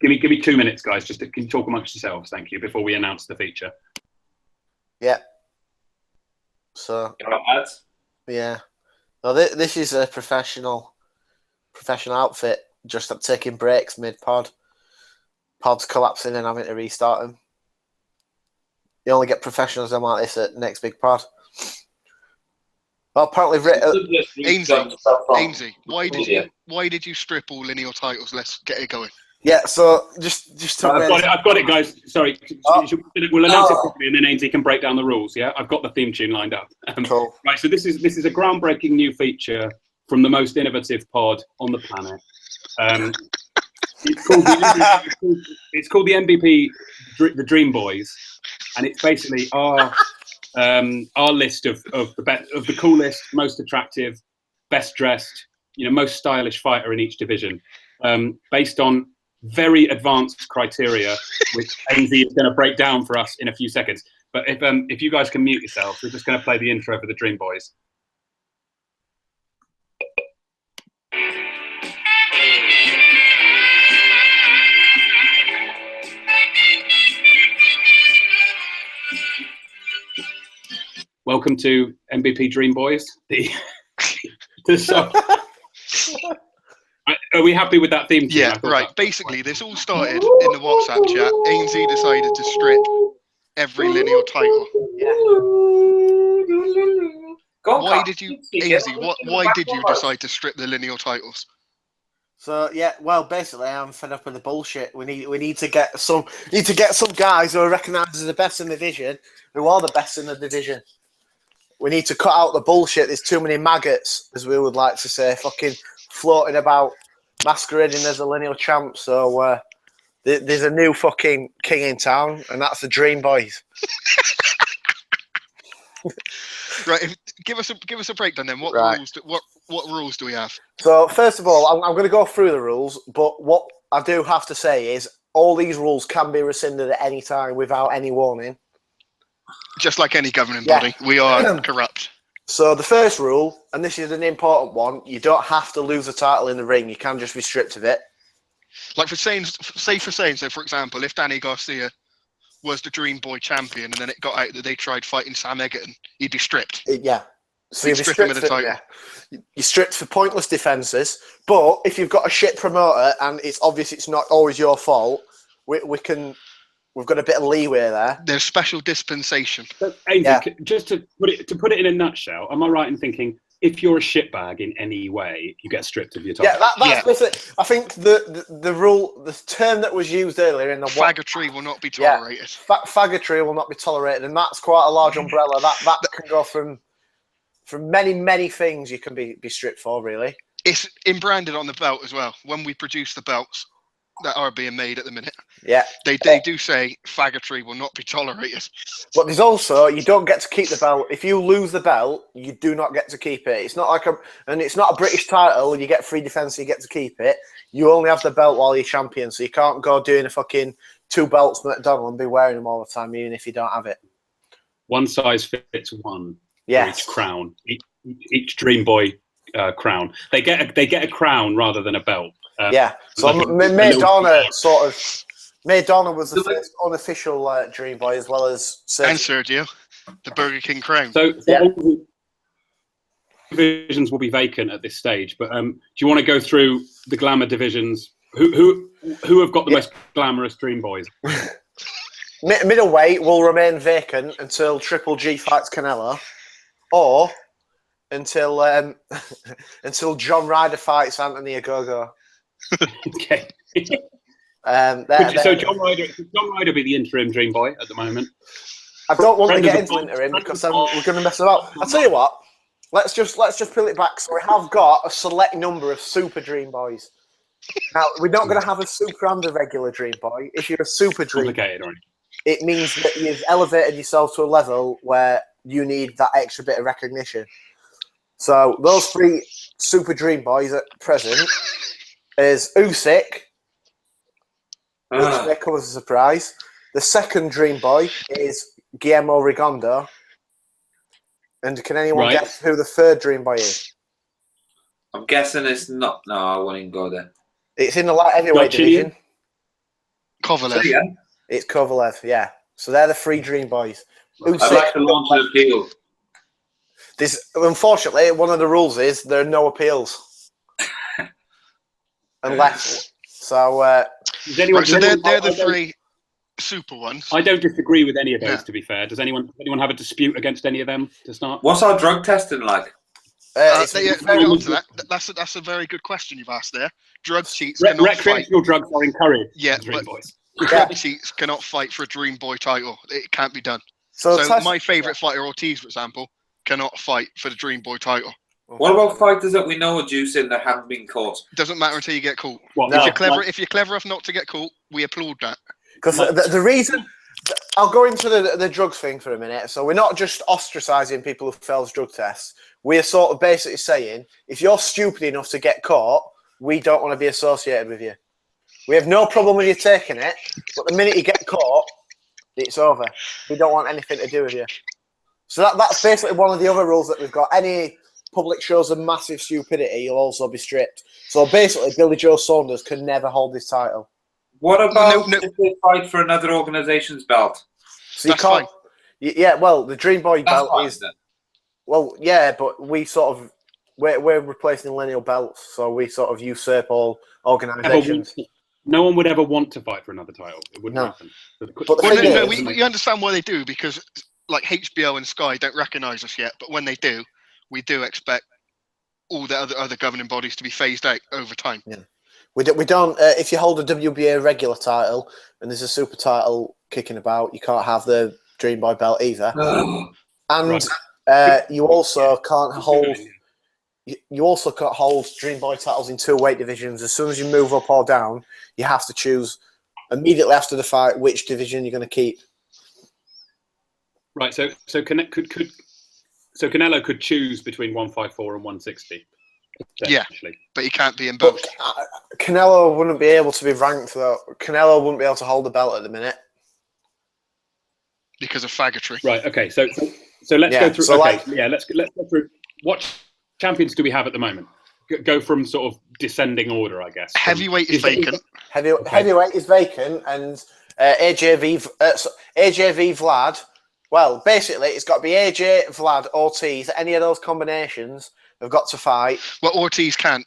Give me 2 minutes, guys. Just can you talk amongst yourselves, thank you, before we announce the feature. Yeah. So You know, lads? yeah, well, this is a professional outfit. Just up taking breaks mid pod. Pod's collapsing and having to restart them. You only get professionals like this at next big pod. Well, apparently, Ainsley, why did you strip all lineal titles? Let's get it going. yeah. So just to I've got it, guys. Sorry, Oh. we'll announce it quickly, and then Ainsley can break down the rules. Yeah, I've got the theme tune lined up. Cool. Right, so this is a groundbreaking new feature from the most innovative pod on the planet. It's called the MVP, the Dream Boys, and it's basically our list of the coolest, most attractive, best dressed, most stylish fighter in each division, based on very advanced criteria, which Ainsley is going to break down for us in a few seconds. But if you guys can mute yourselves, we're just going to play the intro for the Dream Boys. Welcome to MVP Dream Boys. Are we happy with that theme tune? Yeah, right. Basically, this all started in the WhatsApp chat. Ainsley decided to strip every lineal title. Why did you, Ainsley? Why did you decide to strip the lineal titles? So yeah, well, basically, I'm fed up with the bullshit. We need to get some guys who are recognised as the best in the division, who are the best in the division. We need to cut out the bullshit. There's too many maggots, as we would like to say, fucking floating about, masquerading as a lineal champ. So there's a new fucking king in town, and that's the Dream Boys. Right, give us a breakdown then. What rules do we have? So first of all, I'm going to go through the rules, but what I do have to say is all these rules can be rescinded at any time without any warning. Just like any governing body, we are corrupt. So the first rule, and this is an important one, you don't have to lose the title in the ring. You can just be stripped of it. Like for example, if Danny Garcia was the Dream Boy champion and then it got out that they tried fighting Sam Eggington, he'd be stripped. Yeah. So you'd strip him of the title. Yeah. You're stripped for pointless defences, but if you've got a shit promoter and it's obvious it's not always your fault, we've got a bit of leeway there. There's special dispensation. Ainsley, just to put it in a nutshell, am I right in thinking if you're a shitbag in any way, you get stripped of your title? Yeah, that's basically. I think the rule, the term that was used earlier in the faggotry will not be tolerated. Yeah, faggotry will not be tolerated, and that's quite a large umbrella. That can go from many things you can be stripped for. Really, it's branded on the belt as well. When we produce the belts that are being made at the minute, yeah, they do say faggotry will not be tolerated. But there's also, you don't get to keep the belt. If you lose the belt, you do not get to keep it. It's not like it's not a British title. You get free defense, you get to keep it. You only have the belt while you're champion, so you can't go doing a fucking 2 belts McDonald and be wearing them all the time, even if you don't have it. One size fits one. Yeah. Each crown, each Dream Boy crown. They get a crown rather than a belt. Yeah. So Maidonna was the first unofficial Dream Boy, as well as and Sergio, the Burger King crown. So divisions will be vacant at this stage. But do you want to go through the glamour divisions? Who Who have got the most glamorous Dream Boys? Middleweight will remain vacant until Triple G fights Canelo, or until until John Ryder fights Anthony Agogo. Okay. So John Ryder be the interim Dream Boy at the moment? I don't want to get into interim because we're going to mess about. I'll tell you what. Let's just pull it back. So we have got a select number of Super Dream Boys. Now we're not going to have a Super and a regular Dream Boy. If you're a Super Dream, it means that you've elevated yourself to a level where you need that extra bit of recognition. So those 3 Super Dream Boys at present is Usyk, which may come as a surprise. The second Dream Boy is Guillermo Rigondeaux. And can anyone guess who the third Dream Boy is? I'm guessing it's not. No, I won't even go there. It's in the light heavyweight division. Kovalev. So, yeah. It's Kovalev, yeah. So they're the 3 Dream Boys. I'd like to launch an appeal. Unfortunately, one of the rules is there are no appeals. Unless. So, they're the 3 super ones. I don't disagree with any of those, to be fair. Does anyone have a dispute against any of them to start? What's our drug testing like? That's a very good question you've asked there. Drug cheats cannot recreational drugs are encouraged. Yeah, Dream Boys. Drug cheats cannot fight for a Dream Boy title. It can't be done. So my favourite fighter, Ortiz, for example, cannot fight for the Dream Boy title. What about fighters that we know are juicing that haven't been caught? Doesn't matter until you get caught. If you're clever enough not to get caught, we applaud that. Because the reason... I'll go into the drugs thing for a minute. So we're not just ostracising people who fail drug tests. We're sort of basically saying, if you're stupid enough to get caught, we don't want to be associated with you. We have no problem with you taking it, but the minute you get caught, it's over. We don't want anything to do with you. So that's basically one of the other rules that we've got. Any public shows of massive stupidity, you'll also be stripped. So basically, Billy Joe Saunders can never hold this title. What about if they fight for another organisation's belt? So you can't. Yeah, well, the Dream Boy belt is. Well, yeah, but we're replacing lineal belts, so we sort of usurp all organisations. No one would ever want to fight for another title. It wouldn't happen. But we understand why they do, because like HBO and Sky don't recognise us yet, but when they do, we do expect all the other governing bodies to be phased out over time. Yeah. We don't. If you hold a WBA regular title and there's a super title kicking about, you can't have the Dream Boy belt either. And you also can't hold. You also can't hold Dream Boy titles in 2 weight divisions. As soon as you move up or down, you have to choose immediately after the fight which division you're going to keep. Right. So Canelo could choose between 154 and 160. Yeah, but he can't be in both. Canelo wouldn't be able to be ranked though. Canelo wouldn't be able to hold the belt at the minute because of faggotry. Right. Okay. So let's go through. So let's go through. What champions do we have at the moment? Go from sort of descending order, I guess. Heavyweight is vacant. Heavyweight is vacant, and AJ v Vlad. Well, basically, it's got to be AJ, Vlad, Ortiz. Any of those combinations have got to fight. Well, Ortiz can't.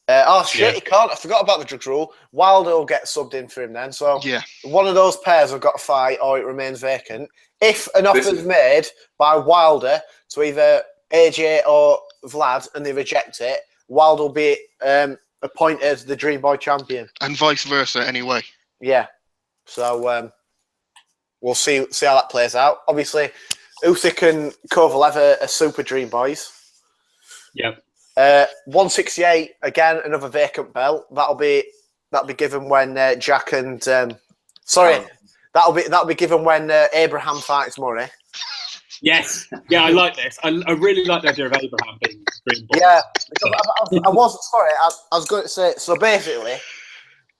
He can't. I forgot about the drugs rule. Wilder will get subbed in for him then. So one of those pairs have got to fight, or it remains vacant. If an offer is made by Wilder to either AJ or Vlad and they reject it, Wilder will be appointed the Dream Boy champion. And vice versa anyway. Yeah. So we'll see how that plays out. Obviously, Usyk and Kovalev are super Dream Boys. Yeah. 168 again, another vacant belt. That'll be given when Jack and that'll be given when Abraham fights Murray. Yes. Yeah, I like this. I really like the idea of Abraham being Dream Boy. Yeah, because I was going to say, so basically,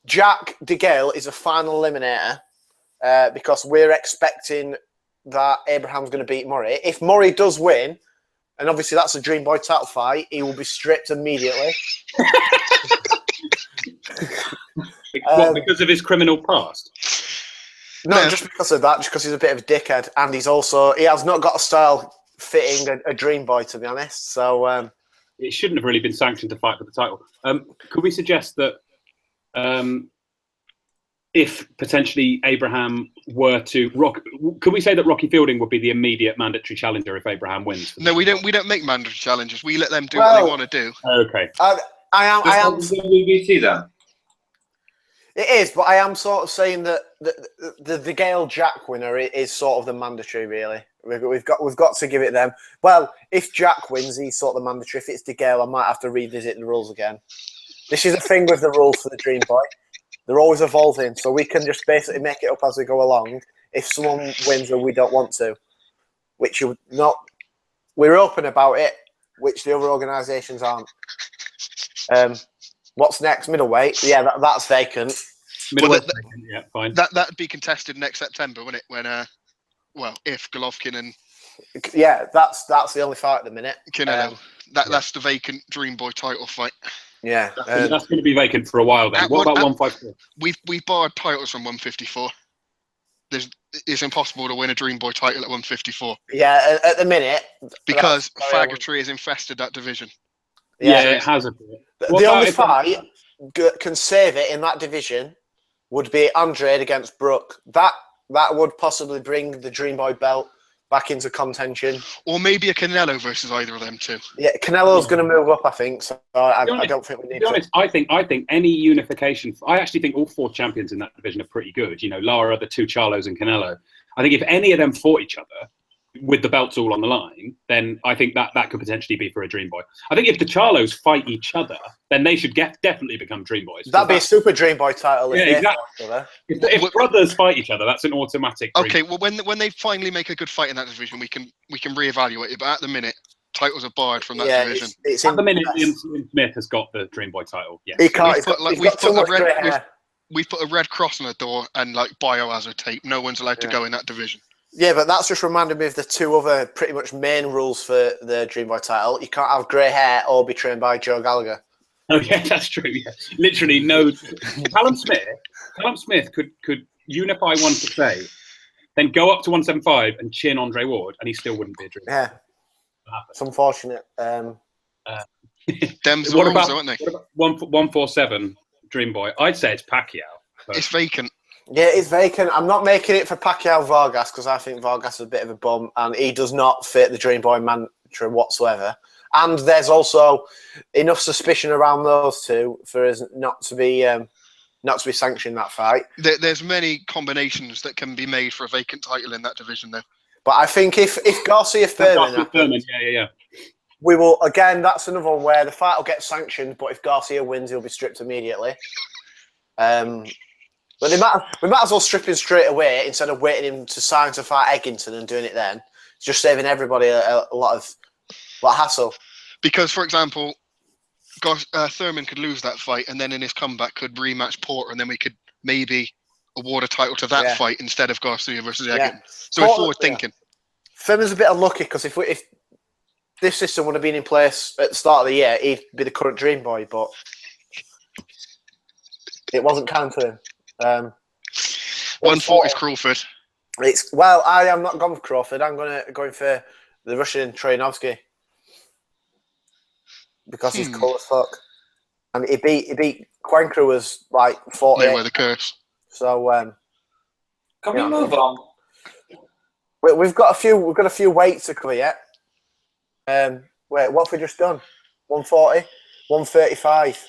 Jack DeGale is a final eliminator because we're expecting that Abraham's going to beat Murray. If Murray does win, and obviously that's a Dream Boy title fight, he will be stripped immediately. Because of his criminal past? No, just because of that, just because he's a bit of a dickhead, and he has not got a style fitting a Dream Boy, to be honest. So it shouldn't have really been sanctioned to fight for the title. Could we suggest that if potentially Abraham were to could we say that Rocky Fielding would be the immediate mandatory challenger if Abraham wins? No, we don't make mandatory challenges. We let them do what they want to do. Okay. I am. BBC then. It is, but I am sort of saying that the Gale Jack winner is sort of the mandatory. Really, we've got to give it them. Well, if Jack wins, he's sort of the mandatory. If it's De Gale, I might have to revisit the rules again. This is the thing with the rules for the Dream Boy. They're always evolving, so we can just basically make it up as we go along. If someone wins and we don't want to, which you not, we're open about it, which the other organisations aren't. What's next? Middleweight? Yeah, that's vacant. Middleweight, vacant. Yeah, fine. That'd be contested next September, wouldn't it? When if Golovkin and that's the only fight at the minute. Canelo. That's the vacant Dream Boy title fight. Yeah, that's going to be vacant for a while then. What about 154? We've barred titles from 154. It's impossible to win a Dream Boy title at 154. Yeah, at the minute because faggotry has infested that division. Yeah, it has a bit. The only fight can save it in that division would be Andrade against Brook. That would possibly bring the Dream Boy belt back into contention. Or maybe a Canelo versus either of them two. Yeah, Canelo's going to move up, I think. So I don't think we need to. Honest, I think any unification. I actually think all 4 champions in that division are pretty good. You know, Lara, the 2 Charlos, and Canelo. I think if any of them fought each other with the belts all on the line, then I think that could potentially be for a Dream Boy. I think if the Charlos fight each other, then they should definitely become Dream Boys. That'd be a super Dream Boy title. Yeah, exactly. If brothers fight each other, that's an automatic. Okay, well, when they finally make a good fight in that division, we can reevaluate it. But at the minute, titles are barred from that division. At the minute, Ian Smith has got the Dream Boy title. Yeah, he can't. We've put a red cross on the door and like biohazard tape. No one's allowed to go in that division. Yeah, but that's just reminded me of the 2 other pretty much main rules for the Dream Boy title. You can't have grey hair or be trained by Joe Gallagher. Oh yeah, that's true. Yeah, literally no. Callum Smith could unify 168, then go up to 175 and chin Andre Ward, and he still wouldn't be a Dream. Yeah, it's unfortunate. Them's the rules, aren't they? 147 Dream Boy. I'd say it's Pacquiao. It's vacant. Yeah, it's vacant. I'm not making it for Pacquiao Vargas because I think Vargas is a bit of a bum and he does not fit the Dream Boy mantra whatsoever. And there's also enough suspicion around those 2 for us not to be sanctioning that fight. There's many combinations that can be made for a vacant title in that division, though. But I think if Garcia Furman, yeah. We will again. That's another one where the fight will get sanctioned, but if Garcia wins, he'll be stripped immediately. But we might as well strip him straight away instead of waiting him to sign to fight Eggington and doing it then. It's just saving everybody a lot of hassle. Because, for example, Thurman could lose that fight and then in his comeback could rematch Porter and then we could maybe award a title to that fight instead of Garcia versus Eggington. So we're forward thinking. Thurman's a bit unlucky because if this system would have been in place at the start of the year, he'd be the current Dream Boy, but it wasn't kind to him. 140 is Crawford. I am not going for Crawford. I'm going for the Russian Troyanovsky because he's cool as fuck, and he beat Quankru was like 40. With the curse. So can we move on? We've got a few weights to cover yet. Wait, what have we just done? 140, 135.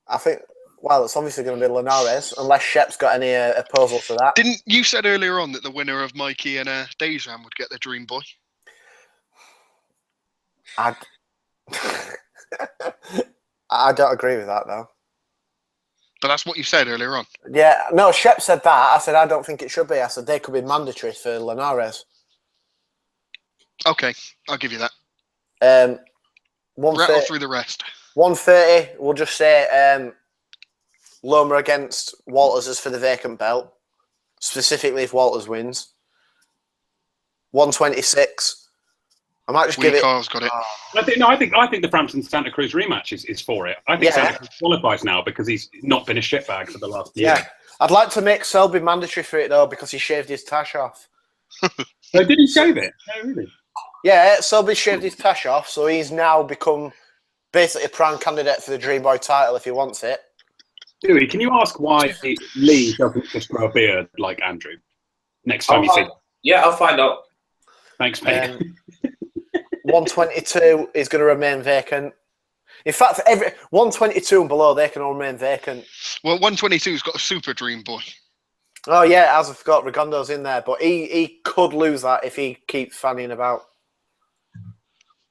I think, well, it's obviously going to be Linares, unless Shep's got any opposal to that. Didn't you said earlier on that the winner of Mikey and Dejan would get the Dream Boy? I don't agree with that, though. But that's what you said earlier on. Yeah, no, Shep said that. I said, I don't think it should be. I said, they could be mandatory for Linares. Okay, I'll give you that. Rattle through the rest. 130, we'll just say Loma against Walters is for the vacant belt, specifically if Walters wins. 126. I might just give it. Carl's got it. I think the Frampton Santa Cruz rematch is for it. I think Santa Cruz qualifies now because he's not been a shitbag for the last year. Yeah, I'd like to make Selby mandatory for it though because he shaved his tash off. So did he shave it? No, really. Yeah, Selby shaved his tash off, so he's now become basically a prime candidate for the Dream Boy title if he wants it. Dewey, can you ask why Lee doesn't just grow a beard like Andrew next time you see him? Yeah, I'll find out. Thanks, mate. 122 is going to remain vacant. In fact, 122 and below, they can all remain vacant. Well, 122's got a super dream boy. Oh, yeah, as I forgot, Rigondo's in there, but he could lose that if he keeps fanning about.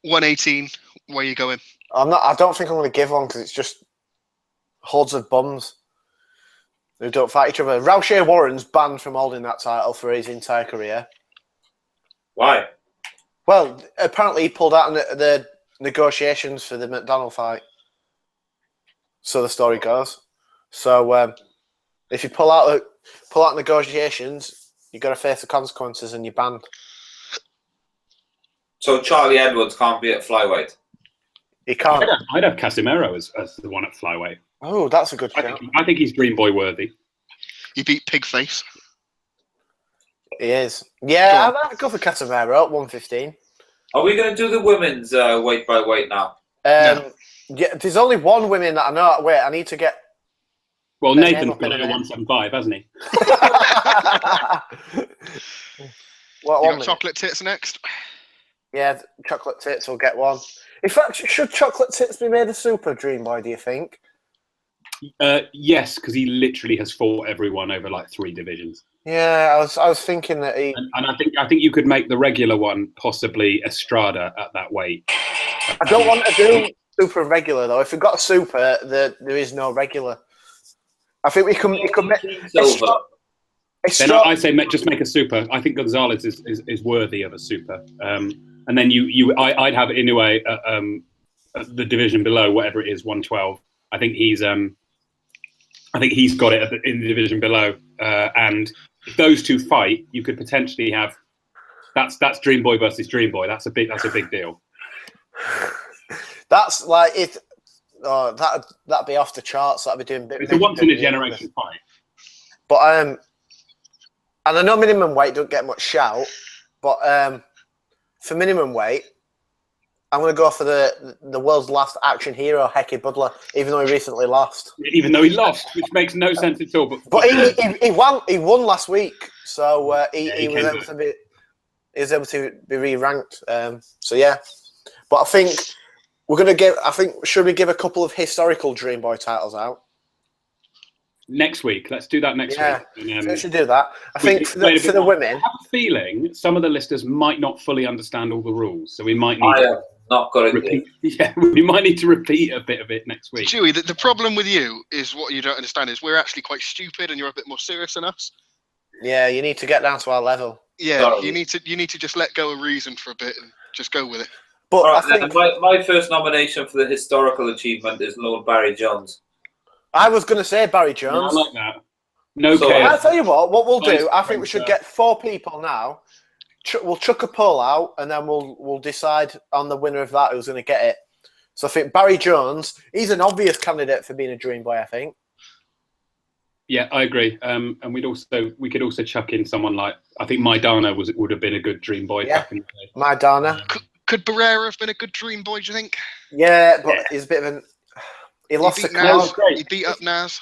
118, where you going? I don't think I'm going to give one because it's just hordes of bums who don't fight each other. Raucher Warren's banned from holding that title for his entire career. Why? Well, apparently he pulled out in the negotiations for the McDonald fight. So the story goes. So if you pull out negotiations, you've got to face the consequences and you're banned. So Charlie Edwards can't be at flyweight? He can't. I'd have Casimiro as the one at flyweight. Oh, that's a good shout. I think he's Dream Boy worthy. He beat Pigface. He is. Yeah, I'd go for Casemiro at 115. Are we going to do the women's weight by weight now? No. Yeah, there's only one woman that I know. Wait, I need to get. Well, Nathan's got it at 175, hasn't he? What You one? got chocolate tits next? Yeah, chocolate tits will get one. In fact, should chocolate tits be made a super Dream Boy? Do you think? Yes, because he literally has fought everyone over like 3 divisions. Yeah, I was thinking that he. And I think you could make the regular one possibly Estrada at that weight. I don't want to do super and regular though. If we've got a super, there is no regular. I think we can make Silver. Then I say just make a super. I think Gonzalez is worthy of a super. And then I'd have Inoue at the division below, whatever it is, 112. I think he's got it in the division below. And if those two fight, you could potentially have that's Dream Boy versus Dream Boy. That's a big deal. That's like it. Oh, that'd be off the charts. That'd be doing. It's a once in a generation fight. But and I know minimum weight don't get much shout, but for minimum weight, I'm going to go for the world's last action hero, Hecky Budler, even though he recently lost. Even though he lost, which makes no sense at all. But he won last week, so he was able to be re-ranked. So yeah, but I think we're going to give. I think should we give a couple of historical Dream Boy titles out next week? Let's do that next week. And, we should do that. I think for the women, I have a feeling some of the listeners might not fully understand all the rules, so we might need. Not got it. Repeat, yeah, we might need to repeat a bit of it next week. Chewy, the problem with you is what you don't understand is we're actually quite stupid and you're a bit more serious than us. Yeah, you need to get down to our level. Yeah, Sorry. you need to just let go of reason for a bit and just go with it. But Right, I think my first nomination for the historical achievement is Lord Barry Jones. I was going to say Barry Yeah, Jones. I like that. No So, care. I'll tell you what we'll do. Nice. I think we should get 4 people now. We'll chuck a poll out, and then we'll decide on the winner of that who's going to get it. So I think Barry Jones, he's an obvious candidate for being a Dream Boy, I think. Yeah, I agree. And we could also chuck in someone like I think Maidana would have been a good Dream Boy back in the day. Maidana. Could Barrera have been a good Dream Boy, do you think? Yeah, but he's a bit of an. He lost He the beat Nas. crowd. He beat up Nas.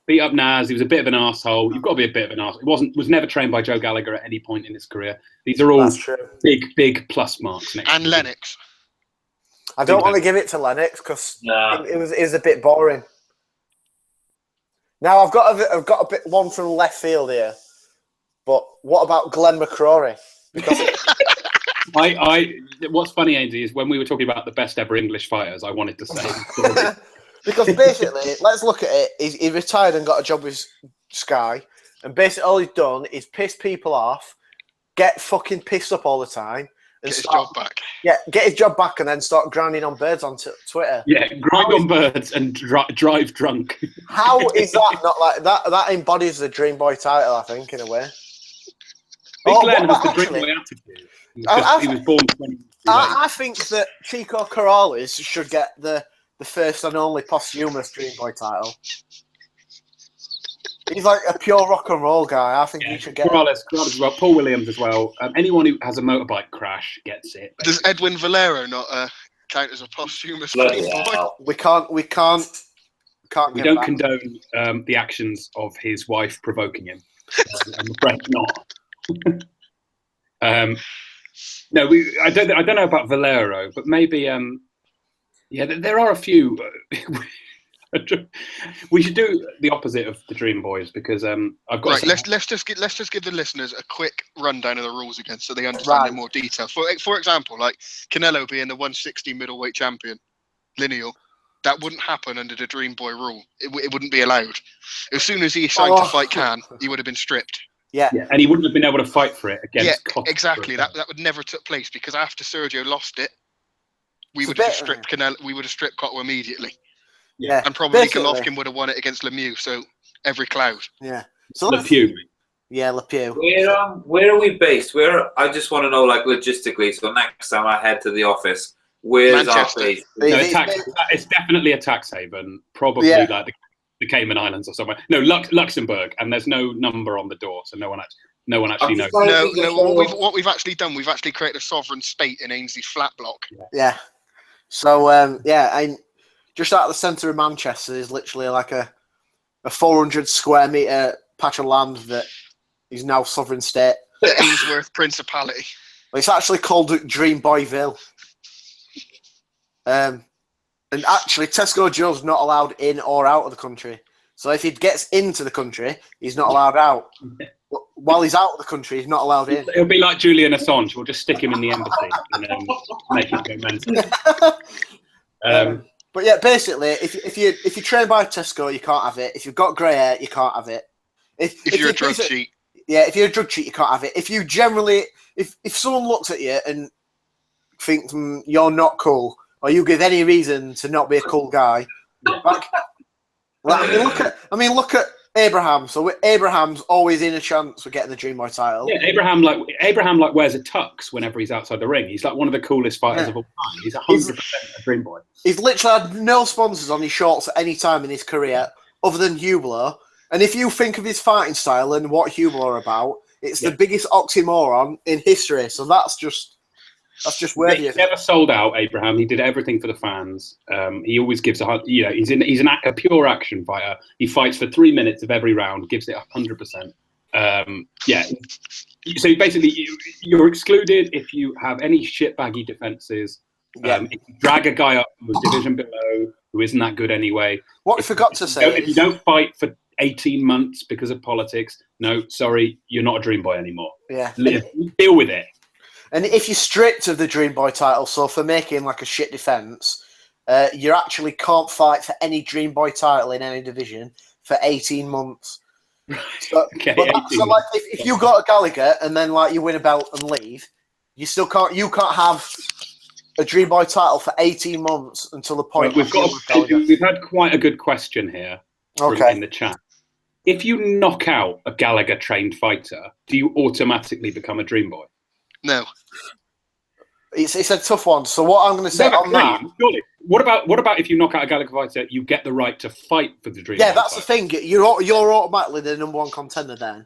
Beat up Nas. He was a bit of an arsehole. You've got to be a bit of an arsehole. He was never trained by Joe Gallagher at any point in his career. These are all That's true. big plus marks. And Lennox. I don't want to give it to Lennox because Nah. it was a bit boring. Now I've got a bit one from left field here, but what about Glenn McCrory? Because What's funny, Andy, is when we were talking about the best ever English fighters, I wanted to say. because basically, let's look at it. He retired and got a job with Sky, and basically all he's done is piss people off, get fucking pissed up all the time, and Get his job back. Yeah, get his job back, and then start grinding on birds on Twitter. Yeah, grind on birds and drive drunk. How is that not like that? That embodies the Dream Boy title, I think, in a way. Big Glenn what has the about Dream actually- Boy attitude. He was born 20 years late. I think that Chico Corrales should get the first and only posthumous Dream Boy title. He's like a pure rock and roll guy. I think he should get it. Corrales as well. Paul Williams as well. Anyone who has a motorbike crash gets it. Does Edwin Valero not count as a posthumous Bloody Dream Boy? hell. We can't We don't condone the actions of his wife provoking him. I'm afraid not. No, I don't know about Valero, but maybe there are a few. We should do the opposite of the Dream Boys because I've got. Right, let's just give the listeners a quick rundown of the rules again, so they understand in more detail. For example, like Canelo being the 160 middleweight champion, lineal, that wouldn't happen under the Dream Boy rule. It wouldn't be allowed. As soon as he signed to fight Khan, he would have been stripped. Yeah, and he wouldn't have been able to fight for it against. Costa. Exactly. That would never took place because after Sergio lost it, we would have stripped Canelo. We would have stripped Cotto immediately. Yeah, and probably Golovkin would have won it against Lemieux. So every cloud. Yeah. So Lemieux. Yeah, Lemieux. Where are we based? I just want to know, like, logistically. So next time I head to the office, where's our base? It's definitely a tax haven. Probably like the Cayman Islands or somewhere. No, Luxembourg, and there's no number on the door, so no one actually knows. No. What we've actually done, we've actually created a sovereign state in Ainsley Flat Block. Yeah. So just out of the centre of Manchester is literally like a 400 square metre patch of land that is now sovereign state. The Ainsworth Principality. It's actually called Dream Boyville. And actually, Tesco Joe's not allowed in or out of the country. So if he gets into the country, he's not allowed out. While he's out of the country, he's not allowed in. It'll be like Julian Assange. We'll just stick him in the embassy and make him go mental. But yeah, basically, if you train by Tesco, you can't have it. If you've got grey hair, you can't have it. If you're a drug cheat. Yeah, if you're a drug cheat, you can't have it. If you generally, if someone looks at you and thinks you're not cool, or you give any reason to not be a cool guy, look at Abraham. So Abraham's always in a chance for getting the Dream Boy title. Yeah, Abraham wears a tux whenever he's outside the ring. He's like one of the coolest fighters of all time. He's 100% a Dream Boy. He's literally had no sponsors on his shorts at any time in his career other than Hublot. And if you think of his fighting style and what Hublot are about, it's the biggest oxymoron in history. So that's just worthy. He never sold out, Abraham. He did everything for the fans. He always gives he's a pure action fighter. He fights for 3 minutes of every round, gives it 100%. So basically, you're excluded if you have any shitbaggy defenses. If you drag a guy up from the division below who isn't that good anyway. What I forgot to say if you don't fight for 18 months because of politics, no, sorry, you're not a Dream Boy anymore. Yeah, deal with it. And if you're stripped of the Dream Boy title, so for making like a shit defense, you actually can't fight for any Dream Boy title in any division for 18 months. So, like, if you go to Gallagher and then like you win a belt and leave, you still can't. You can't have a Dream Boy title for 18 months until the point. We've had quite a good question here in the chat. If you knock out a Gallagher-trained fighter, do you automatically become a Dream Boy? No. It's a tough one. So what I'm going to say on that... Surely. What about if you knock out a Gallagher fighter, you get the right to fight for the Dream Boy? Yeah, that's the thing. You're automatically the number one contender then.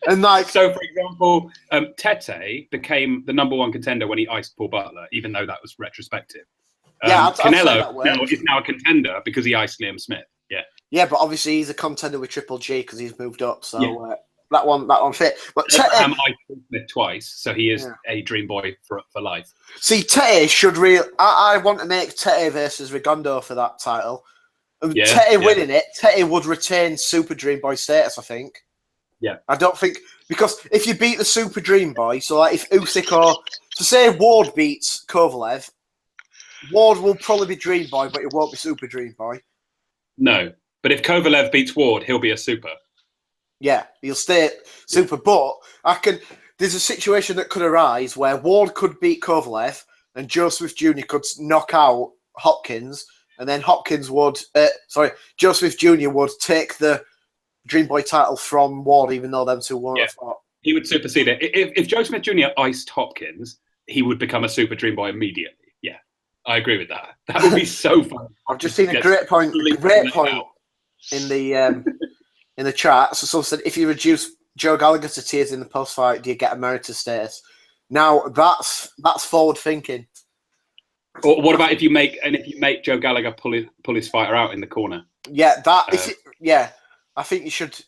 And like, so, for example, Tete became the number one contender when he iced Paul Butler, even though that was retrospective. Canelo is now a contender because he iced Liam Smith. Yeah. Yeah, but obviously he's a contender with Triple G because he's moved up. So that one fit. But Tete iced Smith twice, so he is a Dream Boy for life. See, Tete should really. I want to make Tete versus Rigondo for that title. Tete winning it, Tete would retain Super Dream Boy status, I think. Yeah. I don't think, because if you beat the Super Dream Boy, so like if Usyk or, so say Ward beats Kovalev, Ward will probably be Dream Boy, but it won't be Super Dream Boy. No, but if Kovalev beats Ward, he'll be a Super. Yeah, he'll stay Super, but there's a situation that could arise where Ward could beat Kovalev and Joe Smith Jr. could knock out Hopkins, and then Joe Smith Jr. would take the Dream Boy title from Ward, even though them two won't have fought. He would supersede it. If Joe Smith Jr. iced Hopkins, he would become a Super Dream Boy immediately. Yeah, I agree with that. That would be so fun. I've just seen a great point in the chat. So someone said, if you reduce Joe Gallagher to tears in the post-fight, do you get emeritus status? Now, that's forward thinking. Or what about if you make Joe Gallagher pull his fighter out in the corner? Yeah, I think you should.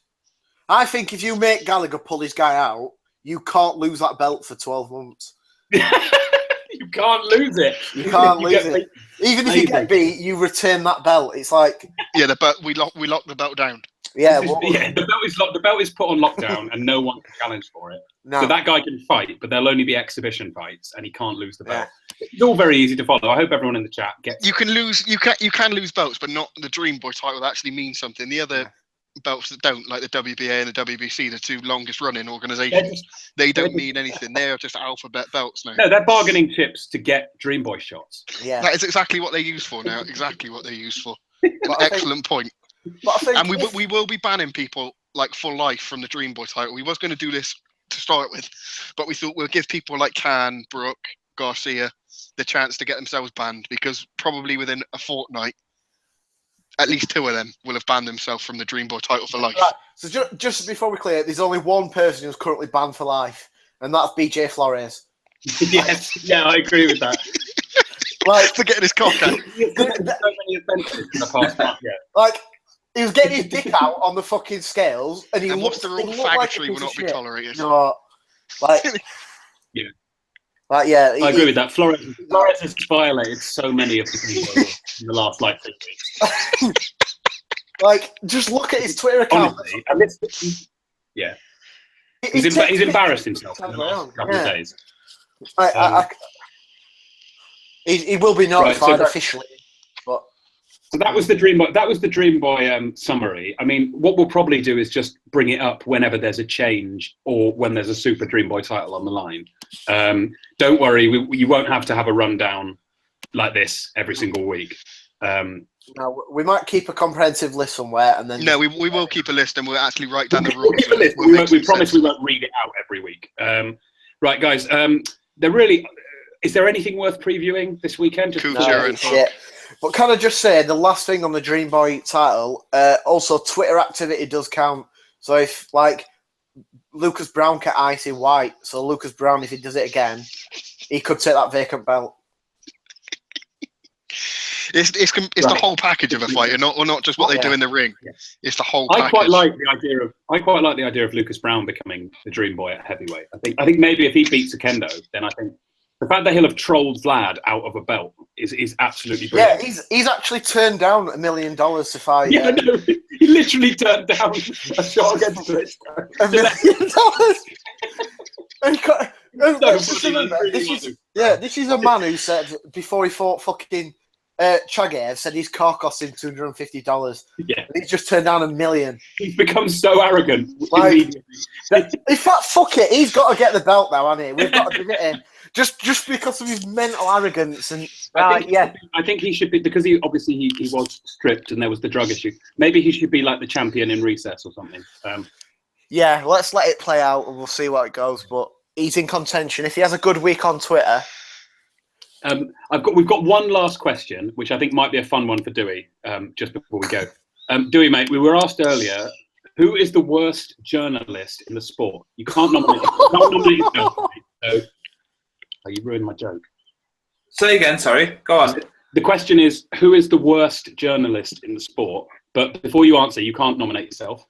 I think if you make Gallagher pull his guy out, you can't lose that belt for 12 months. You can't lose it. You can't lose it. Even if you get beat, you retain that belt. It's like we lock the belt down. The belt is put on lockdown, and no one can challenge for it. No. So that guy can fight, but there'll only be exhibition fights, and he can't lose the belt. Yeah. It's all very easy to follow. I hope everyone in the chat gets. You can lose belts, but not the Dream Boy title. That actually means something. The other belts that don't, like the WBA and the WBC, the two longest running organisations, they don't mean anything. They're just alphabet belts now. No, they're bargaining chips to get Dream Boy shots. Yeah, that is exactly what they're used for now. Exactly what they're used for. An excellent point. And we will be banning people like for life from the Dream Boy title. We was going to do this to start with, but we thought we'll give people like Khan, Brooke, Garcia the chance to get themselves banned, because probably within a fortnight, at least two of them will have banned themselves from the Dream Boy title for life. Right. So just before we clear it, there's only one person who's currently banned for life, and that's BJ Flores. Yes, yeah, I agree with that. Like for getting his cock out. Like he was getting his dick out on the fucking scales, and what's the rule? Faggotry will not be tolerated. You know, like yeah. Like, yeah, I agree with that. Flores has violated so many of the people in the last 3 weeks. Like, just look at his Twitter account. Honestly, yeah, he's embarrassed himself in the last couple of days. He will be notified officially. But so that was the Dream Boy. That was the Dream Boy summary. I mean, what we'll probably do is just bring it up whenever there's a change or when there's a Super Dream Boy title on the line. Don't worry, you won't have to have a rundown like this every single week. No, we might keep a comprehensive list somewhere, and then we will keep a list, and we'll actually write down the rules. We promise we won't read it out every week. Right, guys. Is there anything worth previewing this weekend? Shit. But can I just say the last thing on the Dream Boy title? Also, Twitter activity does count. So if like Lucas Brown kept icing white, so Lucas Brown, if he does it again, he could take that vacant belt. It's the whole package of a fighter, not just what they do in the ring. Yeah. It's the whole package. I quite like the idea of Lucas Brown becoming the Dream Boy at heavyweight. I think maybe if he beats Akendo, then I think the fact that he'll have trolled Vlad out of a belt is absolutely brilliant. Yeah, he's actually turned down $1 million to fight. Yeah, no, he literally turned down a shot against Klitschko. $1 million. This is a man who said before he fought fucking Chagev, said his car cost him $250. Yeah, and he's just turned down $1 million. He's become so arrogant. Like, in fact, fuck it, he's got to get the belt now, hasn't he? We've got to give it in. Just because of his mental arrogance and I think he should be, because he was stripped and there was the drug issue. Maybe he should be like the champion in recess or something. Yeah, let's let it play out and we'll see where it goes. But he's in contention if he has a good week on Twitter. We've got one last question, which I think might be a fun one for Dewey. Just before we go, Dewey, mate, we were asked earlier, who is the worst journalist in the sport? You can't nominate. Yourself, so. Oh, you ruined my joke. Say again, sorry. Go on. The question is, who is the worst journalist in the sport? But before you answer, you can't nominate yourself.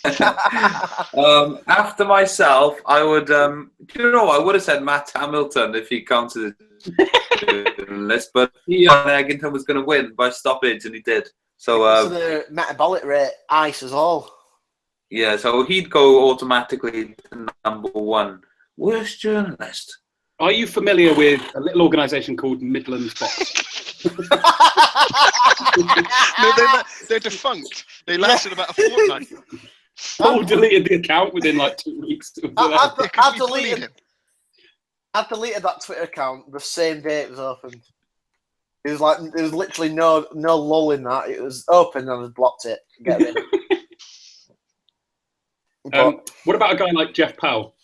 After myself, I would. I would have said Matt Hamilton if he counted the journalist, but Eggington was going to win by stoppage, and he did. So the metabolic rate, ice as all. Yeah, so he'd go automatically to number one. Worst journalist. Are you familiar with a little organisation called Midlands Box? No, they're defunct. They lasted about a fortnight. Paul deleted the account within like 2 weeks. I deleted that Twitter account the same day it was opened. It was literally no lull in that. It was open and I blocked it. Get rid of it. What about a guy like Jeff Powell?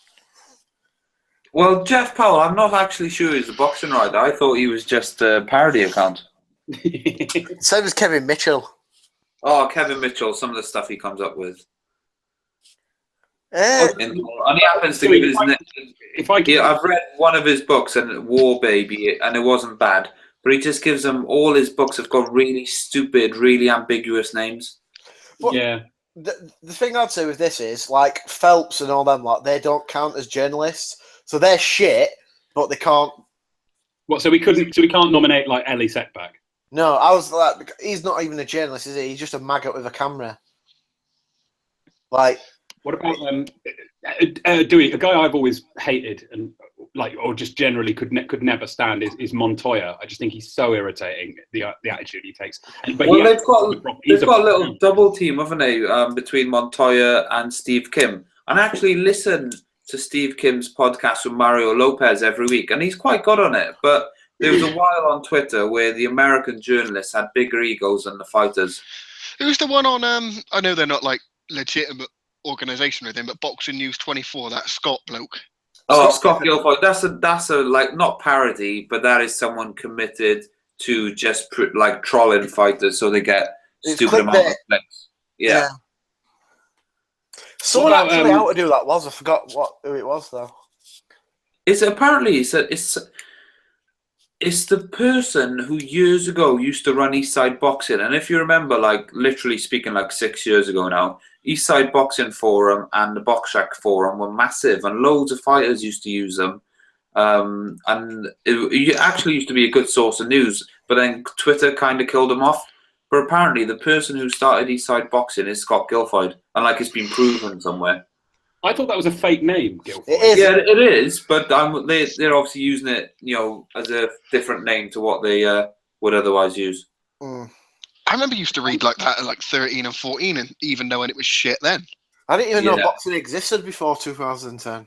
Well, Jeff Powell, I'm not actually sure he's a boxing writer. I thought he was just a parody account. Same as Kevin Mitchell. Oh, Kevin Mitchell, some of the stuff he comes up with. And he happens to give his name. I've read one of his books, and War Baby, and it wasn't bad. But he just gives them all his books have got really stupid, really ambiguous names. But yeah. The thing I'd say with this is, like, Phelps and all them, like, they don't count as journalists. So they're shit, but they can't. What? So we can't nominate like Ellie Setback. No, I was like, he's not even a journalist, is he? He's just a maggot with a camera. Like, what about Dewey? A guy I've always hated and like, or just generally could never stand is Montoya. I just think he's so irritating. The attitude he takes. But well, they've got a little double team, haven't they, between Montoya and Steve Kim. And I actually listen to Steve Kim's podcast with Mario Lopez every week, and he's quite good on it. But there was a while on Twitter where the American journalists had bigger egos than the fighters. Who's the one on? I know they're not like legitimate organisation or anything, but Boxing News 24. That Scott bloke. Oh, Scott Guilfoyle. That's a like not parody, but that is someone committed to just like trolling fighters so they get stupid amount of clicks. Yeah. Someone actually how to do that was. I forgot who it was though. It's apparently it's the person who years ago used to run Eastside Boxing, and if you remember, like literally speaking, like 6 years ago now, Eastside Boxing Forum and the Box Shack Forum were massive, and loads of fighters used to use them. And it actually used to be a good source of news, but then Twitter kind of killed them off. But apparently, the person who started Eastside Boxing is Scott Guilfoyle, and like it's been proven somewhere. I thought that was a fake name, Guilfoyle. It is. Yeah, it is, but they're obviously using it, as a different name to what they would otherwise use. Mm. I remember used to read like that at like 13 and 14, and even knowing it was shit then. I didn't even know boxing existed before 2010.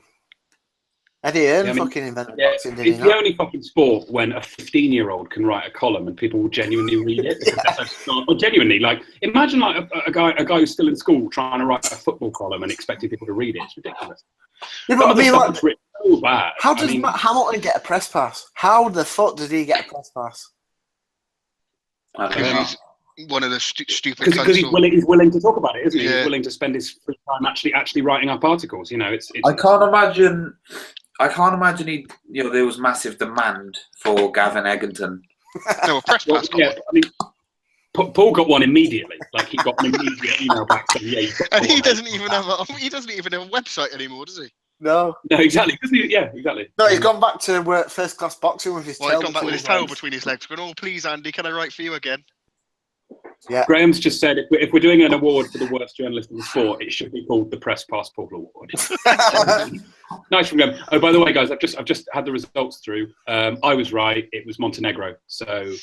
Eddie Hearn fucking invented boxing, didn't he? It's the only fucking sport when a 15-year-old can write a column and people will genuinely read it. Or genuinely, like, imagine like a guy who's still in school trying to write a football column and expecting people to read it. It's ridiculous. Yeah, but I mean, like, so bad. How does Matt Hamilton get a press pass? How the fuck does he get a press pass? I don't know. He's one of the stupid. Because he's willing to talk about it, isn't he? Yeah. He's willing to spend his free time actually writing up articles. It's I can't imagine there was massive demand for Gavin Eggington. No, a press pass. Yeah, I mean, Paul got one immediately. Like he got an immediate email back saying, "Yeah." And he doesn't even have a website anymore, does he? No, exactly. Yeah, exactly. No, he's gone back to work first class boxing with his tail. He's gone back with his tail between his legs. Going, "Oh, please, Andy, can I write for you again?" Yeah. Graham's just said if we're doing an award for the worst journalist in the sport, it should be called the Press Pass Paul Award. Nice from Graham. Oh, by the way, guys, I've just had the results through. I was right. It was Montenegro. So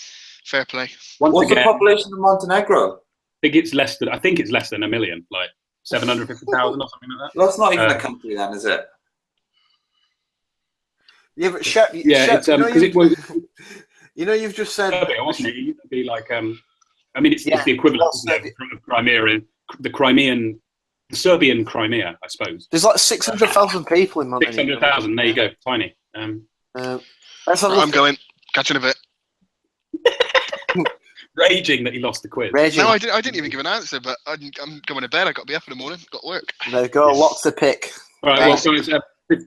fair play. What's the population of Montenegro? I think it's less than 1 million, like 750,000 or something like that. That's not even a country, then, is it? Yeah, but Shep, you've just said. Serbia, wasn't it? It used to be like it's the equivalent of Crimea in the Serbian Crimea, I suppose. There's like 600,000 people in Montenegro. 600,000. There you go. Tiny. I'm going. Catch you in a bit. Raging that he lost the quiz. Raging. No, I didn't even give an answer, but I'm going to bed. I got to be up in the morning. Got work. There you go. Lots to pick. All right. Well, guys,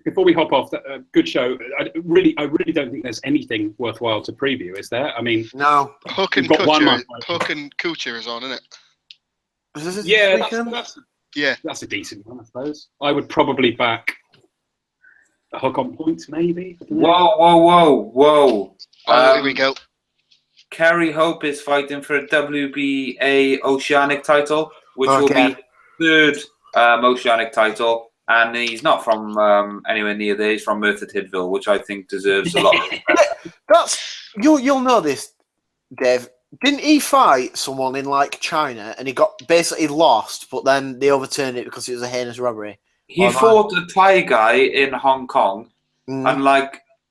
before we hop off, good show. I really don't think there's anything worthwhile to preview, is there? I mean, no. Hook and Kucher is on, isn't it? Yeah, that's a decent one, I suppose. I would probably back a Hook on points, maybe. Whoa! Here we go. Kerry Hope is fighting for a WBA Oceanic title, which will be the third Oceanic title. And he's not from anywhere near there. He's from Merthyr Tydfil, which I think deserves a lot of respect. You'll know this, Dave. Didn't he fight someone in like China and he got basically lost, but then they overturned it because it was a heinous robbery? He fought a Thai guy in Hong Kong, and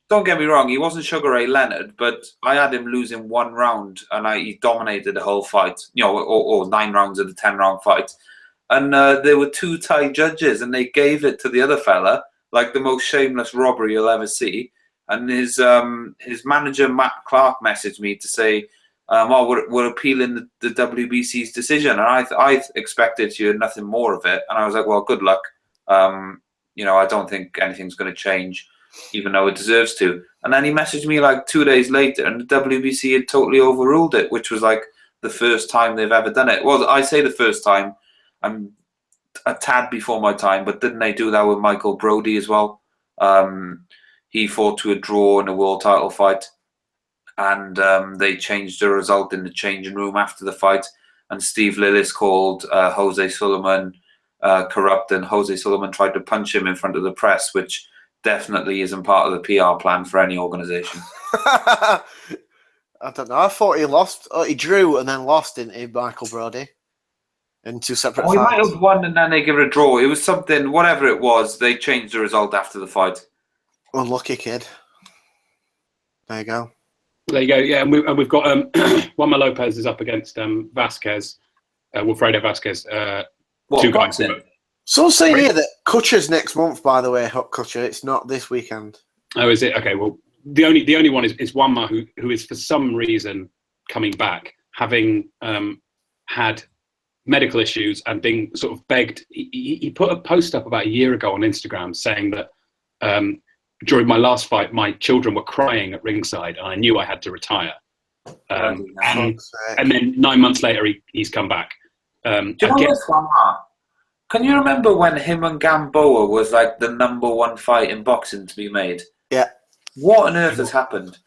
don't get me wrong, he wasn't Sugar Ray Leonard, but I had him losing 1 round, and he dominated the whole fight. Or 9 rounds of the 10-round fight. And there were 2 Thai judges, and they gave it to the other fella, like the most shameless robbery you'll ever see. And his manager, Matt Clark, messaged me to say, we're appealing the WBC's decision. And I expected to hear nothing more of it. And I was like, well, good luck. You know, I don't think anything's going to change, even though it deserves to. And then he messaged me like 2 days later, and the WBC had totally overruled it, which was like the first time they've ever done it. Well, I say the first time. I'm a tad before my time, but didn't they do that with Michael Brody as well? He fought to a draw in a world title fight, and they changed the result in the changing room after the fight. And Steve Lillis called Jose Sullivan corrupt, and Jose Sullivan tried to punch him in front of the press, which definitely isn't part of the PR plan for any organisation. I don't know. I thought he lost. Oh, he drew and then lost, didn't he, Michael Brody? In two separate he might fights. have won and then they give it a draw. It was something, whatever it was, they changed the result after the fight. Unlucky kid. There you go. There you go. Yeah, and we've got Juanma Lopez is up against Vasquez, Wilfredo Vasquez. Two guys. Someone's saying here that Kutcher's next month, by the way, Hot Kutcher. It's not this weekend. Oh, is it? Okay, well, the only one is Juanma, who is for some reason coming back, having had medical issues and being sort of begged. He put a post up about a year ago on Instagram saying that during my last fight, my children were crying at ringside and I knew I had to retire. And then 9 months later, he's come back. Do you know this one, Mark? Can you remember when him and Gamboa was like the #1 fight in boxing to be made? Yeah. What on earth has happened?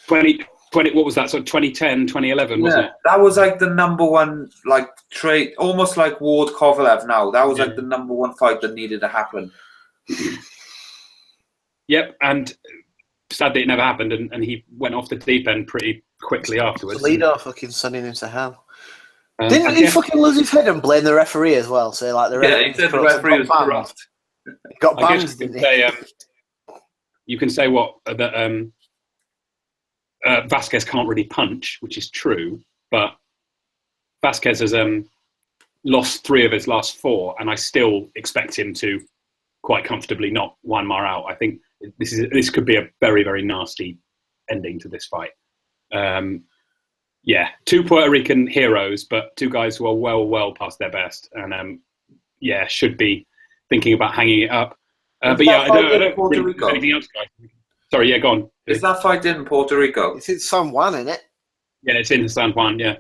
20, what was that? So 2010, 2011, wasn't it? That was like the #1 like trade, almost like Ward Kovalev now. That was like the #1 fight that needed to happen. Yep, and sadly it never happened, and he went off the deep end pretty quickly afterwards. Toledo fucking sending him to hell. Didn't he fucking lose his head and blame the referee as well? Say like the referee. Yeah, he said the referee was corrupt. He got banned, didn't he? You can say what that Vasquez can't really punch, which is true, but Vasquez has lost 3 of his last 4, and I still expect him to quite comfortably knock Juanma out. I think this could be a very, very nasty ending to this fight. 2 Puerto Rican heroes, but 2 guys who are well past their best, and should be thinking about hanging it up. But yeah, I don't Puerto really Rico. anything else, guys. Sorry, yeah, go on. Is that fight in Puerto Rico? It's in San Juan, isn't it? Yeah, it's in San Juan. Yeah,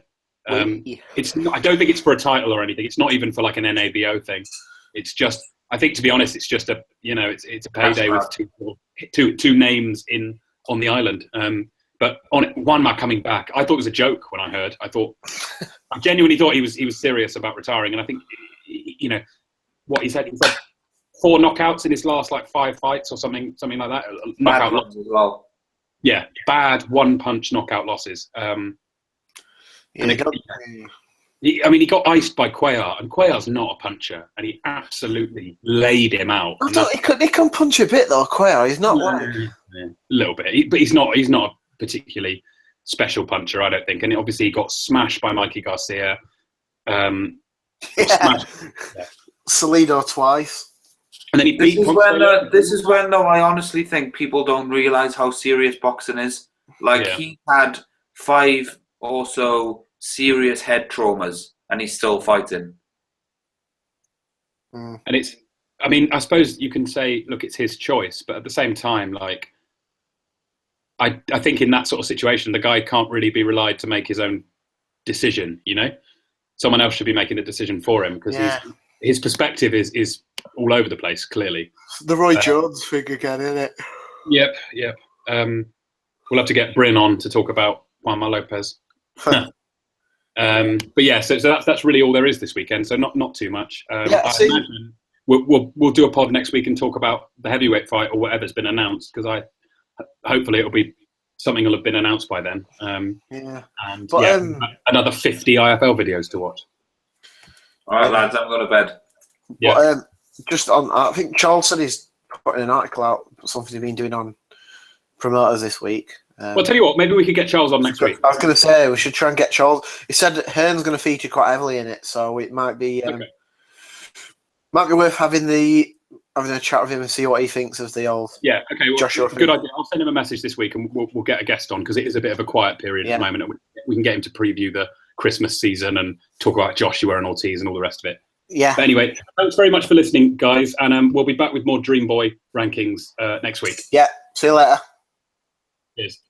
it's. Not, I don't think it's for a title or anything. It's not even for like an NABO thing. It's just. I think, to be honest, it's just a. It's a payday with two names on the island. But on it, Juanma coming back, I thought it was a joke when I heard. I genuinely thought he was serious about retiring, and I think what he said. He said 4 knockouts in his last 5 fights or something like that. Knockout losses as well. Yeah, bad 1-punch knockout losses. He got iced by Cuellar, and Cuellar's not a puncher, and he absolutely laid him out. He can punch a bit though, Cuellar. He's not a little bit, but he's not a particularly special puncher, I don't think. And obviously, he got smashed by Mikey Garcia. Salido twice. And then he beat. This is when, though, I honestly think people don't realise how serious boxing is. He had 5 or so serious head traumas, and he's still fighting. And it's, I suppose you can say, look, it's his choice, but at the same time, I think in that sort of situation, the guy can't really be relied to make his own decision. Someone else should be making the decision for him, because his perspective is all over the place, clearly. The Roy Jones thing again, isn't it? Yep. We'll have to get Bryn on to talk about Juanma Lopez. But yeah, so that's really all there is this weekend. So not too much. I imagine we'll do a pod next week and talk about the heavyweight fight or whatever's been announced, because hopefully it'll be something will have been announced by then. Another 50 IFL videos to watch. All right, lads, I'm going to bed. Yeah. Just on, I think Charles said he's putting an article out, something he's been doing on promoters this week. Well, tell you what, maybe we could get Charles on next week. I was going to say we should try and get Charles. He said that Hearn's going to feature quite heavily in it, so it might be worth having a chat with him and see what he thinks of the old. Yeah, okay. Well, Joshua good idea. I'll send him a message this week, and we'll get a guest on, because it is a bit of a quiet period at the moment. We can get him to preview the Christmas season and talk about Joshua and Ortiz and all the rest of it. Yeah. But anyway, thanks very much for listening, guys, and we'll be back with more Dream Boy rankings next week. Yeah. See you later. Cheers.